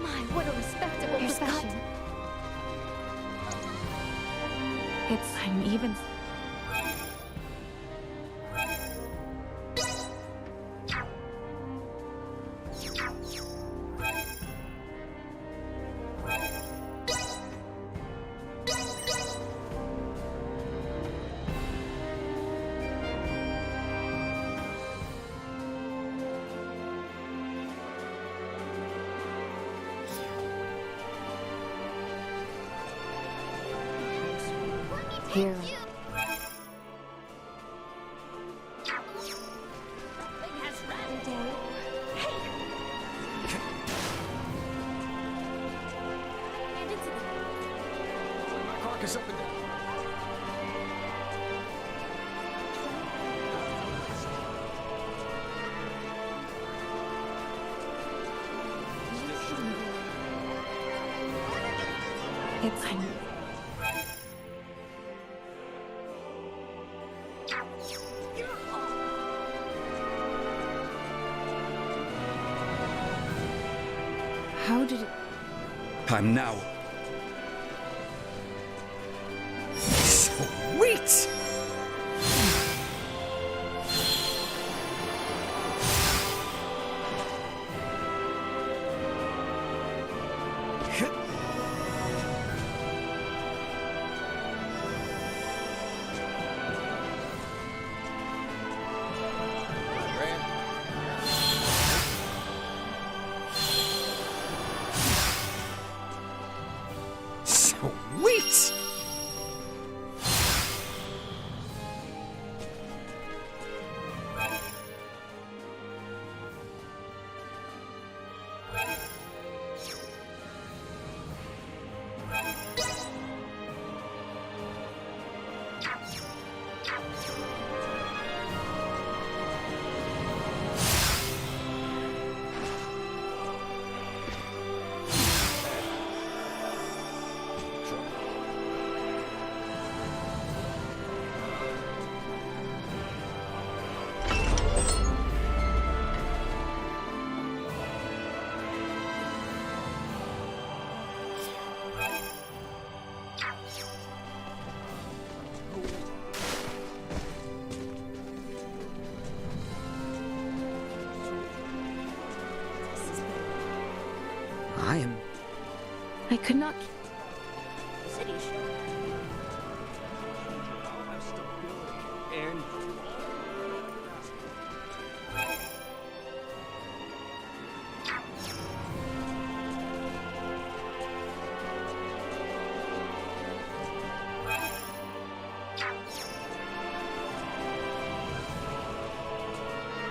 My, what a respectable profession. I'm even... Here. Carcass up and down. How did it... I'm now... Sweet! Sweet! I could not...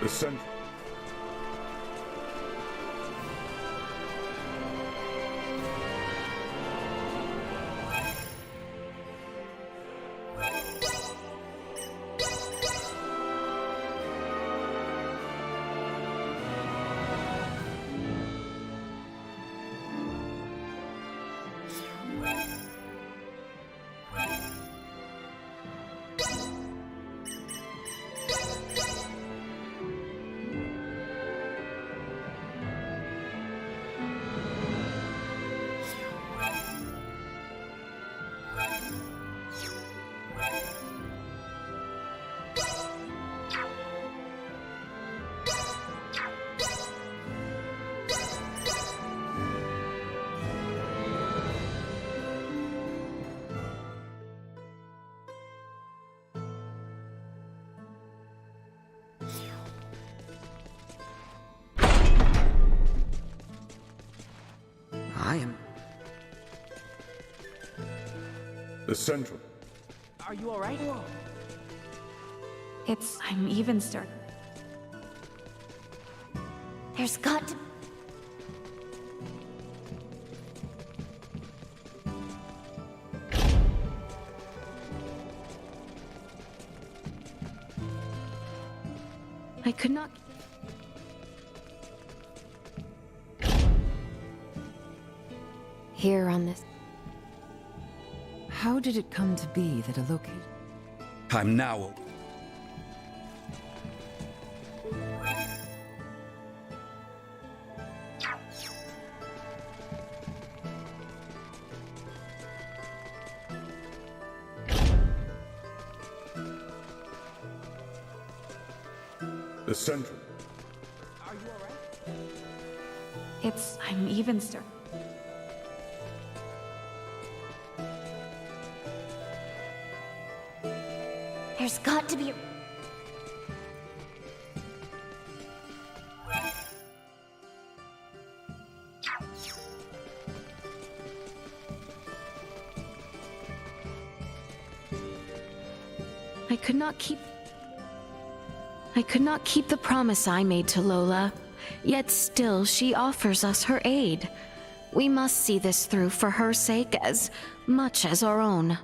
The center. The central. Are you all right? I'm even starting. There's got to... I could not... Here on this. How did it come to be that a located... I'm now... the Central. I'm even There's got to be a... I could not keep the promise I made to Lola, yet still she offers us her aid. We must see this through for her sake as much as our own.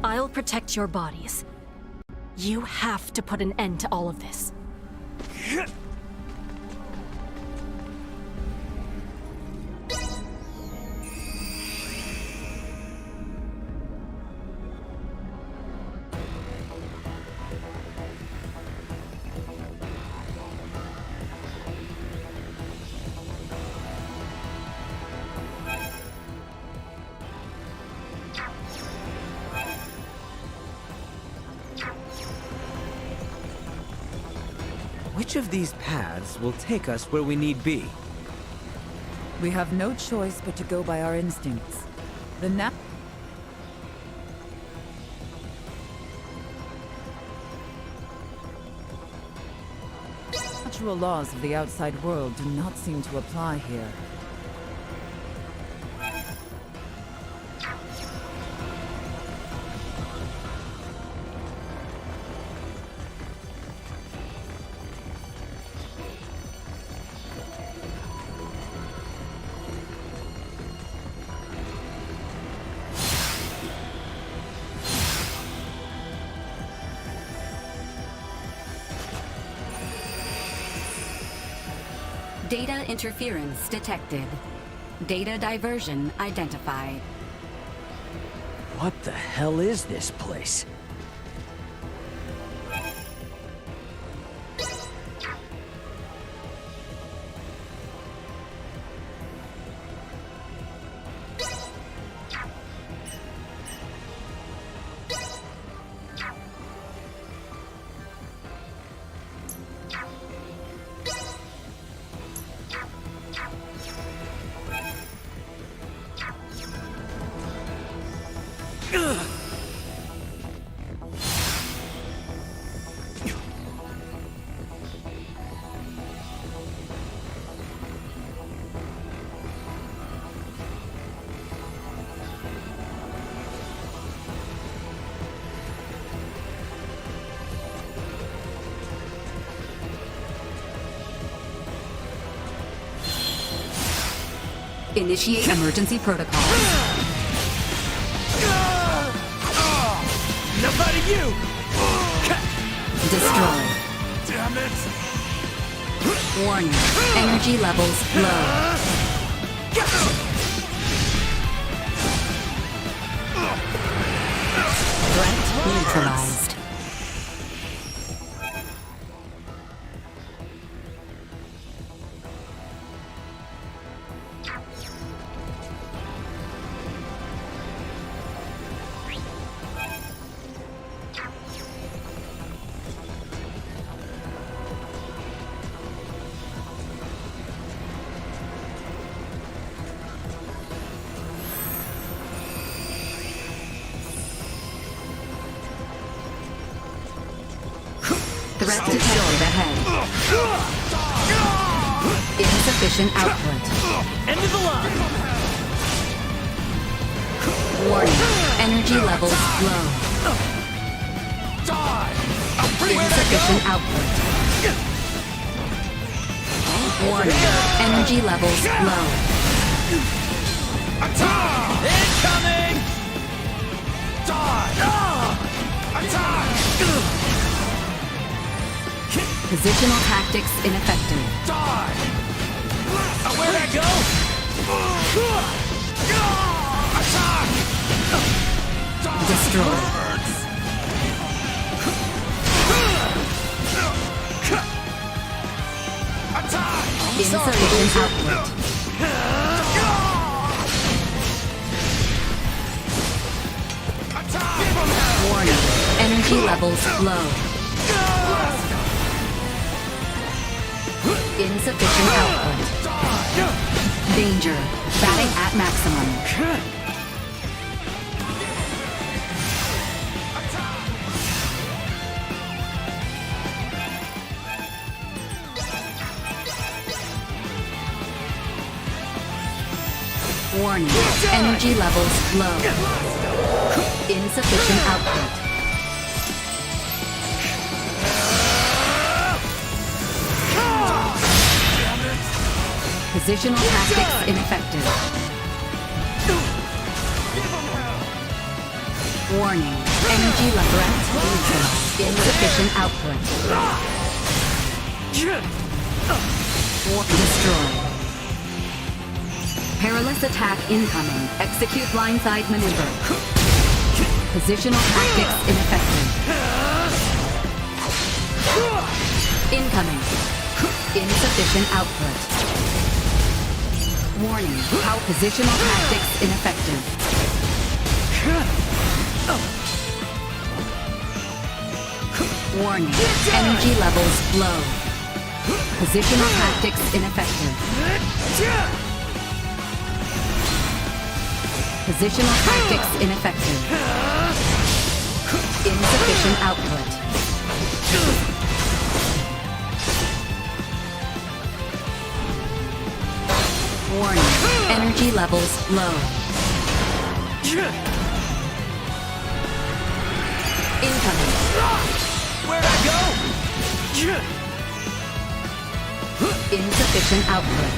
I'll protect your bodies. You have to put an end to all of this. Which of these paths will take us where we need be? We have no choice but to go by our instincts. The natural laws of the outside world do not seem to apply here. Data interference detected. Data diversion identified. What the hell is this place? Initiate emergency protocol. Enough out of you! Destroy. Damn it! Warning. Energy levels low. Threat neutralized. Threat detected ahead. Insufficient output. End of the line! Warning. Energy levels low. Insufficient output. Warning. Energy levels low. Attack! Incoming! Die! Attack! Positional tactics ineffective. Die! Where'd that go? Attack! Destroy. Attack! Insufficient output. Warning. Energy levels low. Insufficient output. Danger. Batting at maximum. Warning. Energy levels low. Insufficient output. Positional tactics ineffective. Warning. Energy level neutral. Insufficient output. Destroy. Perilous attack incoming. Execute blindside maneuver. Positional tactics ineffective. Incoming. Insufficient output. Warning. How positional tactics ineffective. Warning. Energy levels low. Positional tactics ineffective. Positional tactics ineffective. Insufficient output. Warning. Energy levels low. Incoming. Where'd I go? Insufficient output.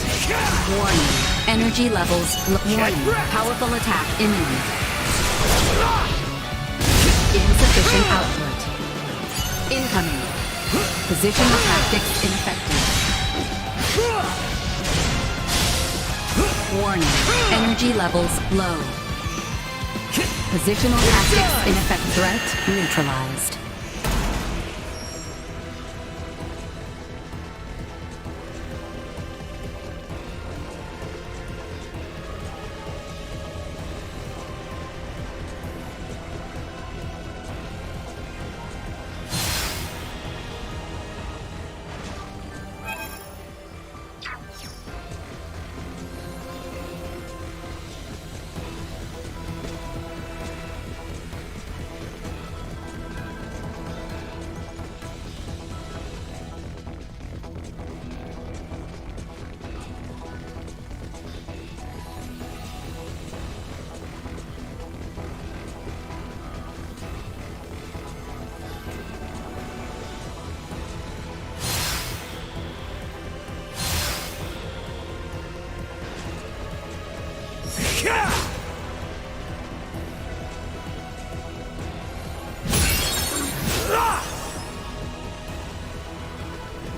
Warning. Energy levels warning. Powerful attack imminent. Insufficient output. Incoming. Positional tactics ineffective. Warning. Energy levels low. Positional tactics ineffective. Threat neutralized.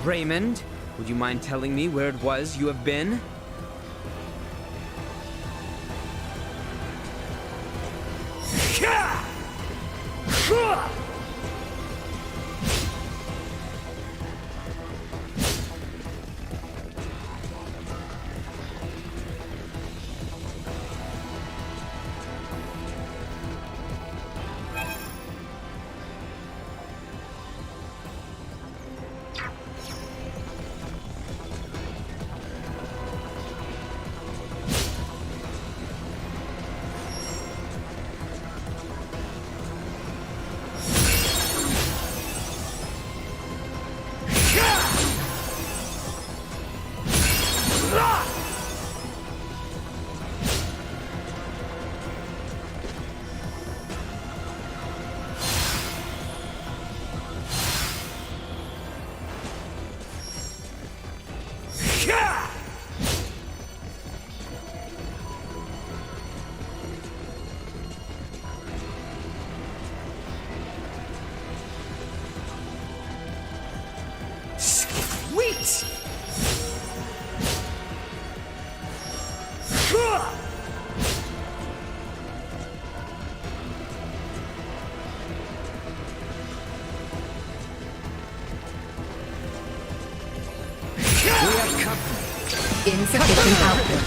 Raymond, would you mind telling me where it was you have been? Insufficient output.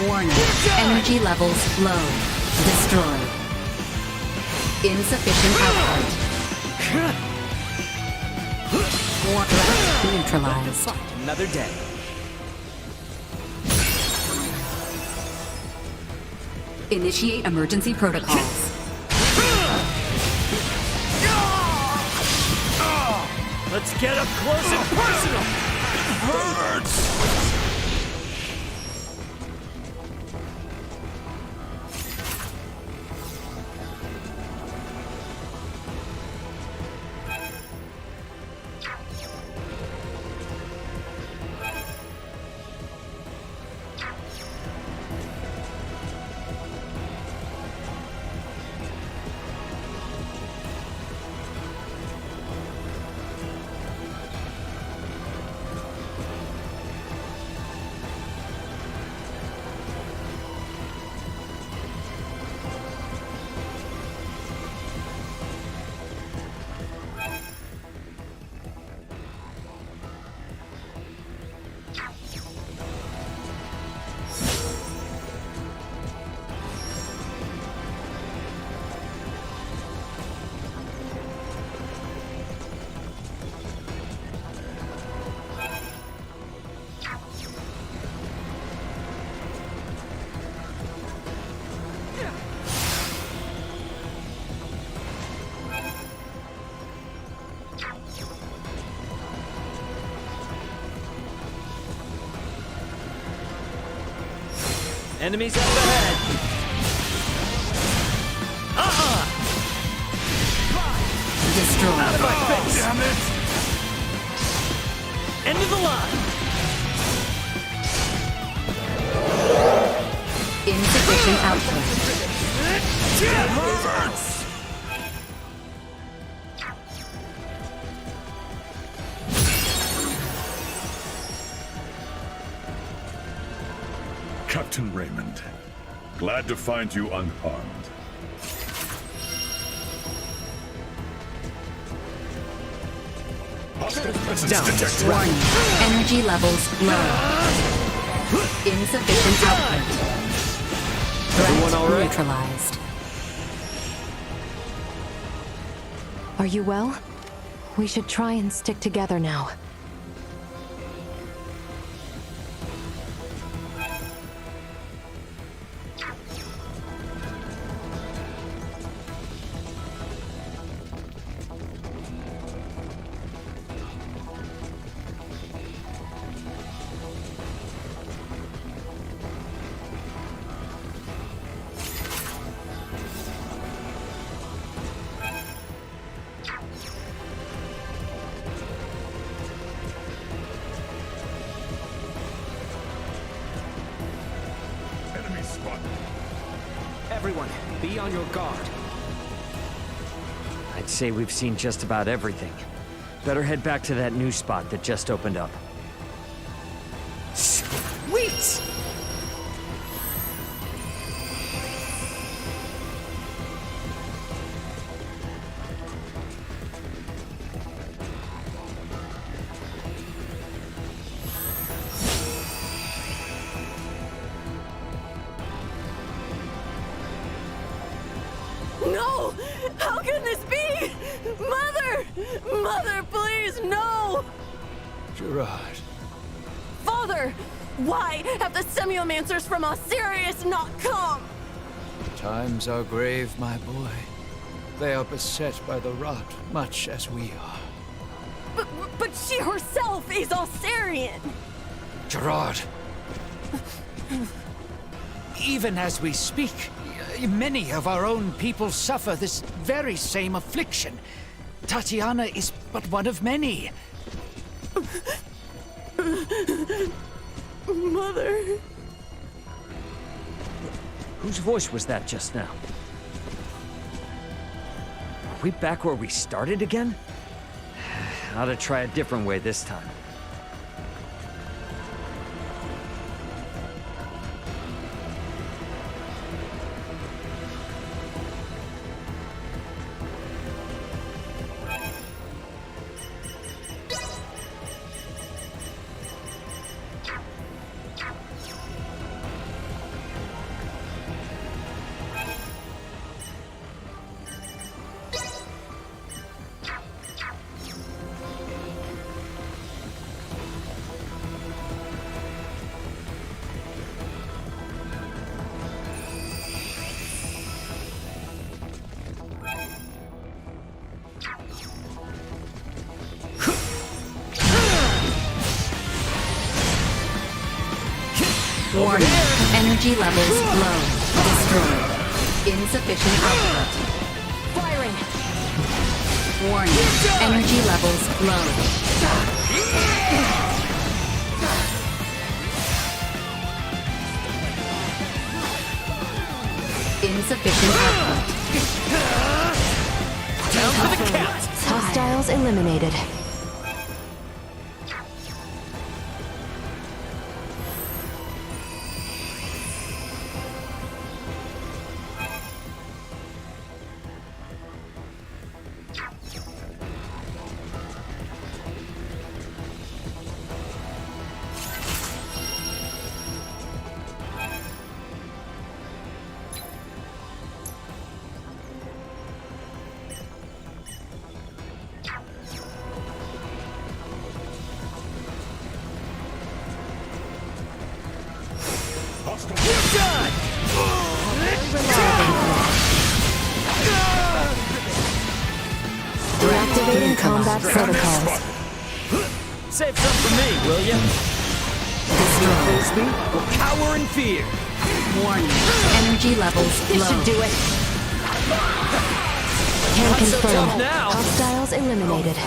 Warning. Energy levels low. Destroyed. Insufficient output. Warning. Neutralized. Another day. Initiate emergency protocols. Let's get up close and personal! Hurts! Enemies up ahead. Destroy. Out of my face! Damn it! End of the line! Insufficient output. It hurts! Captain Raymond, glad to find you unharmed. Hostile presence detected. Warning. Energy levels low. Insufficient output. Everyone all right? Neutralized. Are you well? We should try and stick together now. Enemy spotted. Everyone, be on your guard. I'd say we've seen just about everything. Better head back to that new spot that just opened up. Sweet! No! How can this be? Mother! Mother, please, no! Gerard. Father! Why have the Semiomancers from Osirius not come? Times are grave, my boy. They are beset by the rot, much as we are. But she herself is Osirian! Gerard! Even as we speak, many of our own people suffer this very same affliction. Tatiana is but one of many. Mother... Whose voice was that just now? Are we back where we started again? Ought to try a different way this time. Warning. Energy levels low. Destroyed. Insufficient output. Firing! Warning. Energy levels low. Insufficient output. Down for the count! Hostiles eliminated. Deactivating combat protocols. Save some for me, will ya? Those who oppose me will cower in fear. Warning. Energy levels low. This should do it. Can Not so confirm. tough now. Hostiles eliminated.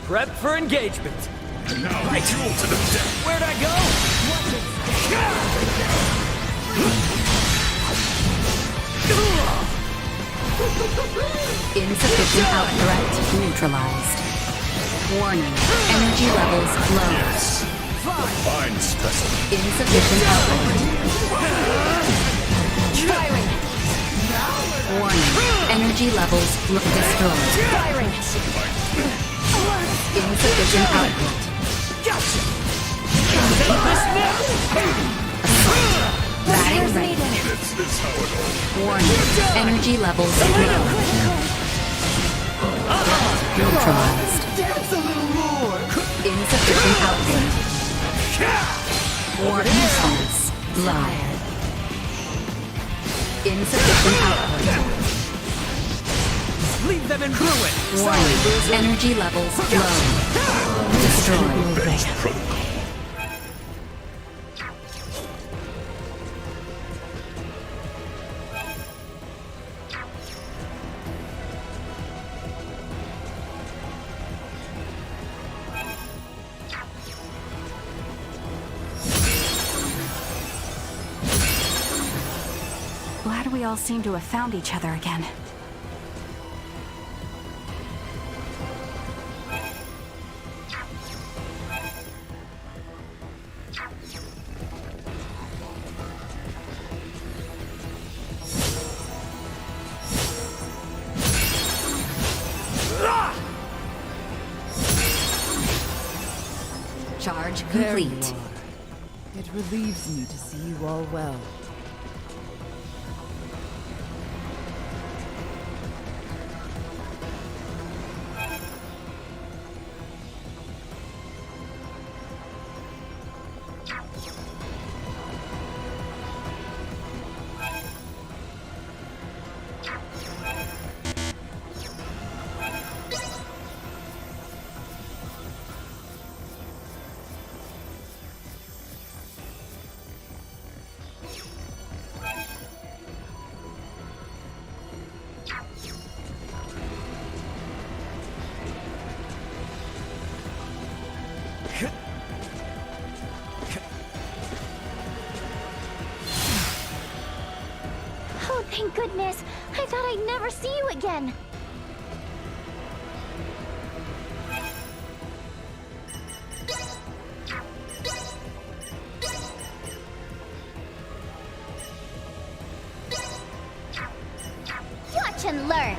Prep for engagement. Now duel to the death. Where'd I Insufficient out threat neutralized. Warning. Energy levels low. Yes. Fine specimen. Insufficient output. Firing. Warning. Energy levels destroyed. Firing. Insufficient output. Batting ready. This is how it all. Warning. Energy levels low. Neutralized. Insufficient output. Warning response low. Insufficient output. Leave them in ruin. Warning. Energy levels low. Destroyed. Best protocol. Glad we all seem to have found each other again. Charge There you complete. are. It relieves me to see you all well. Oh, thank goodness. I thought I'd never see you again. Watch and learn.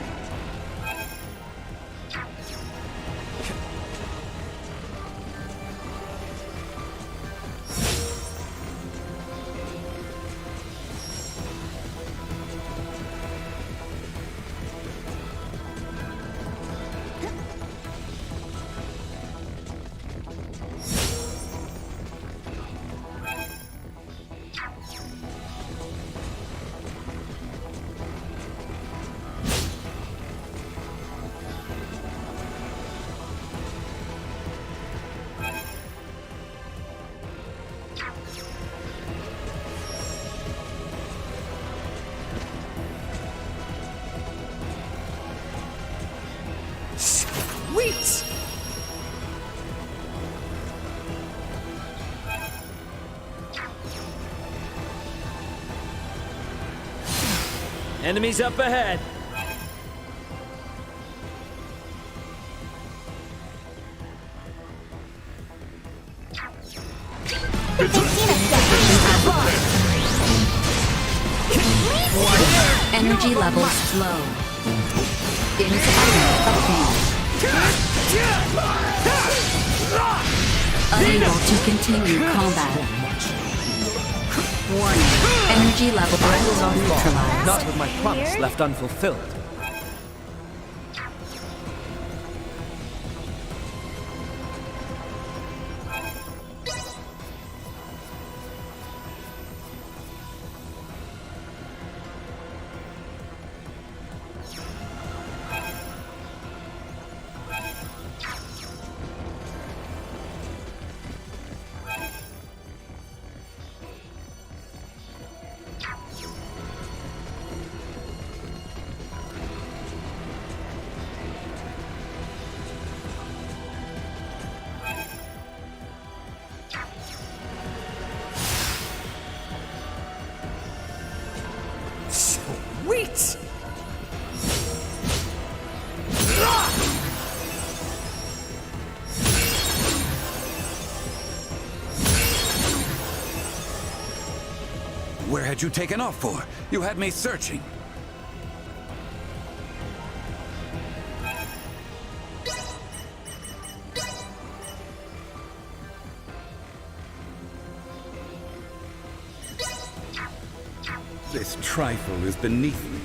Sweet! Enemies up ahead. Energy levels low. Insufficient obtained. Unable to continue combat. Warning. Energy levels neutralized. Not with my promise left unfulfilled. Where had you taken off for? You had me searching. This trifle is beneath me.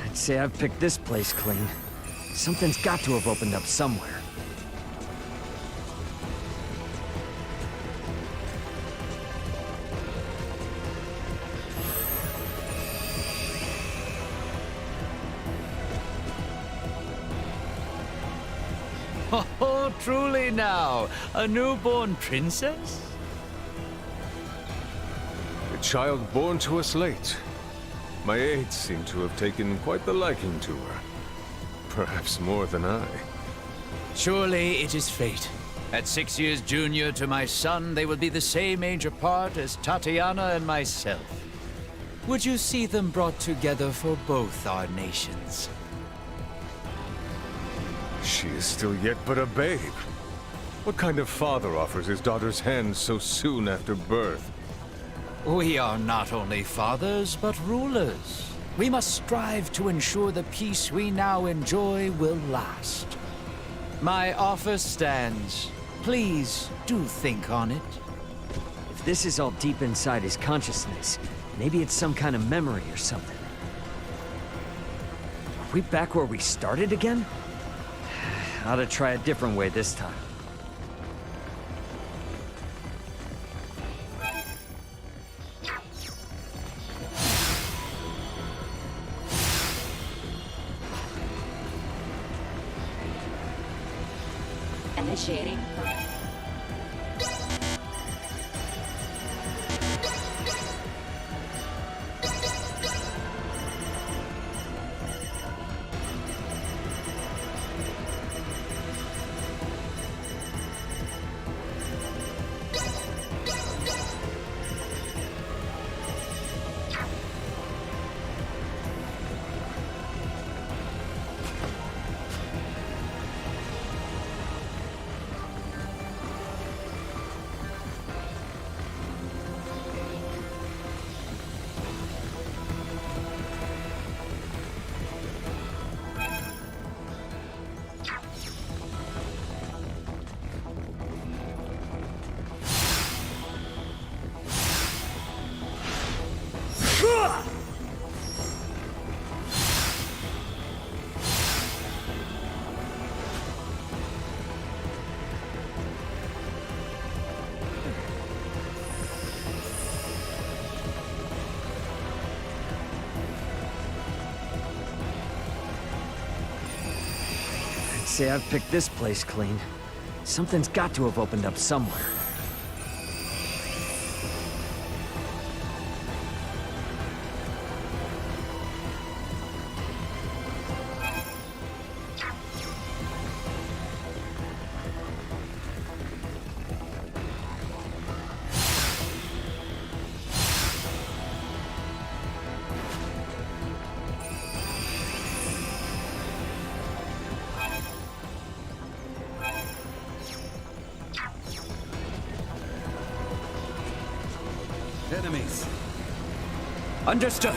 I'd say I've picked this place clean. Something's got to have opened up somewhere. Oh, truly now, a newborn princess? A child born to us late. My aides seem to have taken quite the liking to her. Perhaps more than I. Surely it is fate. At 6 years junior to my son, they will be the same age apart as Tatiana and myself. Would you see them brought together for both our nations? She is still yet but a babe. What kind of father offers his daughter's hand so soon after birth? We are not only fathers, but rulers. We must strive to ensure the peace we now enjoy will last. My offer stands. Please do think on it. If this is all deep inside his consciousness, maybe it's some kind of memory or something. Are we back where we started again? Ought to try a different way this time. Initiating. I'd say I've picked this place clean. Something's got to have opened up somewhere. Enemies. Understood.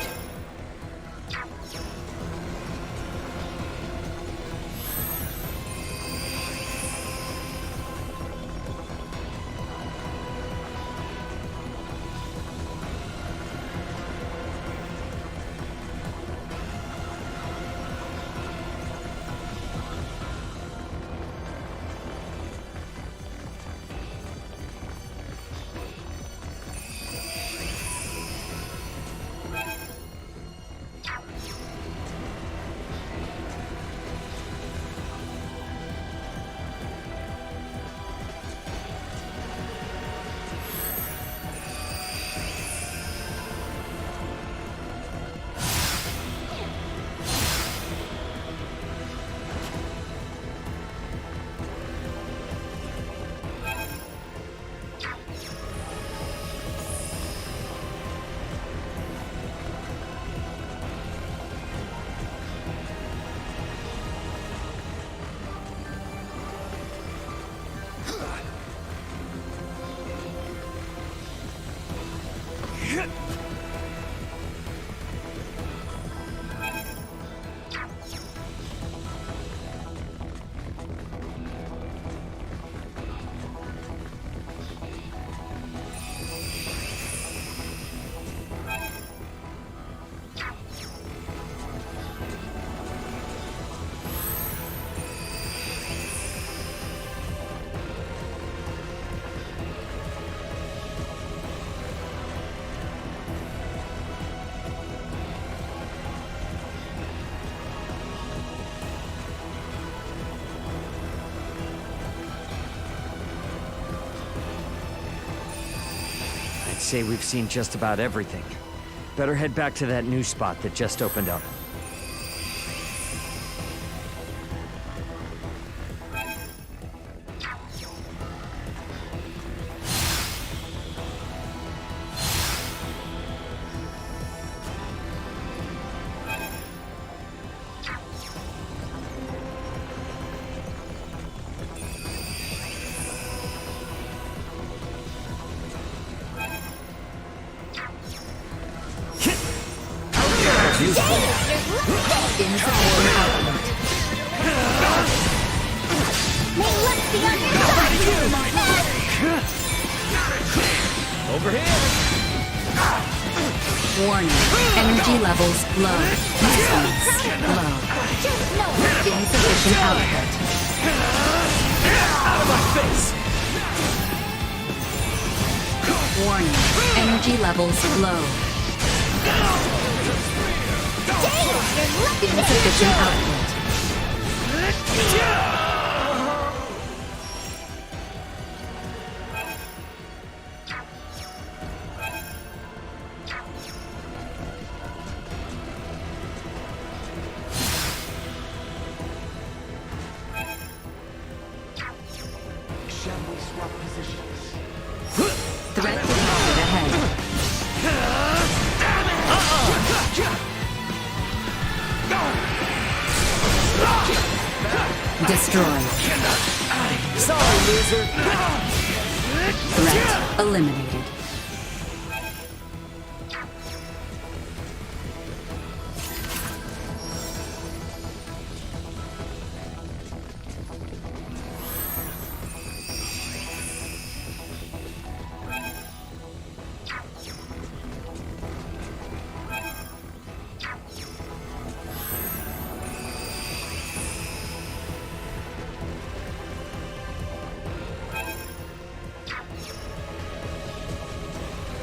I'd say we've seen just about everything. Better head back to that new spot that just opened up. Over here! Warning. Energy levels low. Response low. Insufficient output. Out of my face! Warning. Energy levels low. Insufficient output. Threat detected ahead. Destroyed. Sorry, loser. Threat eliminated.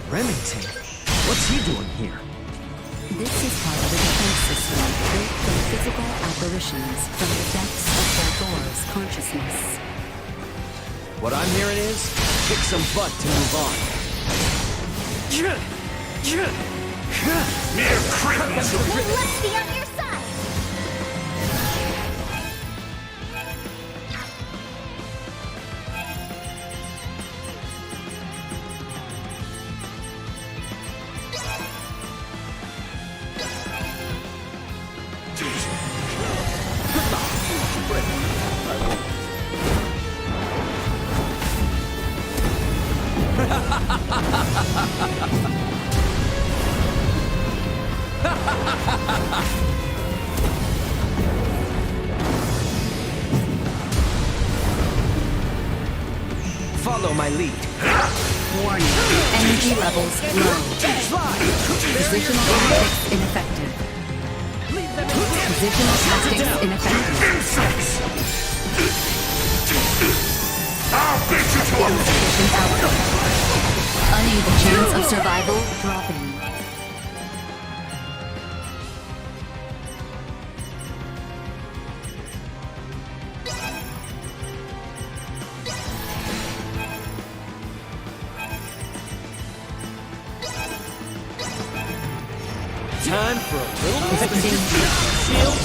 Remington? What's he doing here? This is part of a defense system built from physical apparitions from the depths of Balthor's consciousness. What I'm hearing is, kick some butt to move on. Mere cretins! Let's be on your side! Follow my lead. Warning. Energy levels low. Positional tactics ineffective. Positional tactics ineffective. I'll beat you to a Insufficient output. Unable chance of survival dropping. Time for a little shield.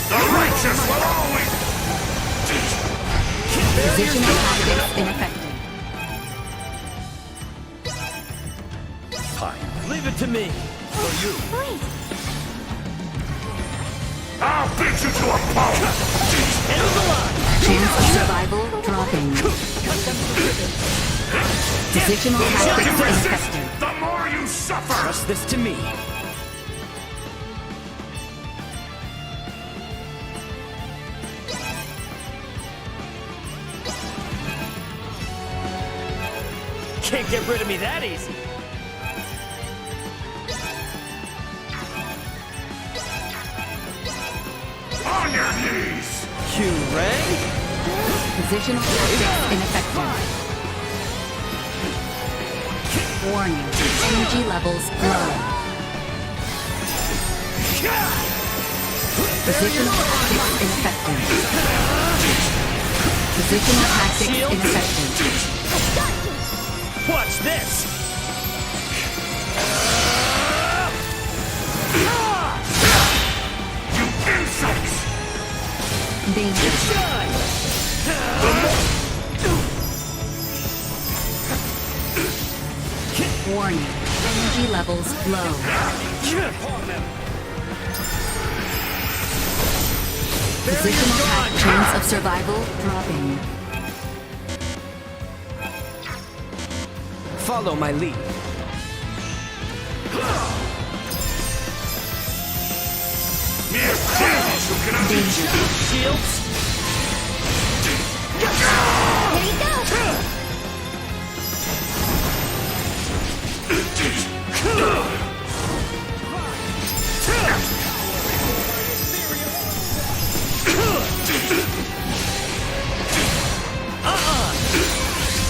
The righteous will always... Positional tactics ineffective. Fine. Leave it to me. Or you. I'll beat you to a pulp! End of the line. Chance of survival dropping. Positional tactics ineffective. The more you suffer! Trust this to me. Can't get rid of me that easy. On your knees! Q-Ray? Positional tactics ineffective. Warning, energy levels low. Positional tactics ineffective. Positional tactics ineffective. Watch this! You insects! Danger. Warning, energy levels low. Positional chance of survival dropping. Follow my lead. Mere criminals who cannot be Shields. Here you go!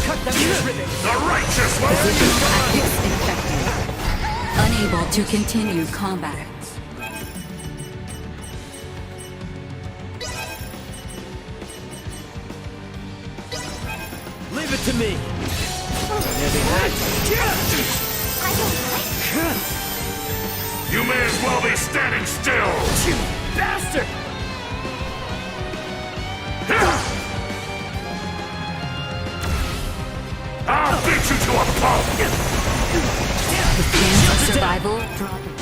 Cut them to ribbons. the righteous one! Positional tactics ineffective. Unable to continue combat. Leave it to me. You may as well be standing still! You bastard! I'll beat you to a pulp! The chance of survival dropping.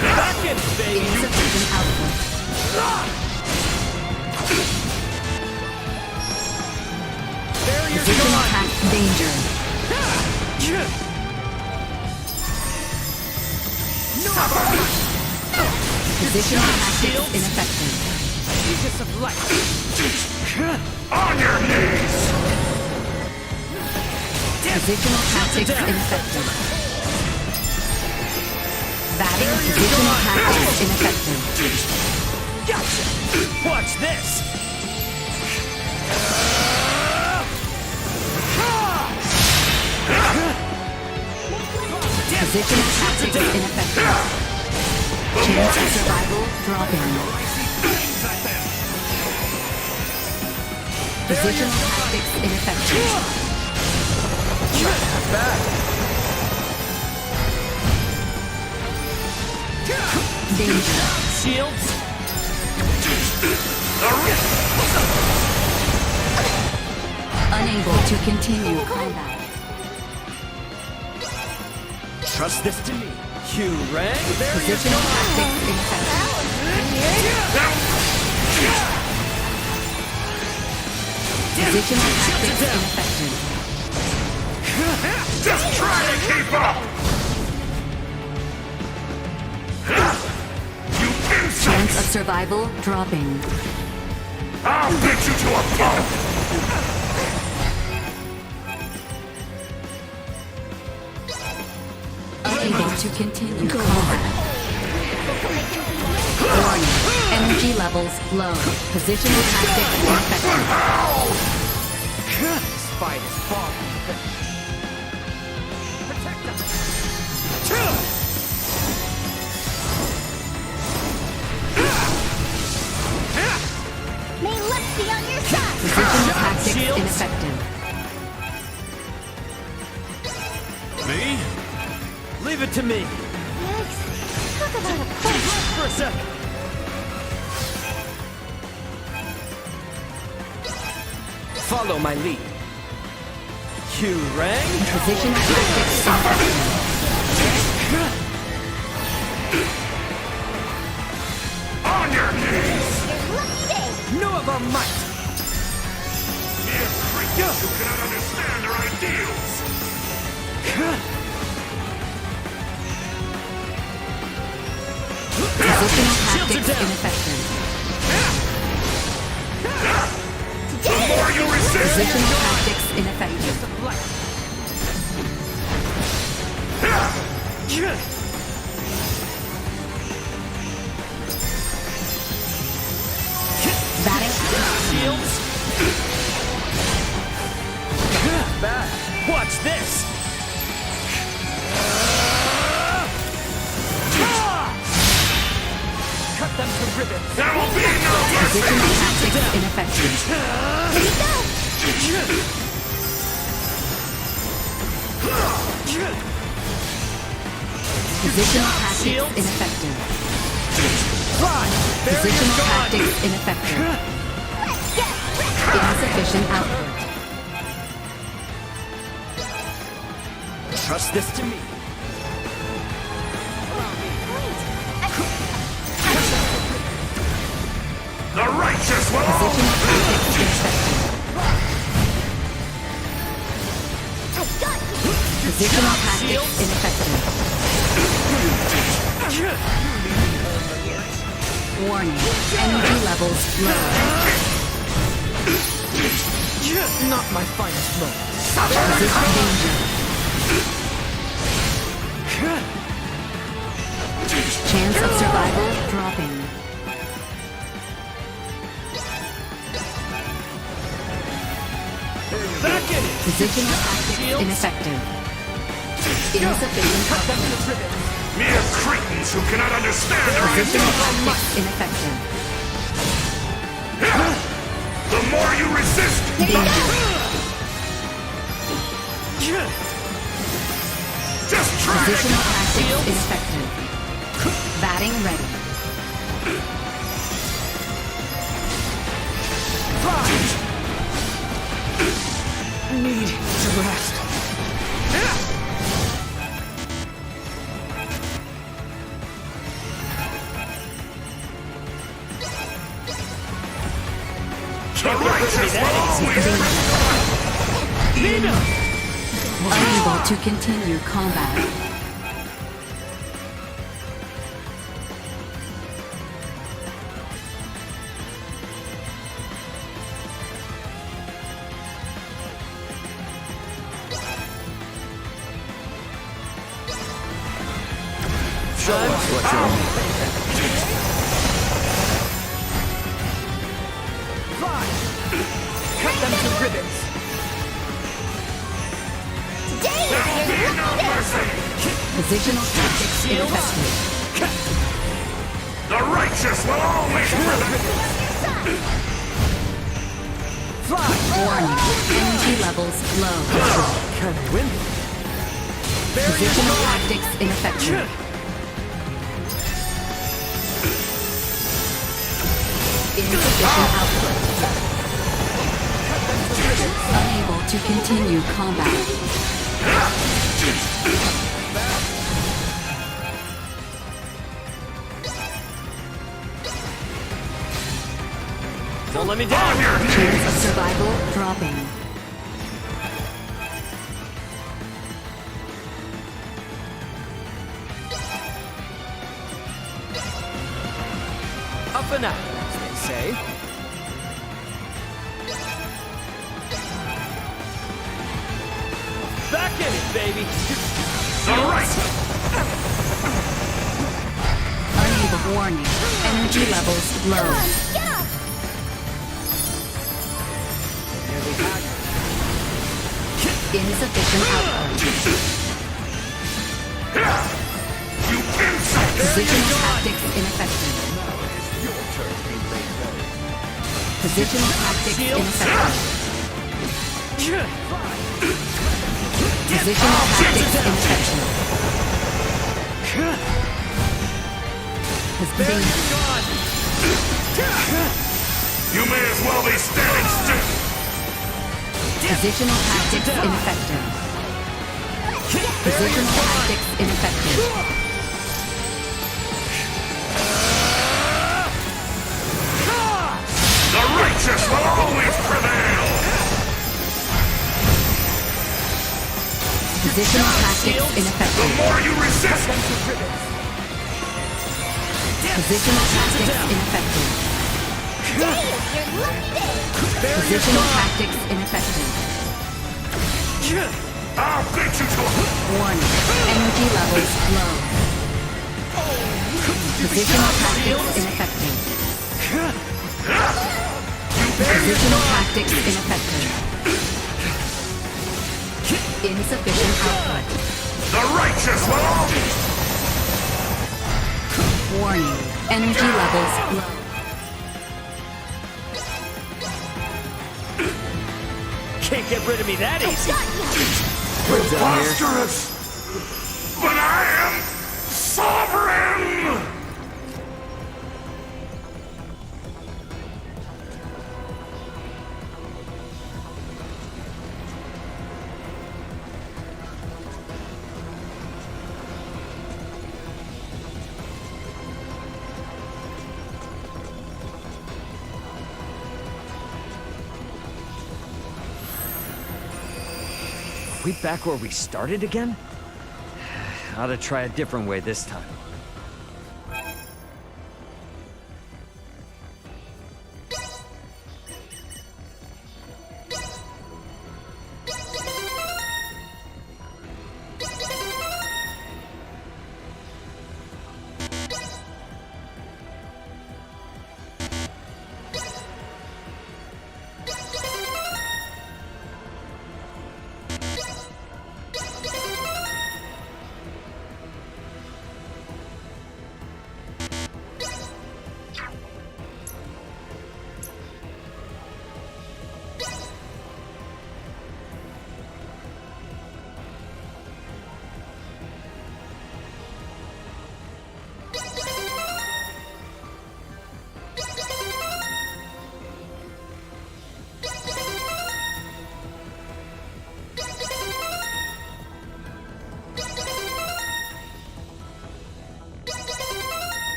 Back in, baby! Insufficient output. Barrier's Positional gone! attack danger. Positional tactics ineffective. Jesus of light! On your knees! Positional tactics ineffective. Batting positional tactics ineffective. Gotcha! Watch this! Positional tactics ineffective. Chance of survival dropping. Positional tactics ineffective. Back! Danger. Shields! Unable to continue combat. Trust this to me. Q-Ray? Positional tactics ineffective. Positional tactics ineffective. Just try to keep up! You Chance insects! of survival dropping. I'll beat you to a pulp! Unable to continue combat. Warning. Energy levels low. Positional tactics ineffective. This fight is far from finished. Protect them! May luck be on your side! Positional tactics ineffective. Me? Leave it to me. Yikes. Talk about a punch. For a second. Follow my lead. Q-Ray? Positional tactics ineffective. tactics ineffective. The more you resist! Positional tactics ineffective. Batting shields. Bad. Watch this. Cut them to ribbons. There will be no mercy! Positional tactics ineffective. Positional tactics ineffective. Positional tactics ineffective. Insufficient output. Trust this to me. The righteous will Positional tactics ineffective. Positional tactics ineffective. Warning. Energy levels low. Not my finest moment. Position danger. Chance of survival dropping. Back in it. Positional tactics ineffective. Insufficient output. mere cretins who cannot understand our Positional intelligence. tactics ineffective. The more you resist, just try Positional it. tactics ineffective. Batting ready. Need to rest. The righteous will always Unable to continue combat. Show us what you're on. Cut them to ribbons. Positional tactics ineffective. The righteous will always prevail. Warning. Energy levels low. Can I win? Positional tactics ineffective. Insufficient output. Unable to continue combat. Don't let me down. Chance of survival dropping. Up and out, as they say. Back in it, baby. The right. Unable warning. Energy levels low. Insufficient output. You insult! Positional tactics ineffective. Positional tactics ineffective. Positional tactics ineffective. Has been You may as well be standing still. positional tactics ineffective. Positional tactics ineffective. The righteous will always prevail. Positional tactics The ineffective. more you resist, Positional tactics ineffective. Today is your lucky day! Positional tactics ineffective. I'll beat you to it! Warning. Energy levels low. Positional tactics ineffective. Positional tactics ineffective. Insufficient output. The righteous will all be... Warning. Energy levels low. Can't get rid of me that easy. Preposterous! But I am sovereign! Are we back where we started again? Ought to try a different way this time.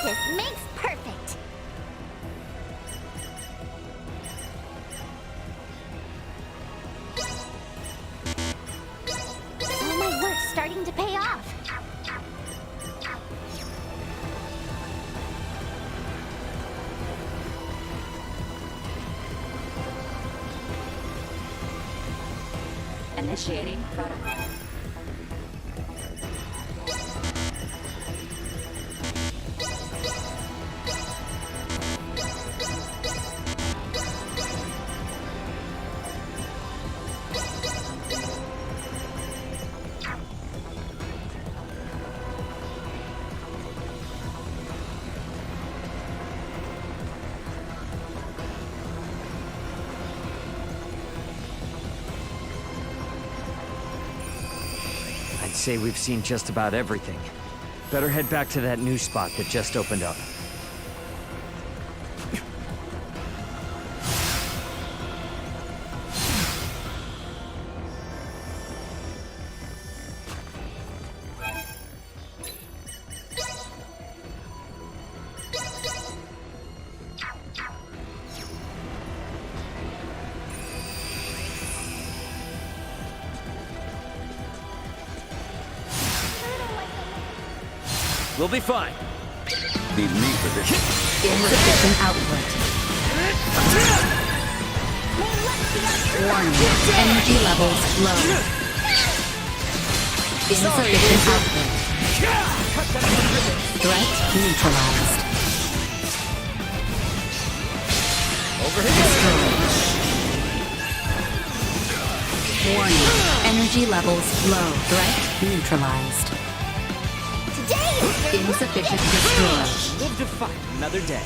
Practice makes perfect. All my work's starting to pay off. Initiating protocol. I'd say we've seen just about everything. Better head back to that new spot that just opened up. We'll be fine. Need me for this. Insufficient output. Warning. Energy levels low. Insufficient output. Threat neutralized. Destroyed. Warning. Energy levels low. Threat neutralized. Insufficient destroyed. Live to fight another day.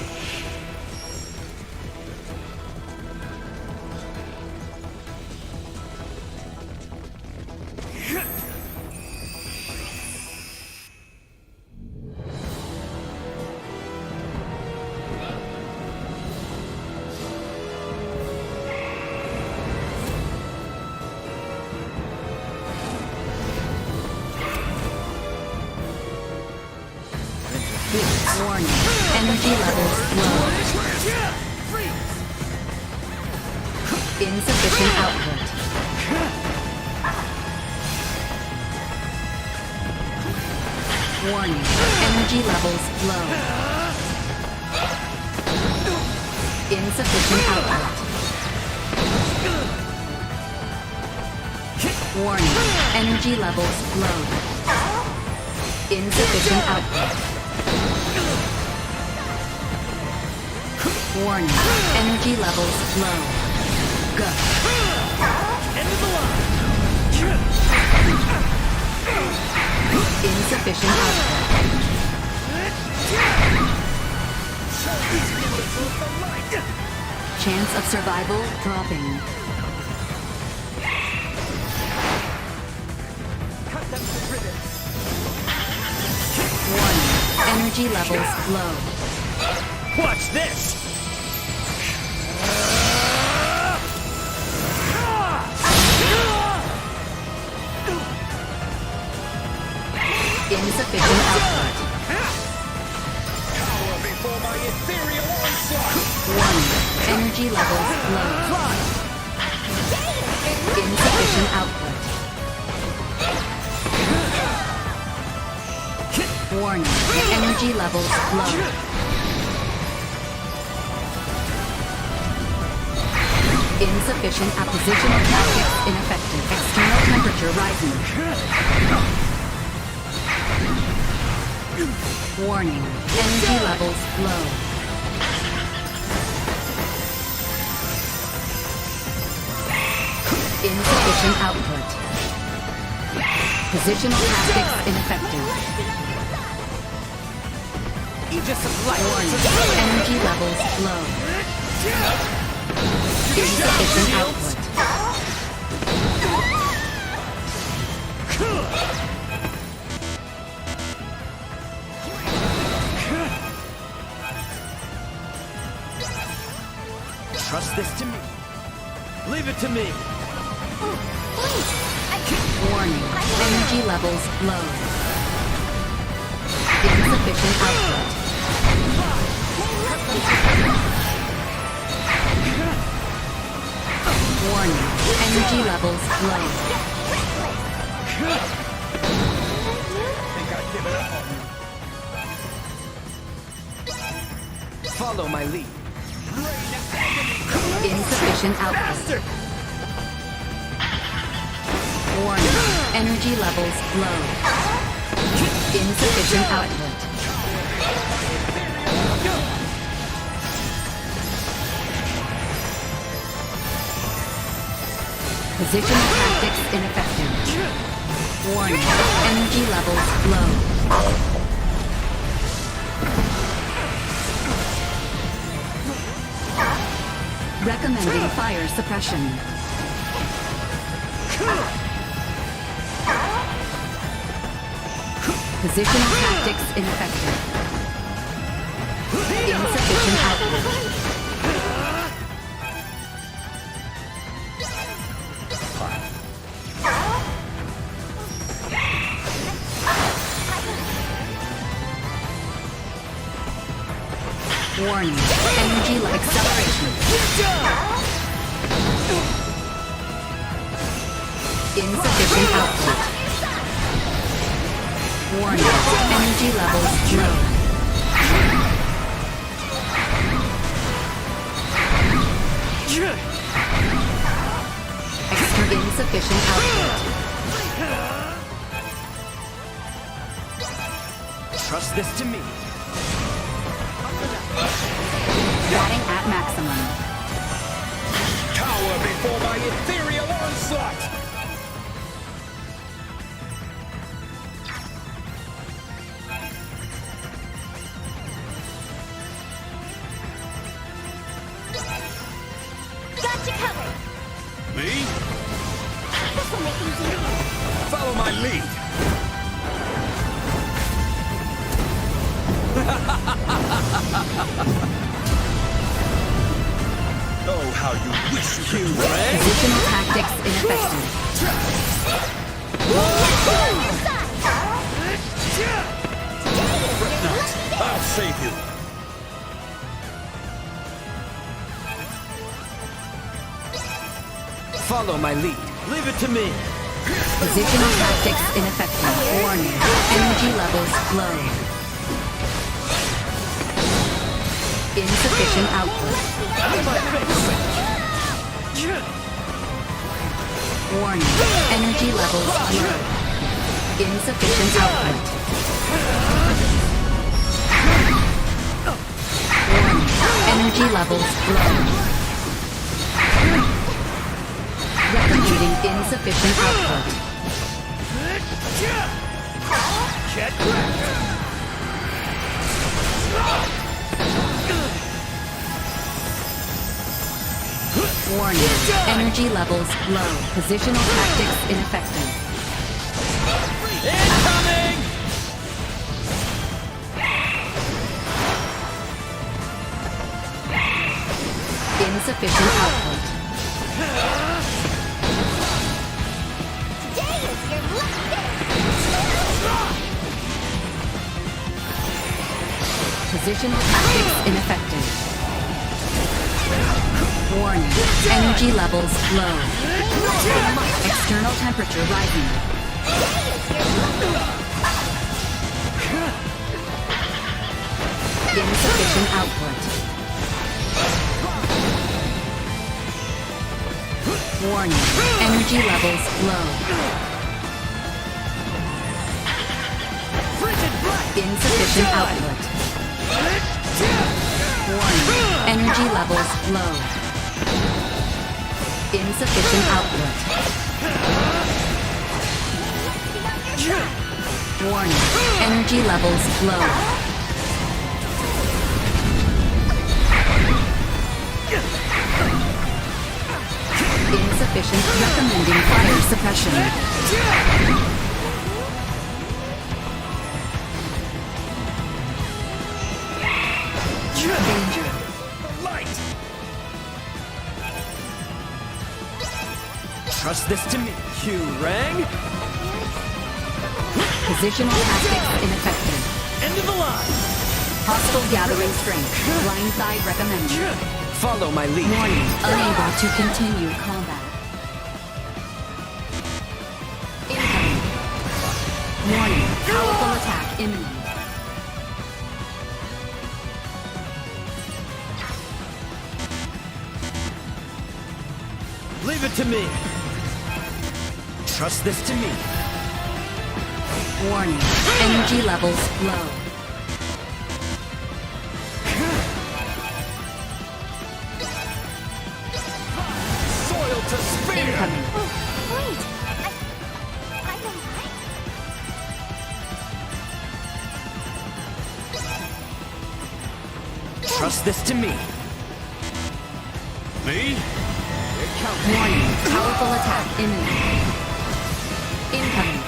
this. Warning. Energy levels low. Insufficient output. Warning. Energy levels low. Insufficient output. Warning. Energy levels low. Insufficient output. Warning. Energy levels low. Go. End of the line. Insufficient output. Chance of survival dropping. Warning. Energy levels low. Watch this! Insufficient output. Power before my ethereal onslaught! Warning. Energy levels low. Insufficient output. Warning. Energy levels low. Insufficient positional tactics ineffective. External temperature rising. Warning. Energy levels low. Insufficient output. Positional tactics ineffective. Warning. Energy levels low. Insufficient output. Trust this to me. Leave it to me. Warning. Energy levels low. Insufficient output. Warning. Energy levels low. Think I've given up on you. Follow my lead. Insufficient output. Warning. Energy levels low. Insufficient output. Positional tactics ineffective. Warning. Energy levels low. Recommending fire suppression. Positional tactics ineffective. Insufficient output. Warning. Energy acceleration. Insufficient output. Warning. Energy levels low. Insufficient output. Trust this to me. Batting at maximum. Cower before my ethereal onslaught! Got you covered. Me? This'll make things easier. Follow my lead. Oh, how you wish you could play! Positional tactics ineffective. Fret not, I Follow my lead. Leave it to me. Positional tactics ineffective. Warning. Energy levels low. Insufficient output. Warning. Energy levels low. Insufficient output. Warning. Energy levels low. Recommending insufficient output. Get wrecked. Warning. Energy levels low. Positional tactics ineffective. Incoming! Insufficient output. Today is your lucky day! Positional tactics ineffective. Warning. Energy levels low. External temperature rising. Insufficient output. Warning. Energy levels low. Insufficient output. Warning. Energy levels low. Insufficient output. Warning. Energy levels low. Insufficient. Recommending fire suppression. Danger. Light. Trust this to me. You rang. Positional tactics ineffective. End of the line. Hostile gathering strength. Blindside recommended. Follow my lead. Warning. Unable to continue combat. Incoming. Warning. Powerful attack imminent. Leave it to me. Trust this to me. Warning. Energy levels low. Soil to spear. Incoming. Wait! Trust this to me. Me? Warning. Powerful attack imminent. Incoming.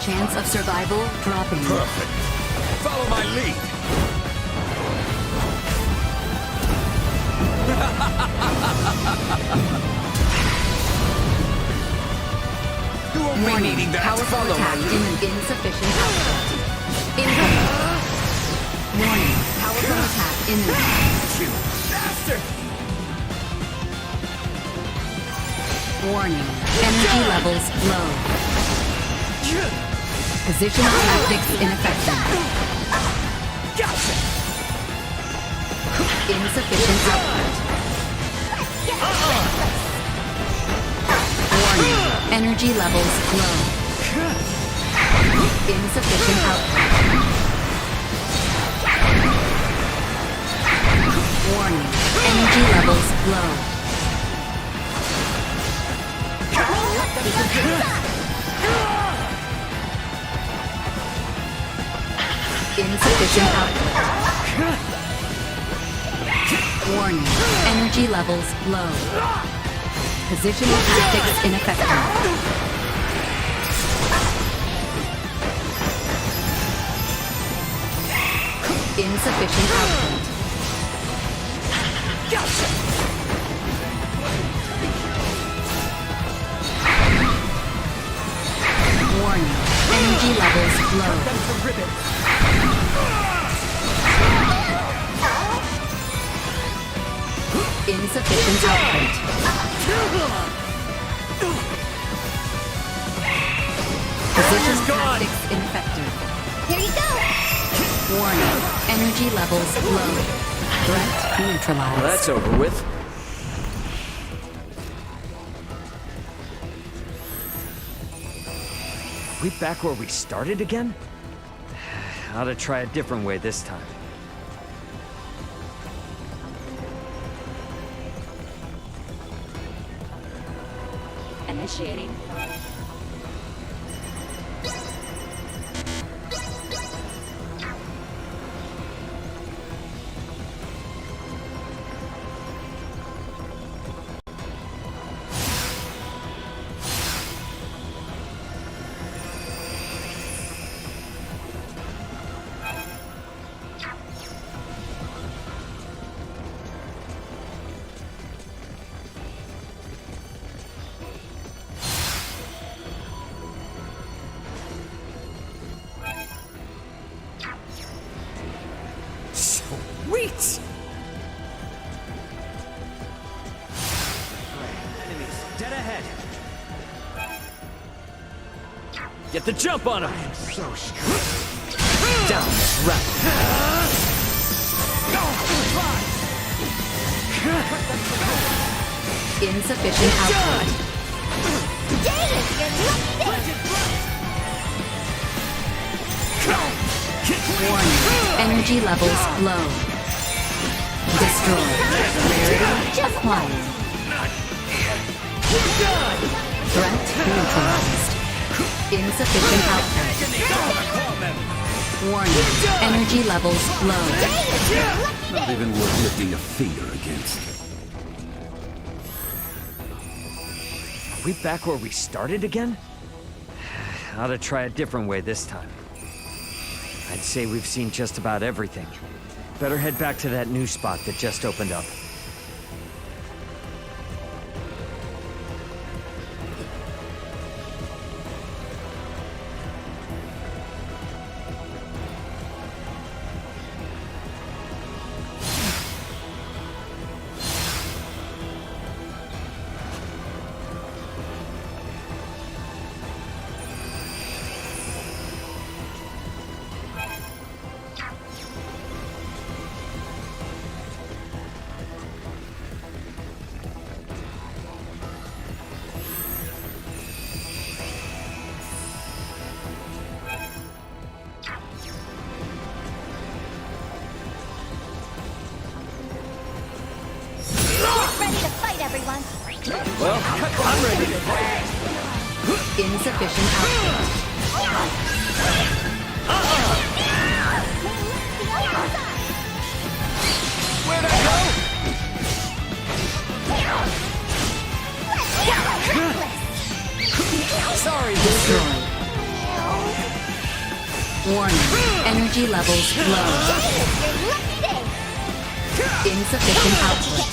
Chance of survival dropping. Perfect. Follow my lead. You won't be needing that. Powerful attack insufficient output. Incoming. Warning. Powerful attack imminent. Faster. Warning. Energy levels low. Positional tactics ineffective. Gotcha. Insufficient output. Warning. Energy levels low. Insufficient output. Warning. Energy levels low. Insufficient output. Warning. Energy levels low. Positional tactics ineffective. Insufficient output. Gotcha. Warning. Energy Energy levels low. Insufficient output. Precision tactics infected. Here you go! Warning. Energy levels low. Threat neutralized. Well, that's over with. Are we back where we started again? Ought to try a different way this time. Initiating. Sweet! Enemies dead ahead. Get the jump on him! I am so strong. Down this rat. Insufficient output. Dang it! You're lucky Warning. Energy levels low. Destroyed. Rarity acquired. Threat neutralized. Insufficient output. Warning. Energy levels low. Not even worth lifting a finger against. Are we back where we started again? Ought to try a different way this time. I'd say we've seen just about everything. Better head back to that new spot that just opened up. everyone. Well, I'm ready to fight. Insufficient output. Where'd I go? Sorry, destroyed. Warning. Energy levels low. Insufficient output.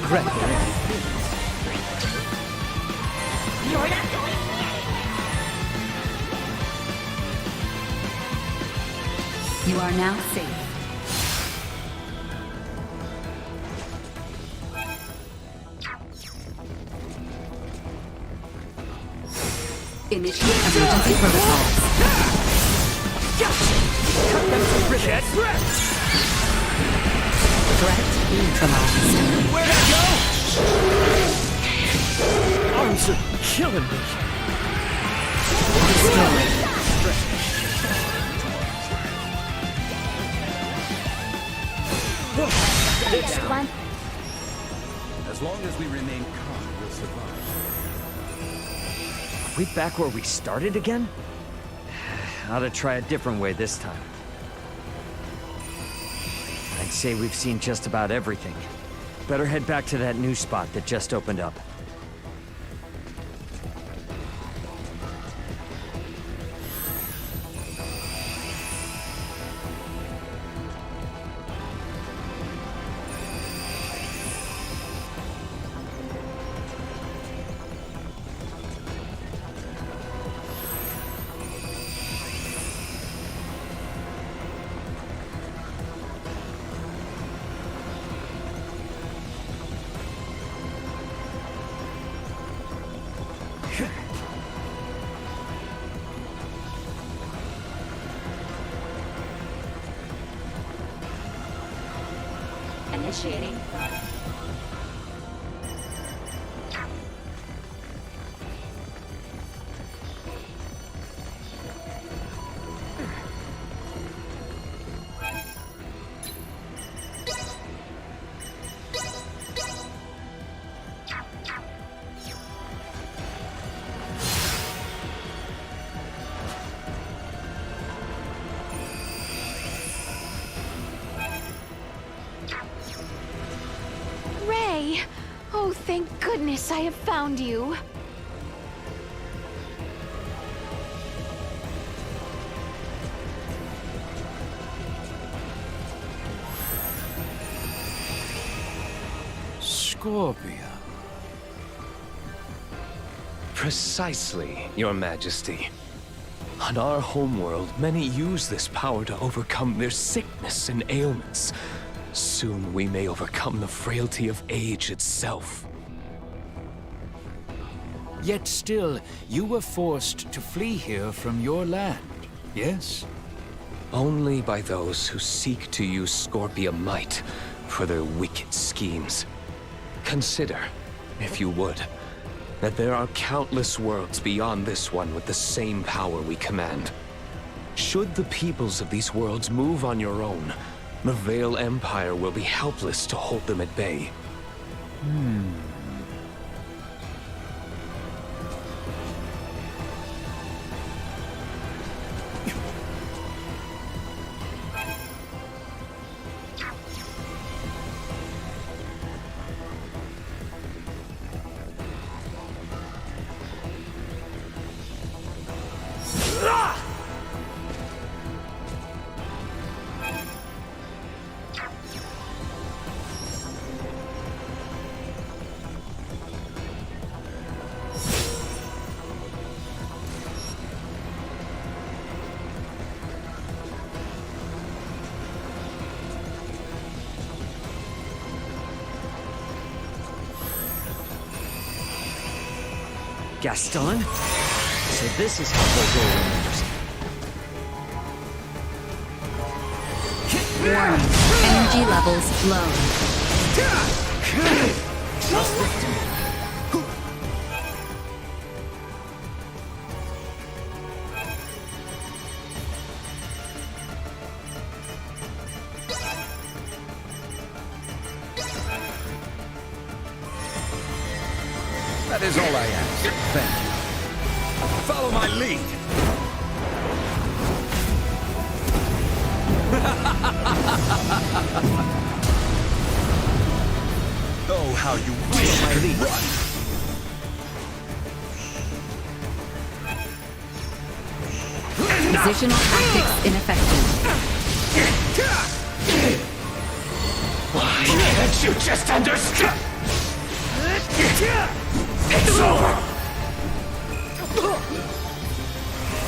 Great. You're not going You are now safe. Initiate emergency protocols. Cut them to ribbons. Threat neutralized. Where'd I go? Arms are killing me. Destroyed. Glenn. As long as we remain calm, we'll survive. Are we back where we started again? Ought to try a different way this time. I'd say we've seen just about everything. Better head back to that new spot that just opened up. Initiating. Ray! Oh, thank goodness I have found you. Scorpia. Precisely, Your Majesty. On our homeworld, many use this power to overcome their sickness and ailments. Soon we may overcome the frailty of age itself. Yet still, you were forced to flee here from your land, yes? Only by those who seek to use Scorpia might for their wicked schemes. Consider, if you would, that there are countless worlds beyond this one with the same power we command. Should the peoples of these worlds move on your own, the Vale Empire will be helpless to hold them at bay. Gaston? So this is how Voldo remembers. Warning. Energy levels low. That is all I ask. Thank you. Follow my lead. Oh, how you wish I could run! Positional tactics ineffective. Why can't you just understand? It's over!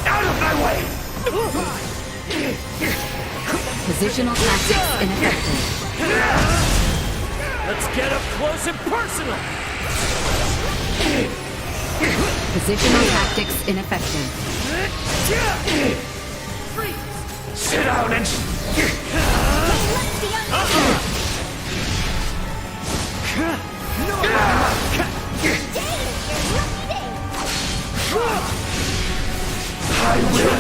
Out of my way! Positional tactics ineffective. Let's get up close and personal! Positional tactics ineffective. Sit down and... I will...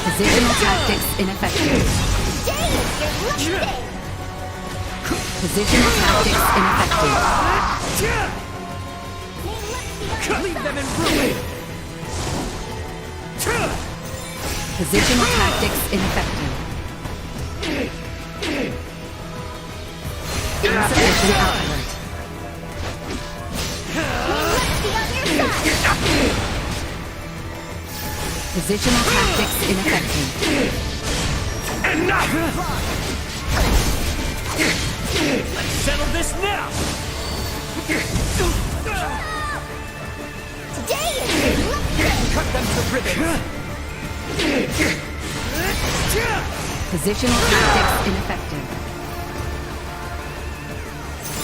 Positional tactics ineffective. Dave, your lucky day! Positional tactics ineffective. Leave them in ruin! Positional tactics ineffective. Insufficient output. Positional tactics ineffective. Enough! Let's settle this now! Today is your lucky day! Cut them to ribbons! Positional tactics ineffective.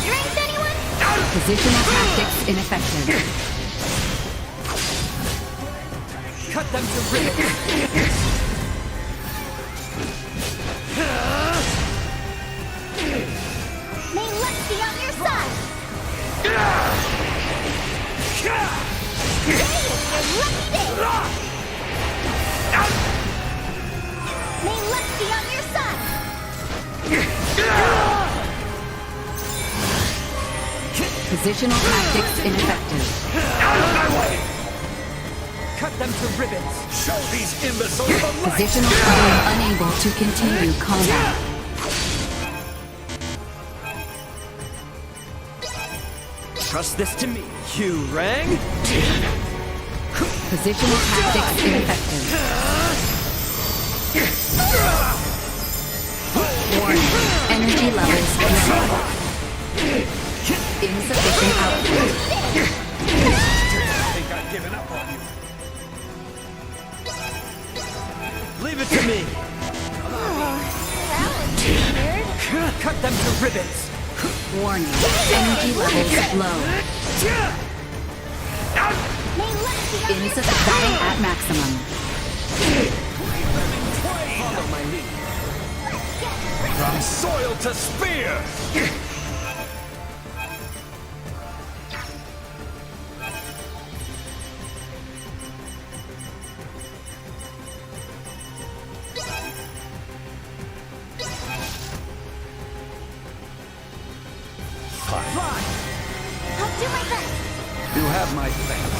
Drinks, anyone? Positional tactics ineffective. Cut them to ribbons! May luck be on your side! Today is your lucky day! May luck be on your side! Positional tactics ineffective. Out of my way! Cut them to ribbons! Show these imbeciles the light! Positional player unable to continue combat. Trust this to me, you rang? Positional tactics ineffective. Warning. Energy levels low. Insufficient output. I think I've given up on you. Leave it to me! Cut them to ribbons! Warning. Energy levels low. Insufficient. Batting at maximum. Follow my lead. From soil to spear! Fly! I'll do my best! You have my thanks.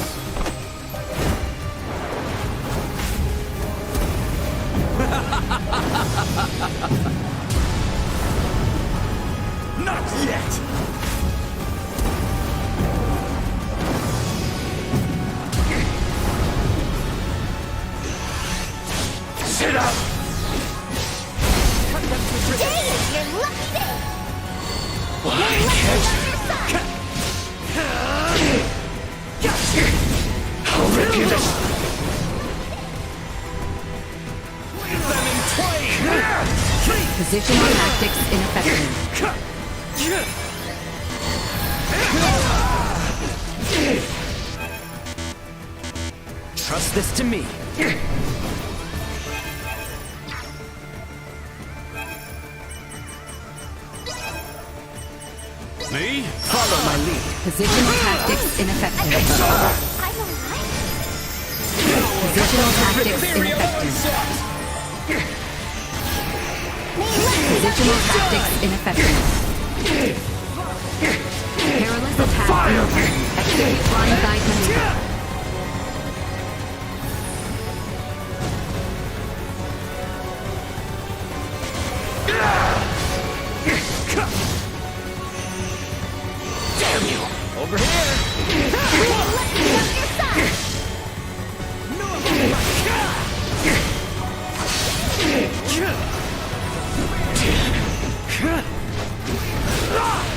Not yet! Sit up! Cut them to Today is your lucky day! Why May luck be on your side! I'll rip you this! Leave them in twain! Positional tactics ineffective. Trust this to me. Me? Follow my lead. Positional tactics ineffective. Positional tactics ineffective. Positional tactics ineffective. Perilous attack incoming. Execute blindside maneuver. Damn you! Over here!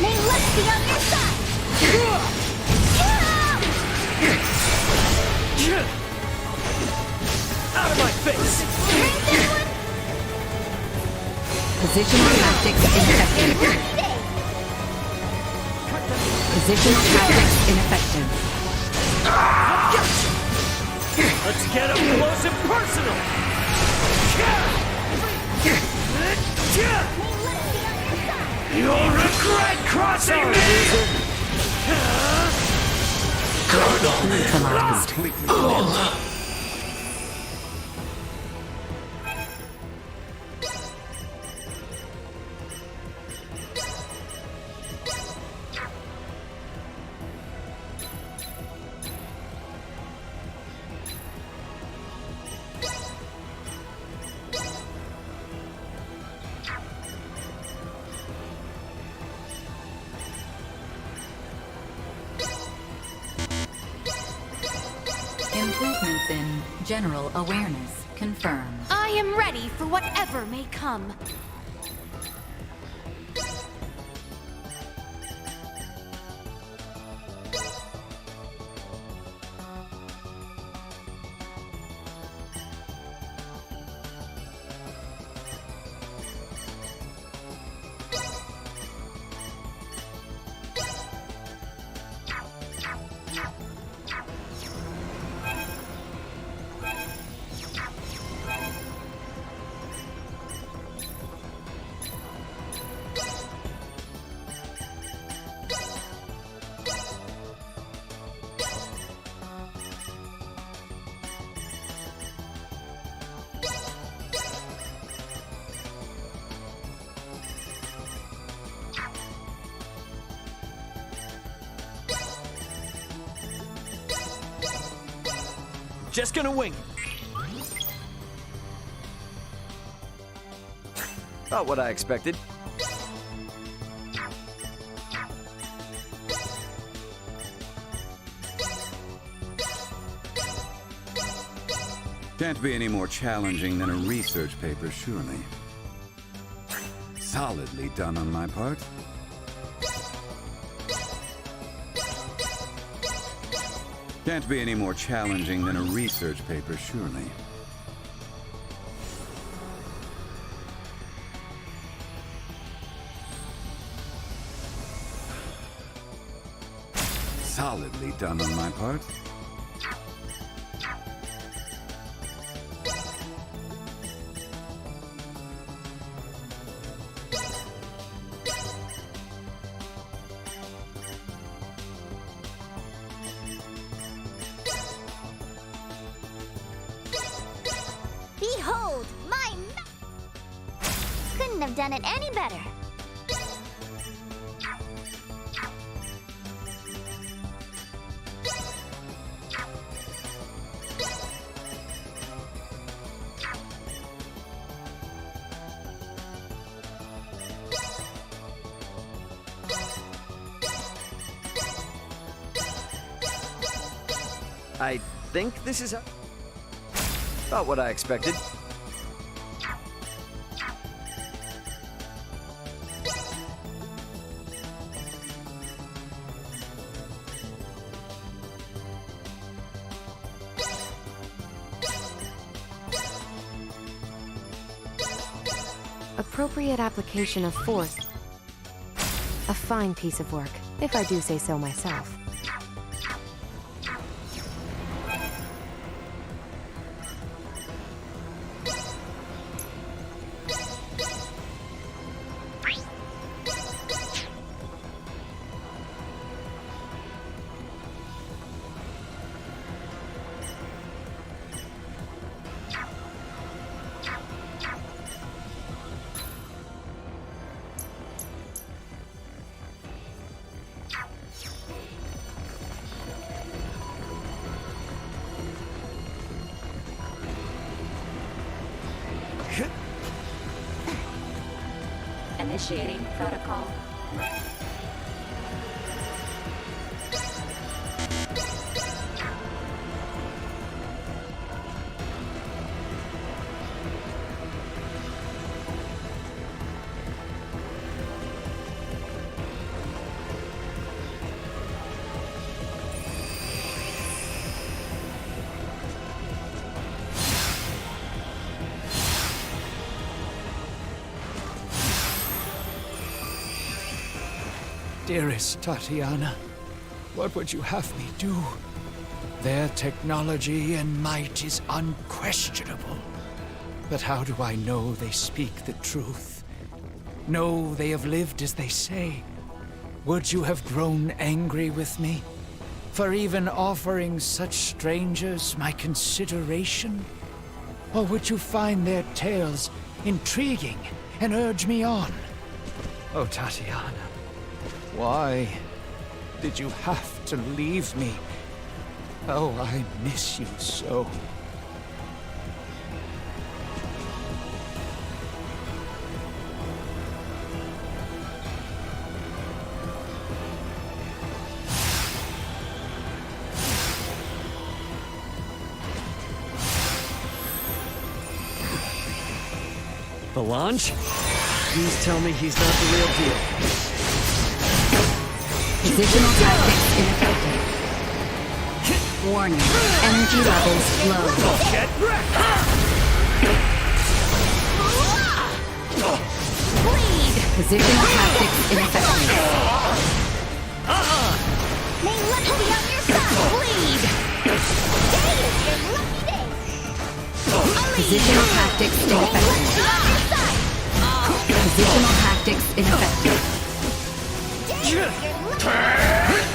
May luck be on your side! Out of my face! Positional tactics ineffective. Positional tactics ineffective. Let's get up close and personal! You'll regret crossing me! Neutralized. Improvements in general awareness confirmed. I am ready for whatever may come. Just gonna wing it. About what I expected. Can't be any more challenging than a research paper, surely. Solidly done on my part. Can't be any more challenging than a research paper, surely. Solidly done on my part. Behold, couldn't have done it any better. I think this is about what I expected. Appropriate application of force. A fine piece of work, if I do say so myself. Initiating protocol. Dearest Tatiana, what would you have me do? Their technology and might is unquestionable. But how do I know they speak the truth? Know they have lived as they say? Would you have grown angry with me for even offering such strangers my consideration? Or would you find their tales intriguing and urge me on? Oh, Tatiana. Why did you have to leave me? Oh, I miss you so. Melange? Please tell me he's not the real deal. Positional tactics ineffective. Warning. Energy levels low. Get wrecked! Bleed! Positional tactics ineffective. May luck be on your side! Bleed! Today is your lucky day! Positional tactics ineffective. Positional tactics ineffective.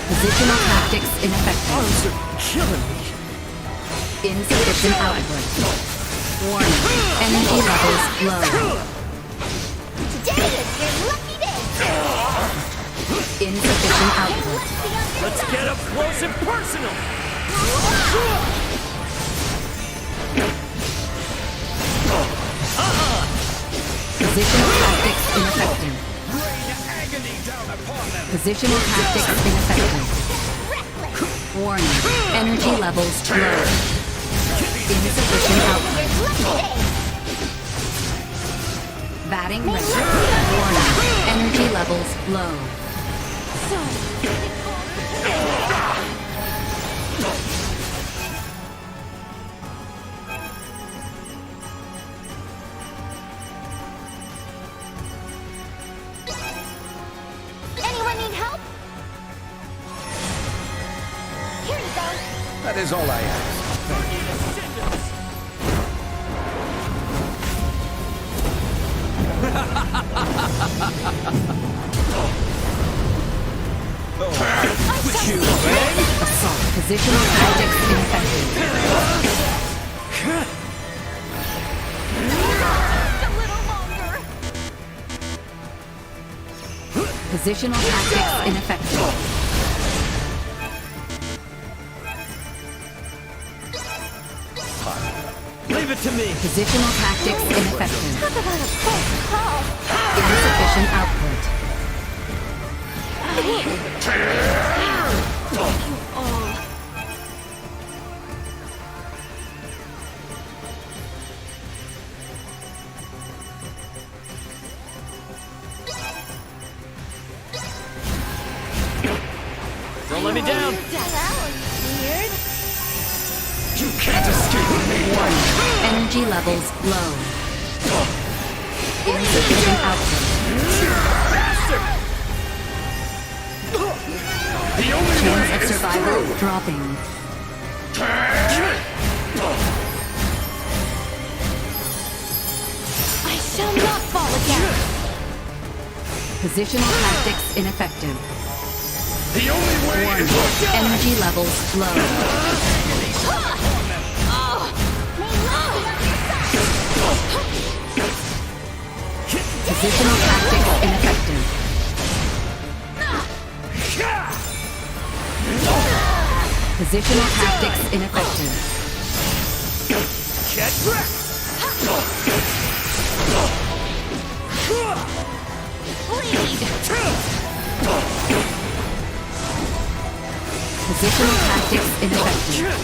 Positional tactics ineffective. Arms are killing me. Insufficient output. Warning. Energy levels low. Today is your lucky day! Insufficient output. Let's get up close and personal! Positional tactics ineffective. Positional tactics ineffective. Warning. Energy levels low. Insufficient output. Batting ready. Warning. Energy levels low. Anyone need help? Here you go. That is all I ask. Assault. Positional tactics ineffective. Positional tactics ineffective. Leave it to me! Positional tactics ineffective. Talk about a close call. Insufficient output. Don't let me down! That was weird. You can't escape me! Warning. Energy levels low. Insufficient output. Chance of survival dropping. I shall not fall again. Positional tactics ineffective. The only way Warning. is to die! Energy levels low. Positional tactics ineffective. Positional tactics ineffective. Get wrecked! Positional tactics ineffective.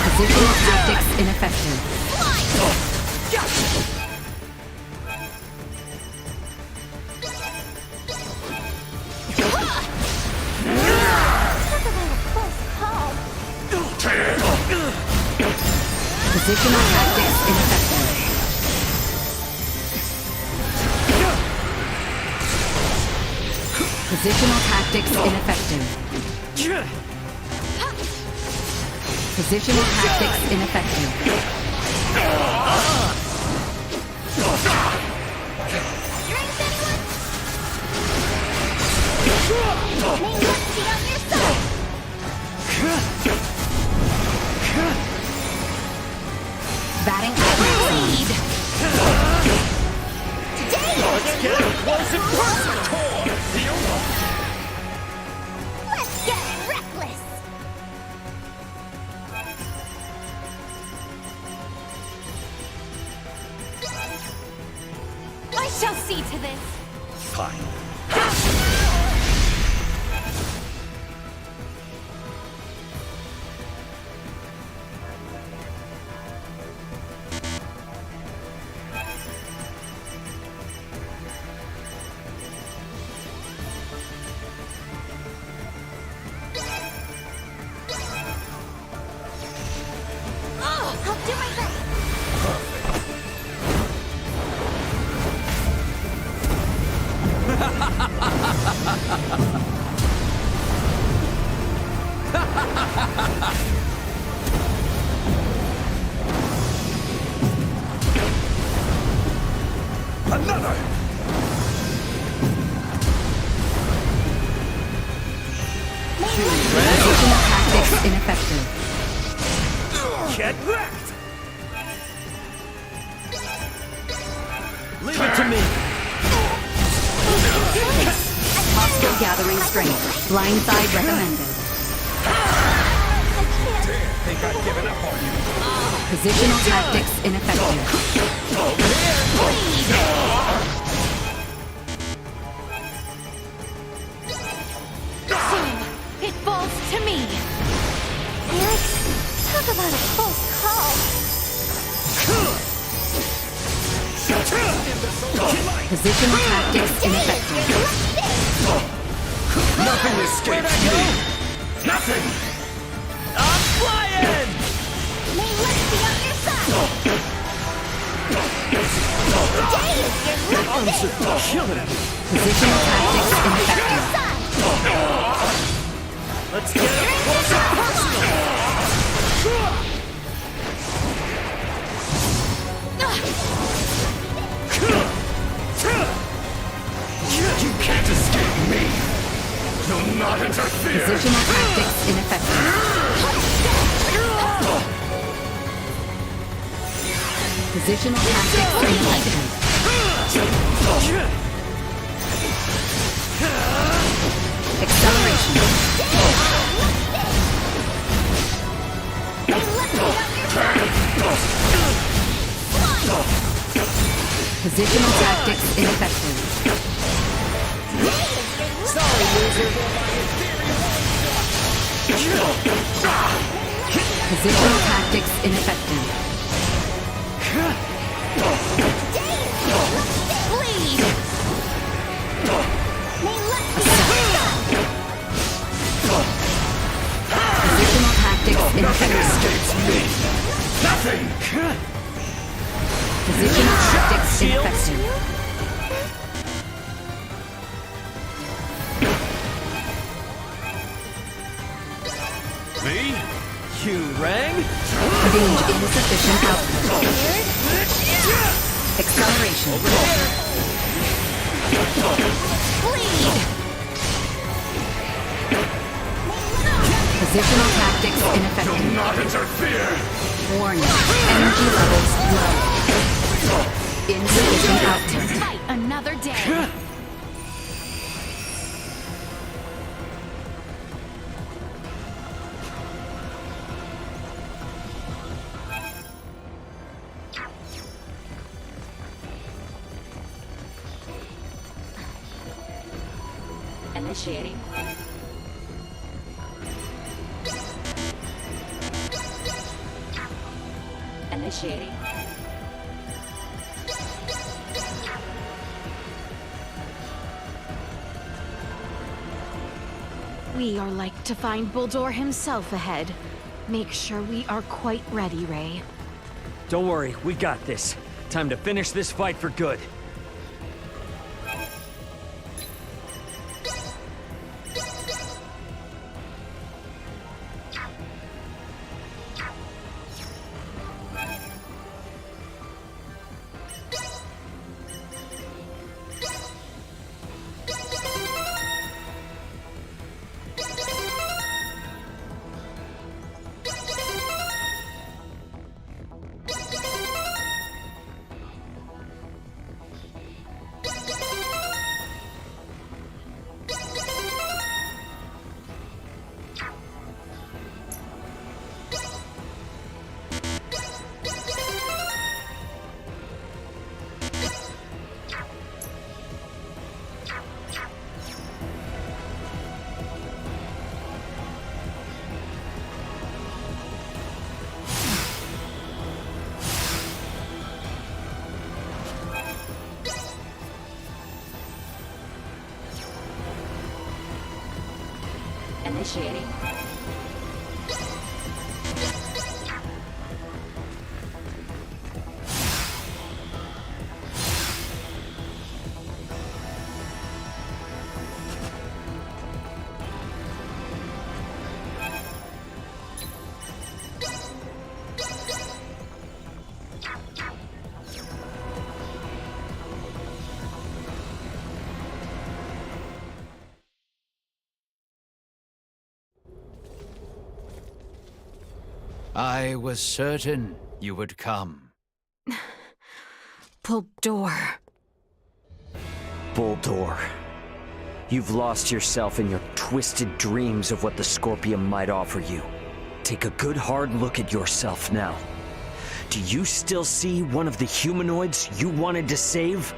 Positional tactics ineffective. Positional tactics ineffective. Positional tactics ineffective. Positional tactics ineffective. Batting at lead. Let's get up close and personal! Let's get reckless. I shall see to this. Fine. Another! Positional tactics ineffective. Get wrecked! Leave it to me! Hostile gathering strength. Blindside recommended. Think I've given up on you. Positional tactics ineffective. It falls to me! Eric, talk about a close call. Positional tactics ineffective. Nothing escapes me. Nothing! I'm flying! May let's be on your side. Dave, you're Arms are killing me. Positional tactics ineffective. Let's get up close and personal! You can't escape me. You'll not interfere. Positional tactics ineffective. Positional tactics ineffective. Acceleration. Positional tactics ineffective. Sorry, loser. Positional tactics ineffective. bleed. May let's be Positional tactics ineffective. Nothing! Positional tactics ineffective. Me? You rang? Range insufficient output. Acceleration. bleed. Positional tactics ineffective. Do not interfere! Warning. Energy levels low. Insufficient output. Fight another day! Initiating. Initiating. We are like to find Bulldor himself ahead. Make sure we are quite ready, Ray. Don't worry, we got this. Time to finish this fight for good. Initiating. I was certain you would come. Bulldor. Bulldor. You've lost yourself in your twisted dreams of what the Scorpium might offer you. Take a good hard look at yourself now. Do you still see one of the humanoids you wanted to save?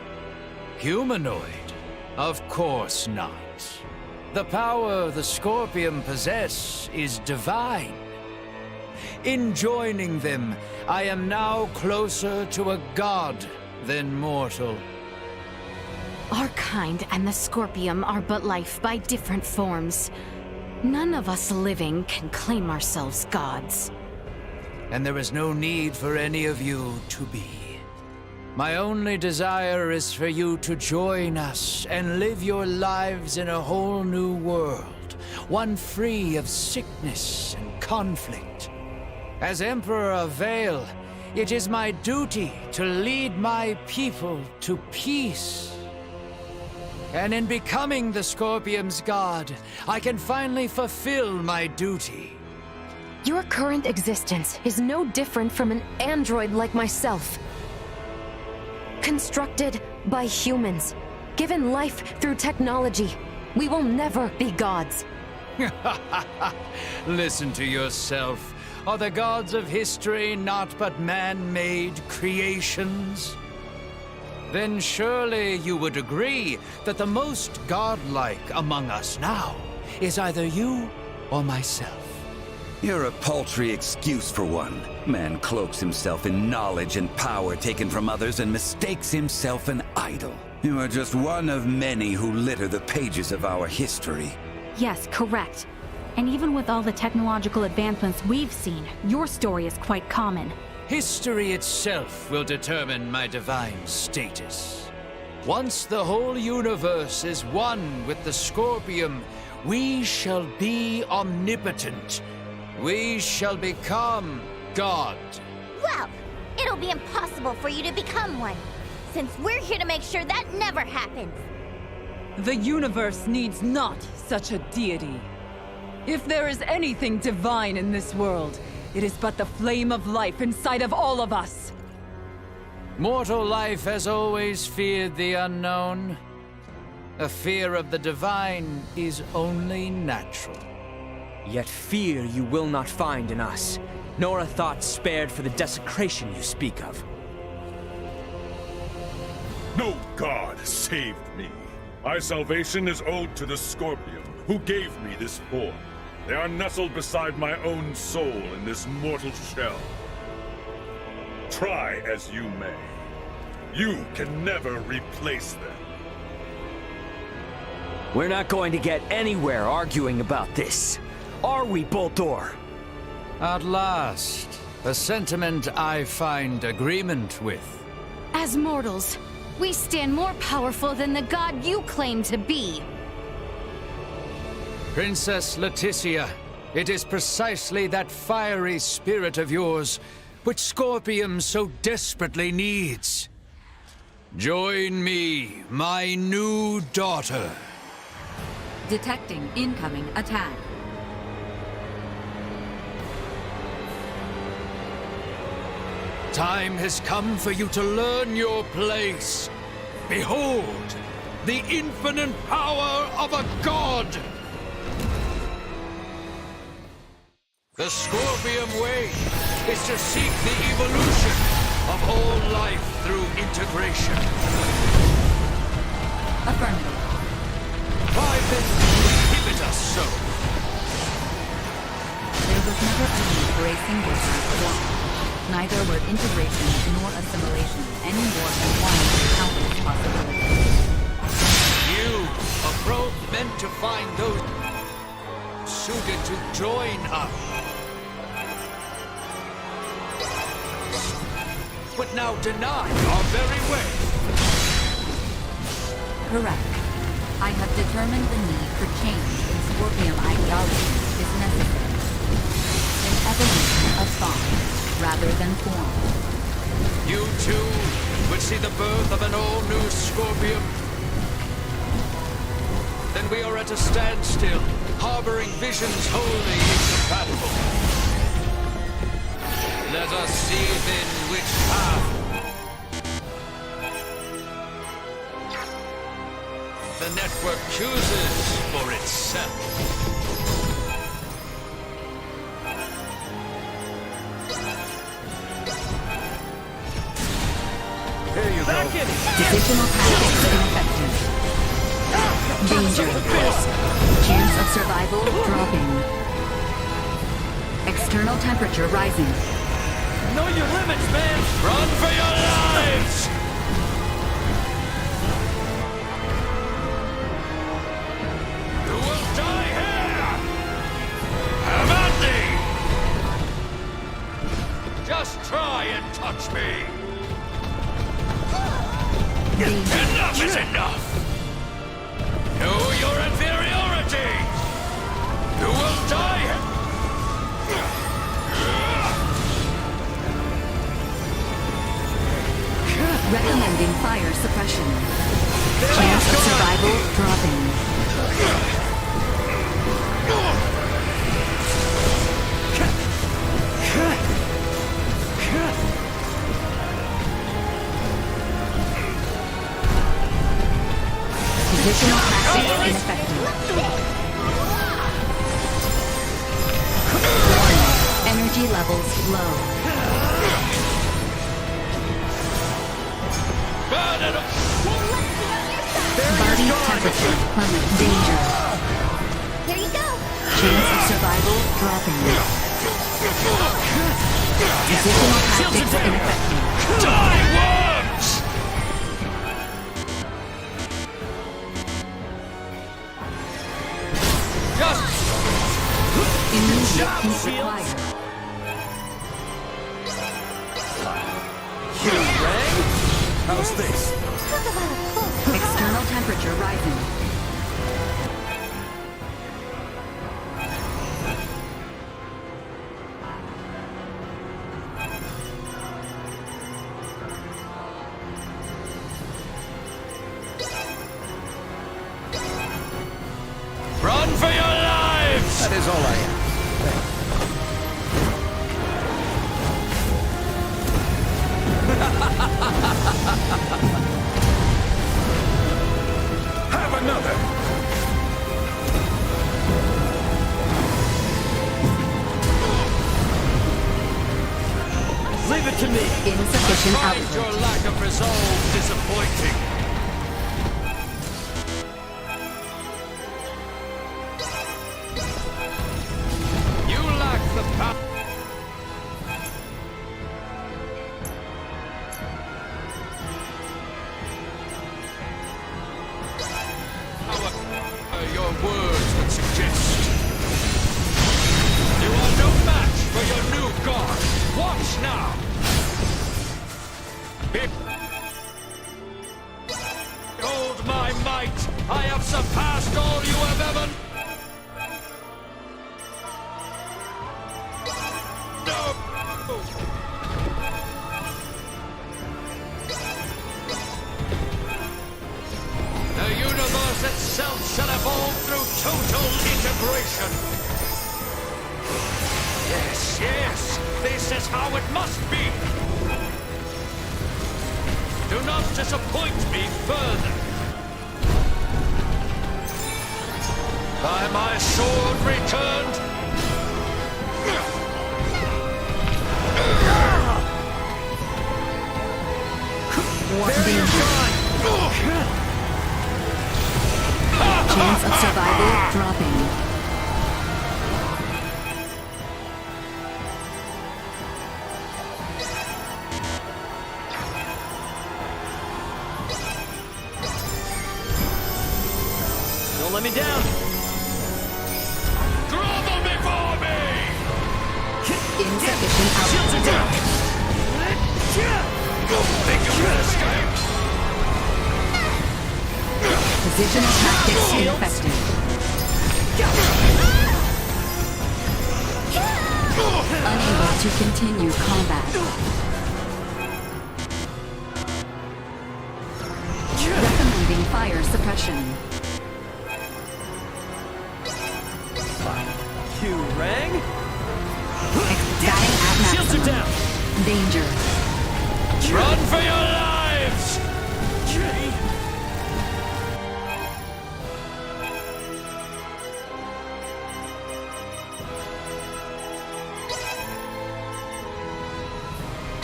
Humanoid? Of course not. The power the Scorpium possess is divine. In joining them, I am now closer to a god than mortal. Our kind and the Scorpium are but life by different forms. None of us living can claim ourselves gods. And there is no need for any of you to be. My only desire is for you to join us and live your lives in a whole new world, one free of sickness and conflict. As Emperor of Vale, it is my duty to lead my people to peace. And in becoming the Scorpium's god, I can finally fulfill my duty. Your current existence is no different from an android like myself. Constructed by humans, given life through technology, we will never be gods. Listen to yourself. Are the gods of history not but man-made creations? Then surely you would agree that the most godlike among us now is either you or myself. You're a paltry excuse for one. Man cloaks himself in knowledge and power taken from others and mistakes himself an idol. You are just one of many who litter the pages of our history. Yes, correct. And even with all the technological advancements we've seen, your story is quite common. History itself will determine my divine status. Once the whole universe is one with the Scorpium, we shall be omnipotent. We shall become God. Well, it'll be impossible for you to become one, since we're here to make sure that never happens. The universe needs not such a deity. If there is anything divine in this world, it is but the flame of life inside of all of us. Mortal life has always feared the unknown. A fear of the divine is only natural. Yet fear you will not find in us, nor a thought spared for the desecration you speak of. No god saved me. My salvation is owed to the Scorpium, who gave me this form. They are nestled beside my own soul in this mortal shell. Try as you may, you can never replace them. We're not going to get anywhere arguing about this. Are we, Bulldor? At last, a sentiment I find agreement with. As mortals, we stand more powerful than the god you claim to be. Princess Leticia, it is precisely that fiery spirit of yours which Scorpium so desperately needs. Join me, my new daughter. Detecting incoming attack. Time has come for you to learn your place. Behold, the infinite power of a god! The Scorpium way is to seek the evolution of all life through integration. Affirmative. Why then inhibit us so? There was never a need for a single path of life. Neither were integration nor assimilation any more than one of countless possibilities. You, a probe meant to find those suited to join us. But now deny our very way. Correct. I have determined the need for change in Scorpium ideology is necessary. An evolution of thought, rather than form. You too would see the birth of an all-new Scorpium? Then we are at a standstill, harboring visions wholly incompatible. Let us see then which path. The network chooses for itself. Here you go. Divisional tactics ineffective. Danger. Chance of survival dropping. External temperature rising. Know your limits, man! Run for your lives! You will die here! Have at thee! Just try and touch me! Enough is enough! Know your inferiority! You will die! Recommending fire suppression. Chance of survival dropping. Additional tactics ineffective. Warning. Energy levels low. Body temperature plummet. Danger. Here you go. Chance of survival dropping. Additional tactics ineffective. Die, worms! Just immediate heat required. How's this? External temperature rising. run for your lives! That is all I am. Have another! Leave it to me! Insufficient Find output. your lack of resolve disappointing. You lack the power. Your words would suggest. You are no match for your new god. Watch now. Behold my might. I have surpassed all you have ever. No. The universe itself shall evolve through total integration. Yes, yes, this is how it must be. Do not disappoint me further. By my sword returned. What danger? Chance of survival dropping. Don't let me down! Grovel before me! Insufficient Shields are output. down! Think you can escape? Positional tactics ineffective. Unable to continue combat. Recommending fire suppression. You rang? Dying at Shields are maximum. down! Danger. Run for your lives!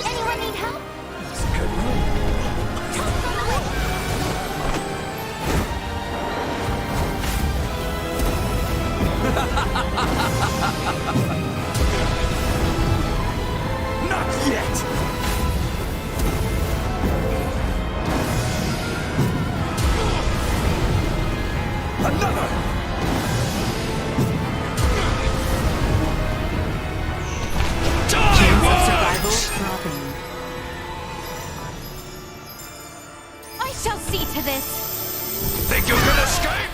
Anyone need help? Not yet! Another! Chance of survival dropping. I shall see to this. Think you can escape?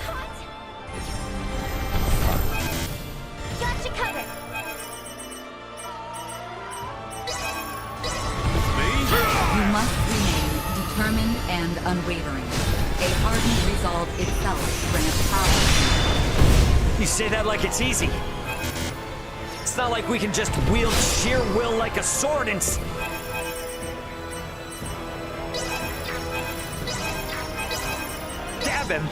Got you covered. You must remain determined and unwavering. A hardened resolve itself grants power. You say that like it's easy. It's not like we can just wield sheer will like a sword and stab him.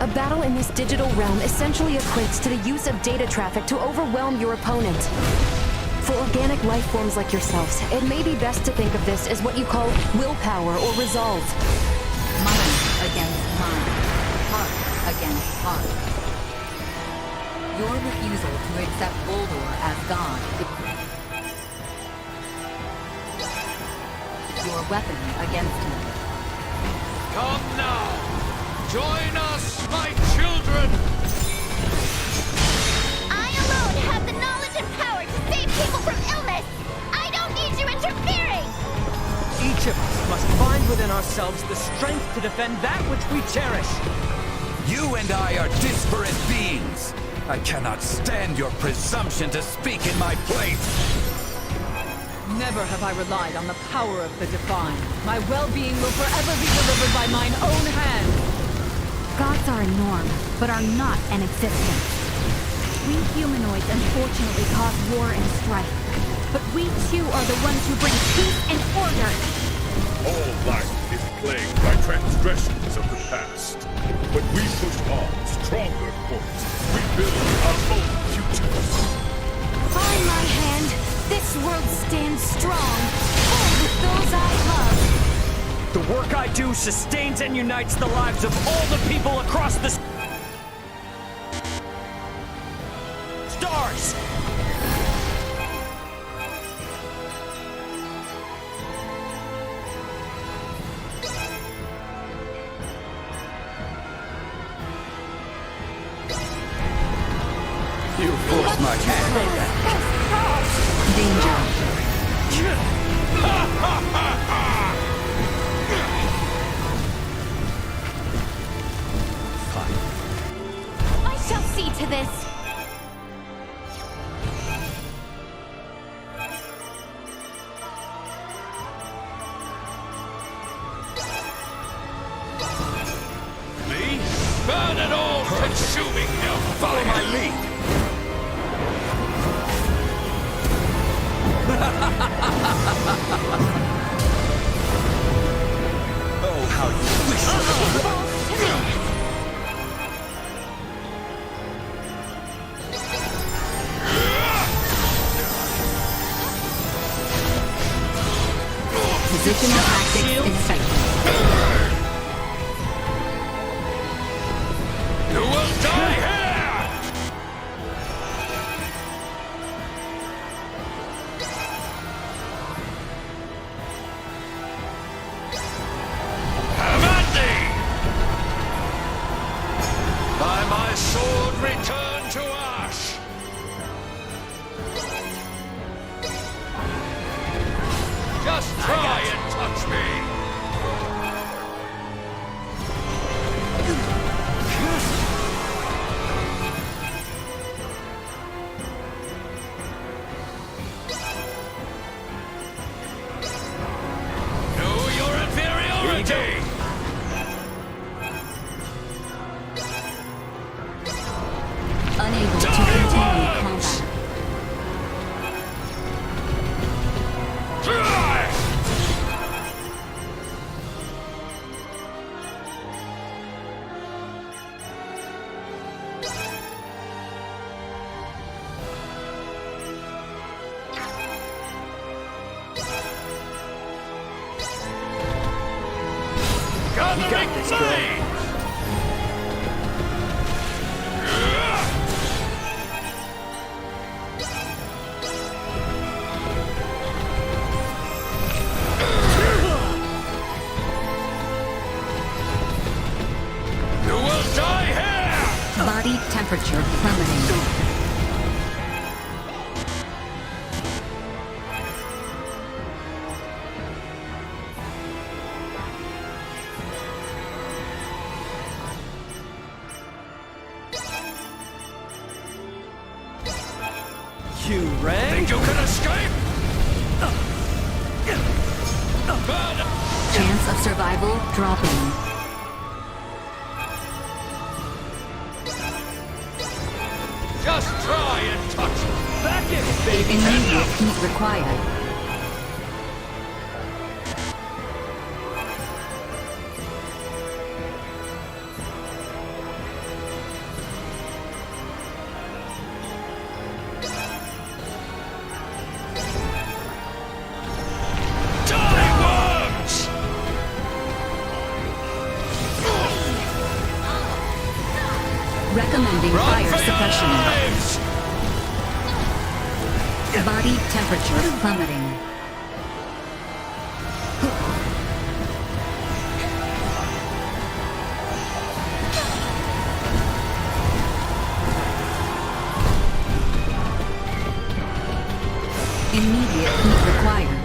A battle in this digital realm essentially equates to the use of data traffic to overwhelm your opponent. For organic life forms like yourselves, it may be best to think of this as what you call willpower or resolve. Mind against mind. Heart against heart. Your refusal to accept Boldor as God is your weapon against him. Come now! Join us, my children! I alone have the knowledge and power to save people from illness! I don't need you interfering! Each of us must find within ourselves the strength to defend that which we cherish. You and I are disparate beings. I cannot stand your presumption to speak in my place. Never have I relied on the power of the divine. My well-being will forever be delivered by mine own hand. Gods are a norm, but are not an existence. We humanoids unfortunately cause war and strife, but we too are the ones who bring peace and order. All life is plagued by transgressions of the past. But we push on stronger course. We build our own futures. By my hand, this world stands strong, full with those I love. The work I do sustains and unites the lives of all the people across the stars! You forced my hand. I shall see to this. Me? Burn it all, consuming hellfire! Follow my lead. Oh, how you wish you could. Positional tactics ineffective. You will die here! Have at thee! By my sword, return to ash! Just try and touch me! Know your inferiority! Unable to continue combat. Thanks, girl. You will die here! Body temperature plummeting. You rang? Think you can escape? Chance of survival dropping. Just try and touch me. Back in, baby! Immediate heat required. Recommending fire suppression. Body temperature plummeting. Immediate heat required.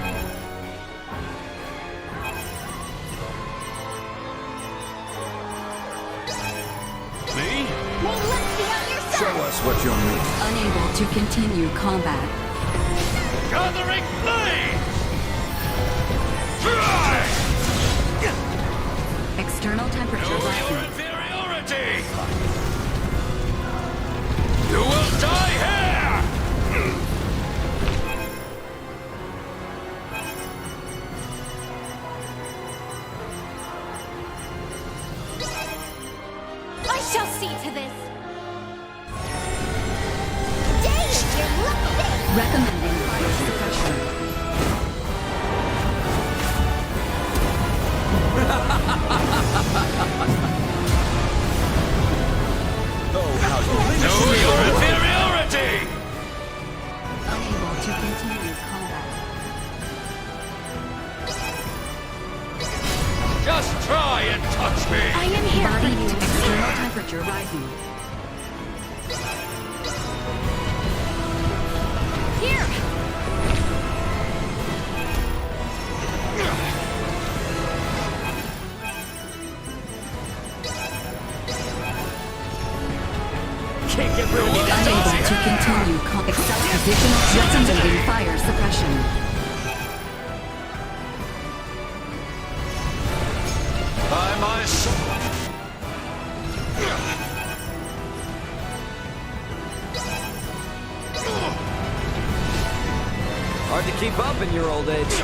Show us what you're made. Unable to continue combat. Gathering flame! External temperature Know your rising. inferiority! You will die here! I shall see to this. Dang, you lucky! Recommending fire suppression. Know your inferiority! Unable to continue combat. Just try and touch me! I am here Body for you. external temperature rising. Here! Can't get rid of me that Unable easy. to continue additional recommending fire suppression. By my sword! Hard to keep up in your old age.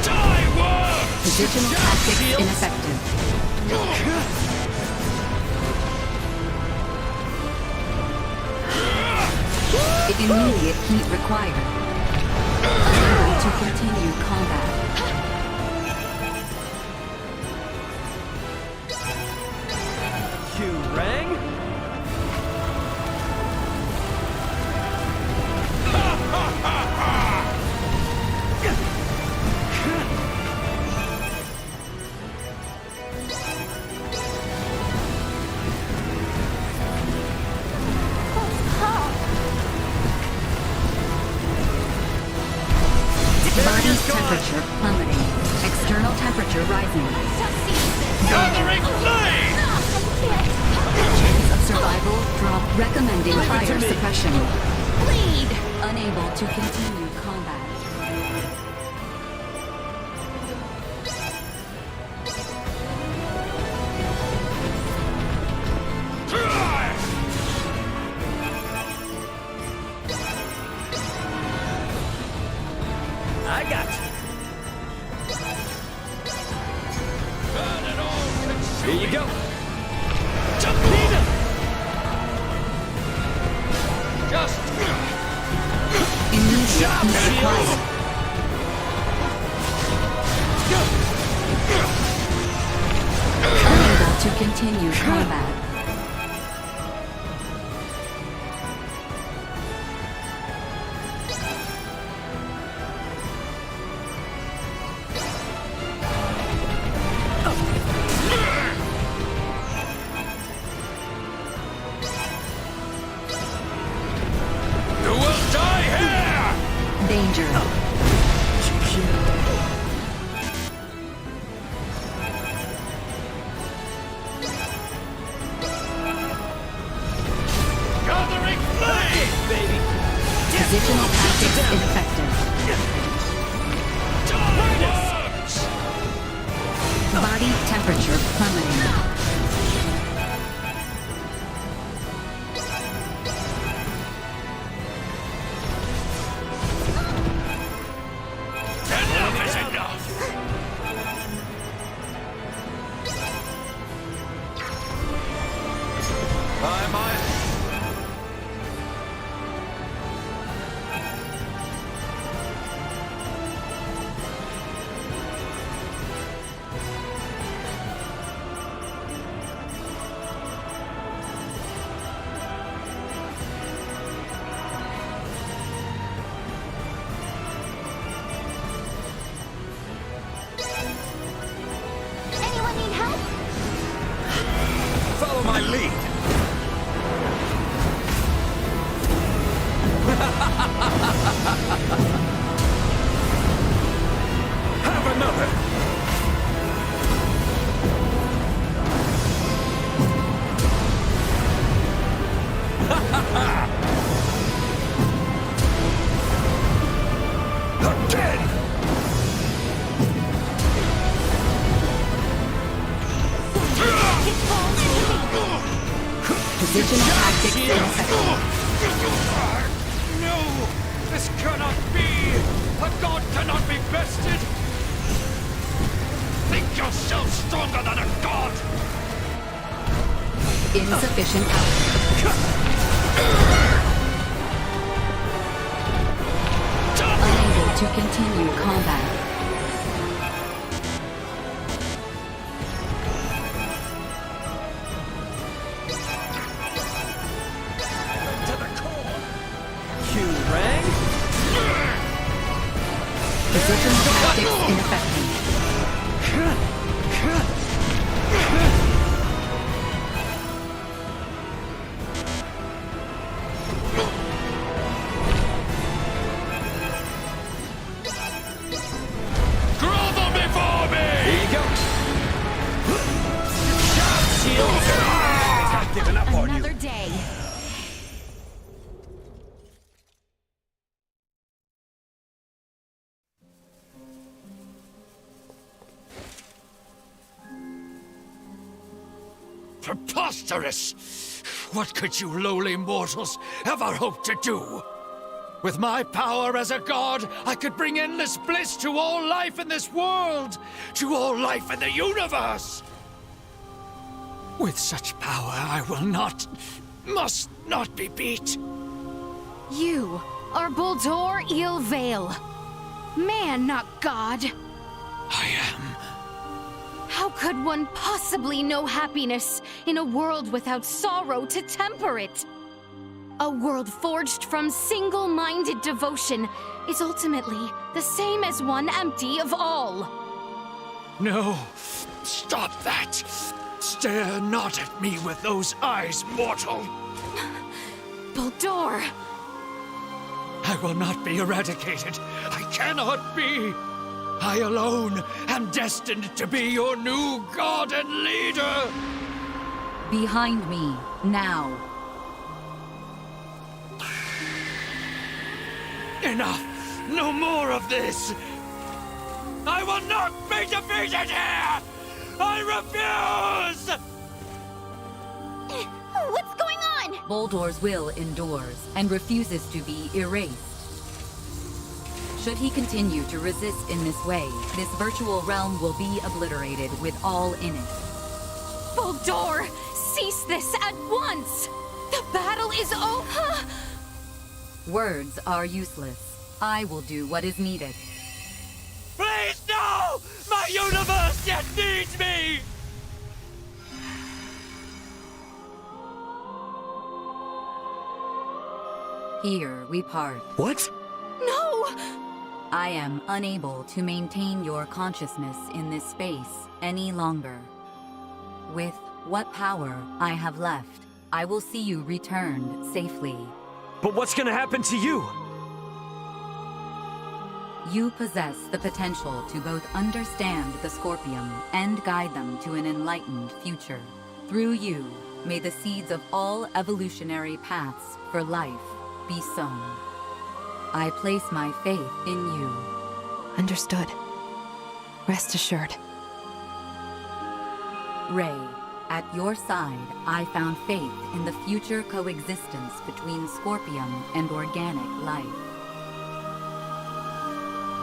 Die, worms! Additional tactics ineffective. Immediate heat required. Unable to continue combat. You rang? Body temperature plummeting. External temperature rising. Gathering flame! Chance of survival drop. Recommending fire suppression. Bleed! Unable to continue combat. I got you. Here you go. Jumpina! Just Immediate heat required. Unable continue combat. You will die here! Danger. Gathering flame! Baby! Positional tactics ineffective. Body temperature plummeting. Enough is enough! Anyone need help? Follow my lead! Have another! Again! Positional tactics ineffective. No! This cannot be! A god cannot be bested! Think yourself stronger than a god! Insufficient output. Unable to continue combat. To the core! Q rang? Positional tactics ineffective. Grovel before me! Here you go. Shields. I've given up on you. Another day. Preposterous! What could you lowly mortals ever hope to do? With my power as a god, I could bring endless bliss to all life in this world, to all life in the universe! With such power, I will not, must not be beat. You are Buldur Il Vale. Man, not God. I am. How could one possibly know happiness in a world without sorrow to temper it? A world forged from single-minded devotion is ultimately the same as one empty of all. No, stop that. Stare not at me with those eyes, mortal. Buldur! I will not be eradicated. I cannot be. I alone am destined to be your new god and leader. Behind me, now. Enough. No more of this. I will not be defeated here. I refuse. What's going on? Boldor's will endures and refuses to be erased. Should he continue to resist in this way, this virtual realm will be obliterated with all in it. Buldur! Cease this at once! The battle is over! Words are useless. I will do what is needed. Please, no! My universe yet needs me! Here we part. What? No! I am unable to maintain your consciousness in this space any longer. With what power I have left, I will see you returned safely. But what's gonna happen to you? You possess the potential to both understand the Scorpium and guide them to an enlightened future. Through you, may the seeds of all evolutionary paths for life be sown. I place my faith in you. Understood. Rest assured. Ray, at your side, I found faith in the future coexistence between Scorpium and organic life.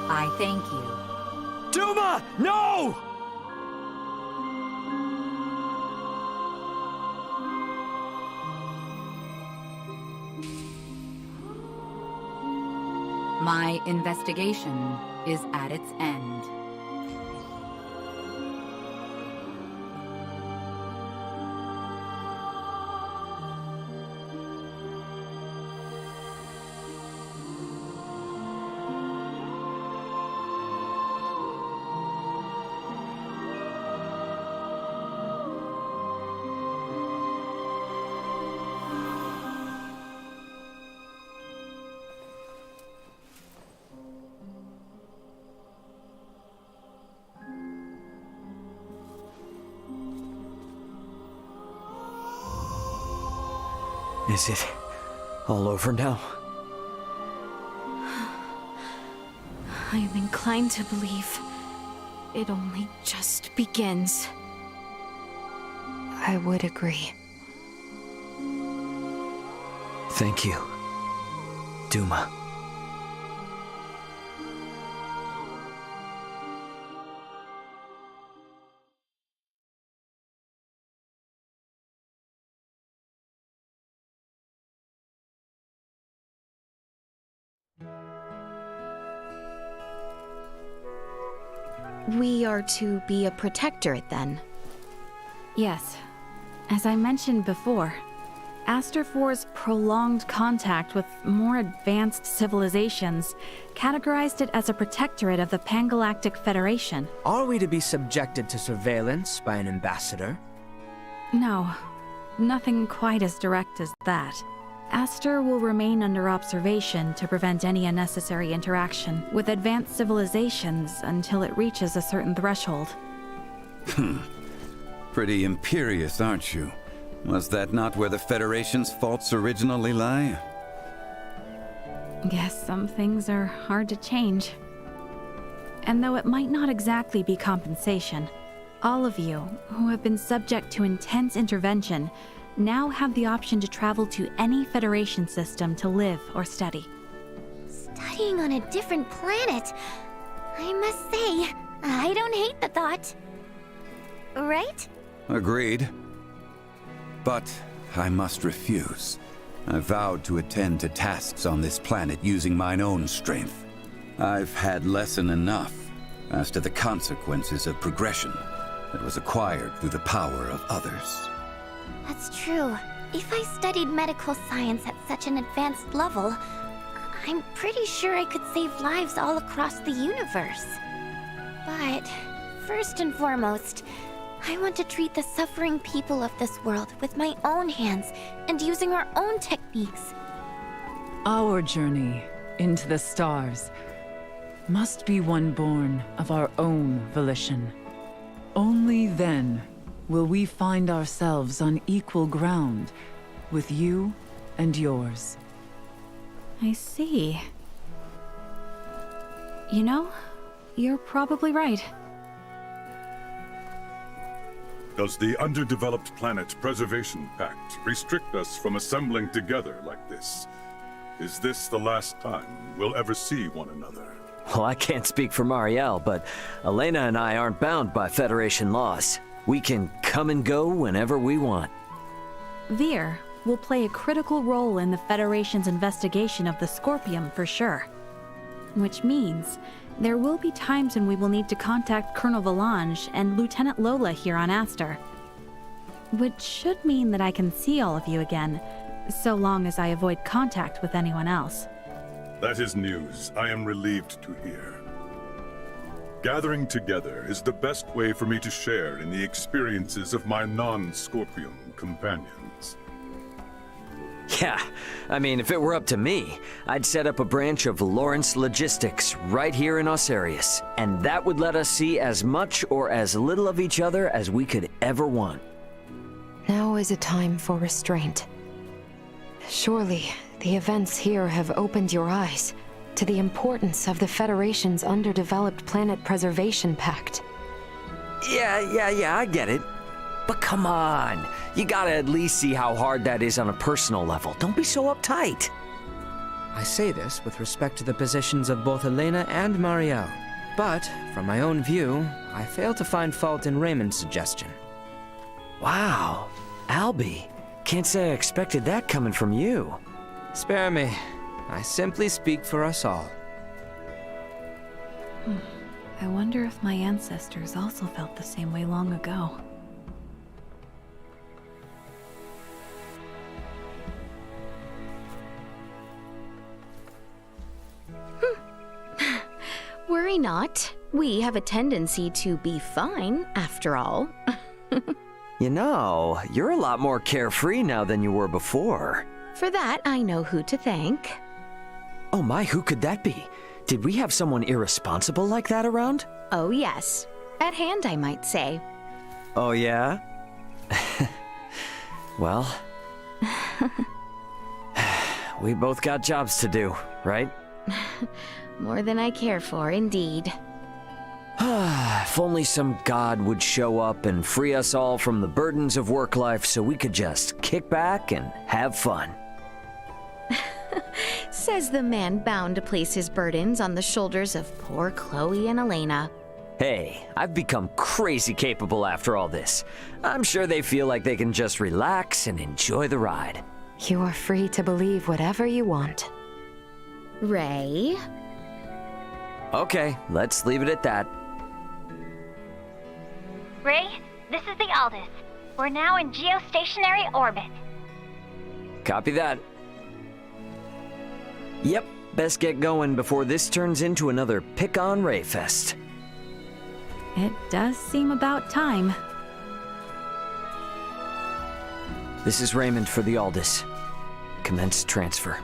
I thank you. Duma! No! My investigation is at its end. Is it all over now? I am inclined to believe it only just begins. I would agree. Thank you, Duma. We are to be a protectorate, then? Yes. As I mentioned before, Aster 4's prolonged contact with more advanced civilizations categorized it as a protectorate of the Pangalactic Federation. Are we to be subjected to surveillance by an ambassador? No, nothing quite as direct as that. Aster will remain under observation to prevent any unnecessary interaction with advanced civilizations until it reaches a certain threshold. Pretty imperious, aren't you? Was that not where the Federation's faults originally lie? Guess some things are hard to change. And though it might not exactly be compensation, all of you who have been subject to intense intervention now have the option to travel to any Federation system to live or study. Studying on a different planet. I must say, I don't hate the thought. Right? Agreed. But I must refuse. I vowed to attend to tasks on this planet using mine own strength. I've had lesson enough as to the consequences of progression that was acquired through the power of others. That's true. If I studied medical science at such an advanced level, I'm pretty sure I could save lives all across the universe. But first and foremost, I want to treat the suffering people of this world with my own hands and using our own techniques. Our journey into the stars must be one born of our own volition. Only then will we find ourselves on equal ground with you and yours. I see. You know, you're probably right. Does the Underdeveloped Planet Preservation Pact restrict us from assembling together like this? Is this the last time we'll ever see one another? Well, I can't speak for Marielle, but Elena and I aren't bound by Federation laws. We can come and go whenever we want. Vir will play a critical role in the Federation's investigation of the Scorpium for sure. Which means there will be times when we will need to contact Colonel Valange and Lieutenant Lola here on Aster. Which should mean that I can see all of you again, So long as I avoid contact with anyone else. That is news I am relieved to hear. Gathering together is the best way for me to share in the experiences of my non-Scorpium companions. Yeah, I mean, if it were up to me, I'd set up a branch of Lawrence Logistics right here in Osarius, and that would let us see as much or as little of each other as we could ever want. Now is a time for restraint. Surely, the events here have opened your eyes to the importance of the Federation's underdeveloped planet preservation pact. Yeah, I get it. But come on, you gotta at least see how hard that is on a personal level. Don't be so uptight. I say this with respect to the positions of both Elena and Marielle, but from my own view, I fail to find fault in Raymond's suggestion. Wow, Albie, can't say I expected that coming from you. Spare me. I simply speak for us all. I wonder if my ancestors also felt the same way long ago. Worry not. We have a tendency to be fine, after all. You know, you're a lot more carefree now than you were before. For that, I know who to thank. Oh my, who could that be? Did we have someone irresponsible like that around? Oh yes. At hand, I might say. Oh yeah? Well... we both got jobs to do, right? More than I care for, indeed. If only some god would show up and free us all from the burdens of work life so we could just kick back and have fun. Says the man bound to place his burdens on the shoulders of poor Chloe and Elena. Hey, I've become crazy capable after all this. I'm sure they feel like they can just relax and enjoy the ride. You are free to believe whatever you want. Ray? Okay, let's leave it at that. Ray, this is the Aldous. We're now in geostationary orbit. Copy that. Yep, best get going before this turns into another pick-on Ray fest. It does seem about time. This is Raymond for the Aldous. Commence transfer.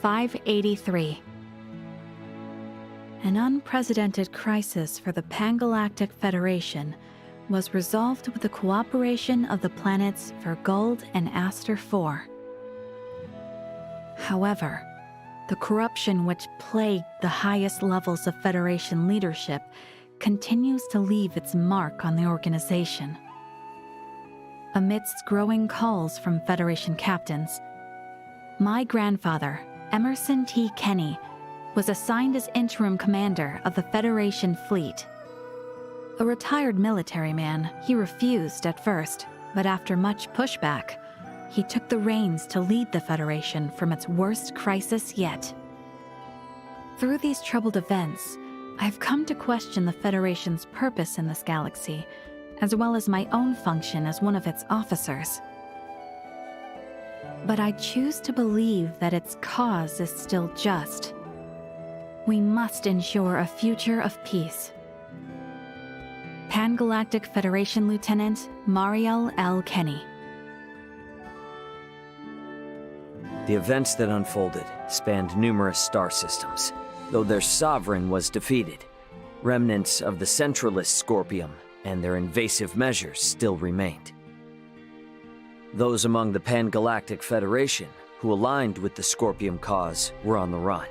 .583. An unprecedented crisis for the Pangalactic Federation was resolved with the cooperation of the planets Vergold and Aster 4. However, the corruption which plagued the highest levels of Federation leadership continues to leave its mark on the organization. Amidst growing calls from Federation captains, my grandfather, Emerson T. Kenny, was assigned as interim commander of the Federation fleet. A retired military man, he refused at first, but after much pushback, he took the reins to lead the Federation from its worst crisis yet. Through these troubled events, I've come to question the Federation's purpose in this galaxy, as well as my own function as one of its officers. But I choose to believe that its cause is still just. We must ensure a future of peace. Pangalactic Federation Lieutenant Marielle L. Kenny. The events that unfolded spanned numerous star systems, though their sovereign was defeated. Remnants of the centralist Scorpium and their invasive measures still remained. Those among the Pangalactic Federation who aligned with the Scorpium cause were on the run,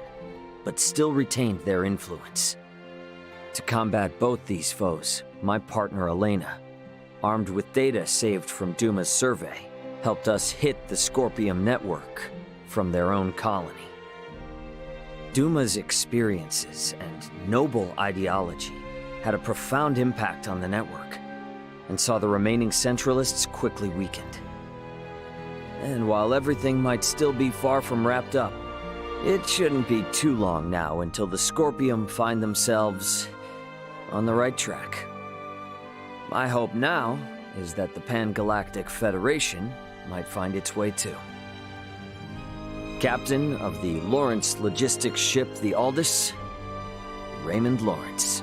but still retained their influence. To combat both these foes, my partner Elena, armed with data saved from Duma's survey, helped us hit the Scorpium network from their own colony. Duma's experiences and noble ideology had a profound impact on the network, and saw the remaining Centralists quickly weakened. And while everything might still be far from wrapped up, it shouldn't be too long now until the Scorpium find themselves on the right track. My hope now is that the Pan-Galactic Federation might find its way too. Captain of the Lawrence logistics ship the Aldous, Raymond Lawrence.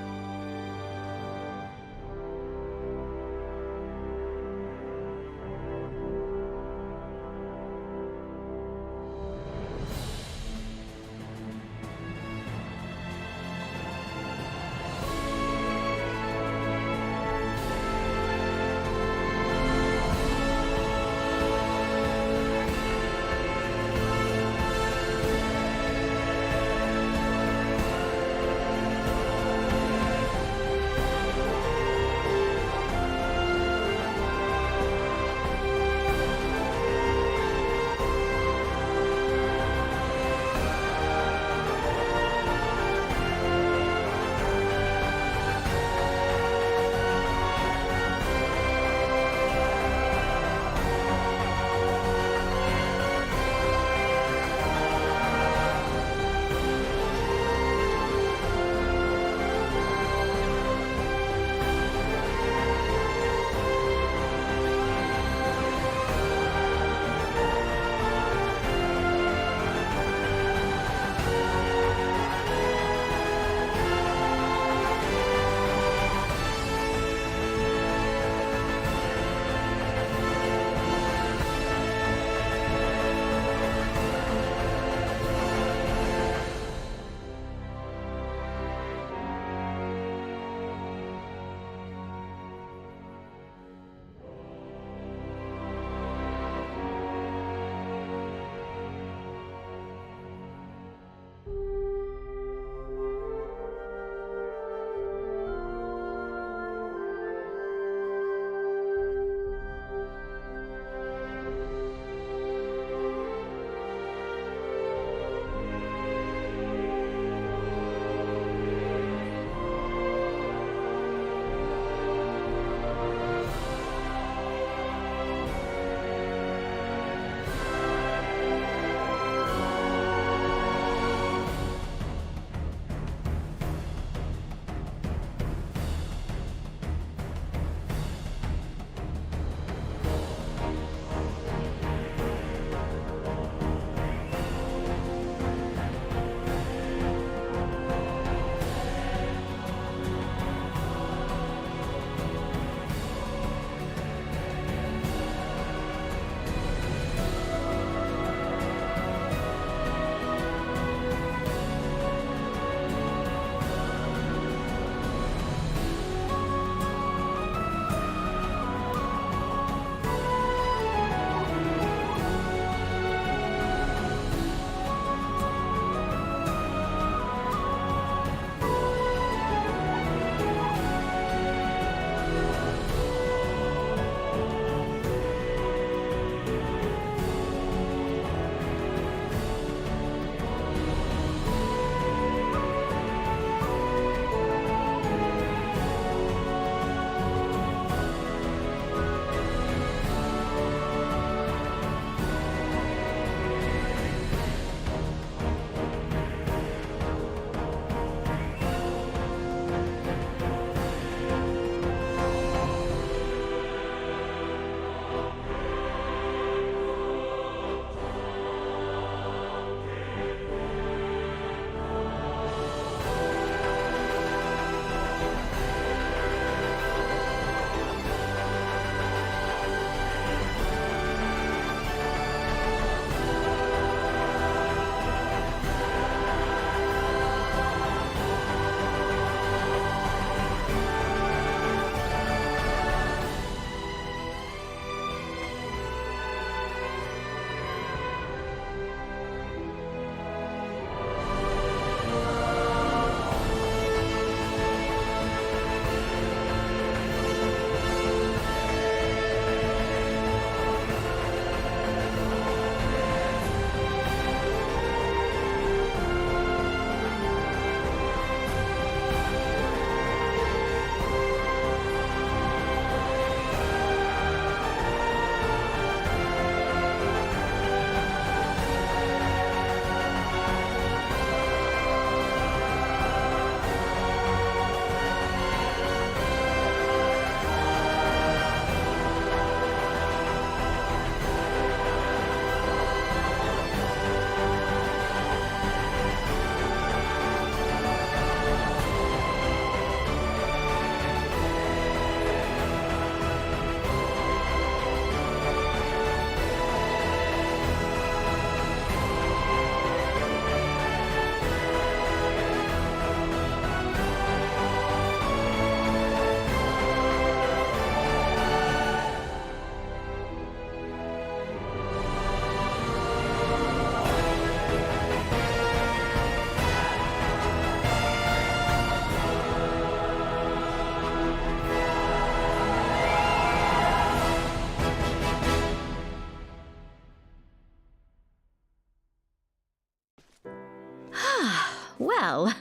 Well,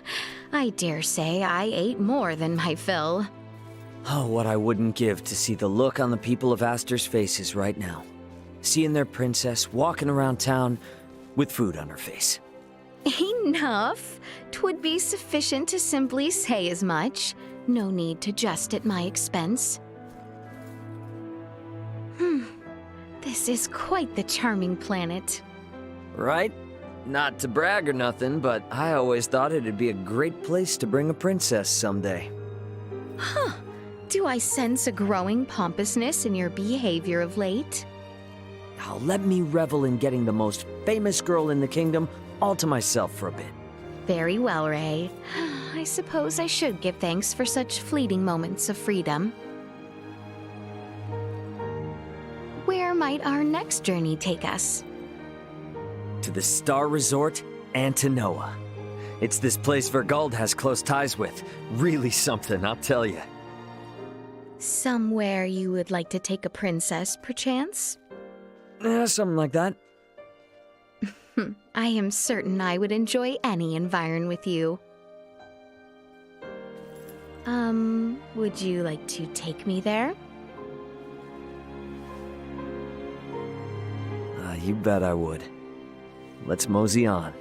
I dare say I ate more than my fill. Oh, what I wouldn't give to see the look on the people of Aster's faces right now. Seeing their princess walking around town with food on her face. Enough. 'Twould be sufficient to simply say as much. No need to jest at my expense. This is quite the charming planet. Right? Not to brag or nothing, but I always thought it'd be a great place to bring a princess someday. Huh. Do I sense a growing pompousness in your behavior of late? Now let me revel in getting the most famous girl in the kingdom all to myself for a bit. Very well, Ray. I suppose I should give thanks for such fleeting moments of freedom. Where might our next journey take us? To the Star Resort and to Noah. It's this place Vergald has close ties with. Really something, I'll tell you. Somewhere you would like to take a princess, perchance? Something like that. I am certain I would enjoy any environ with you. Would you like to take me there? You bet I would. Let's mosey on.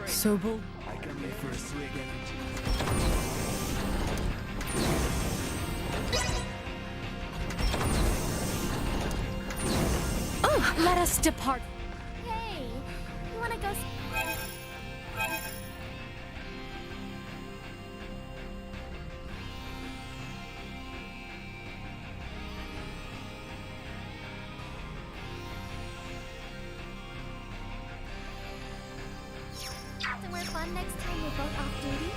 Sobel? I come here for a swig energy. Oh, let us depart. Hey, you wanna go? Somewhere fun next time we're both off duty?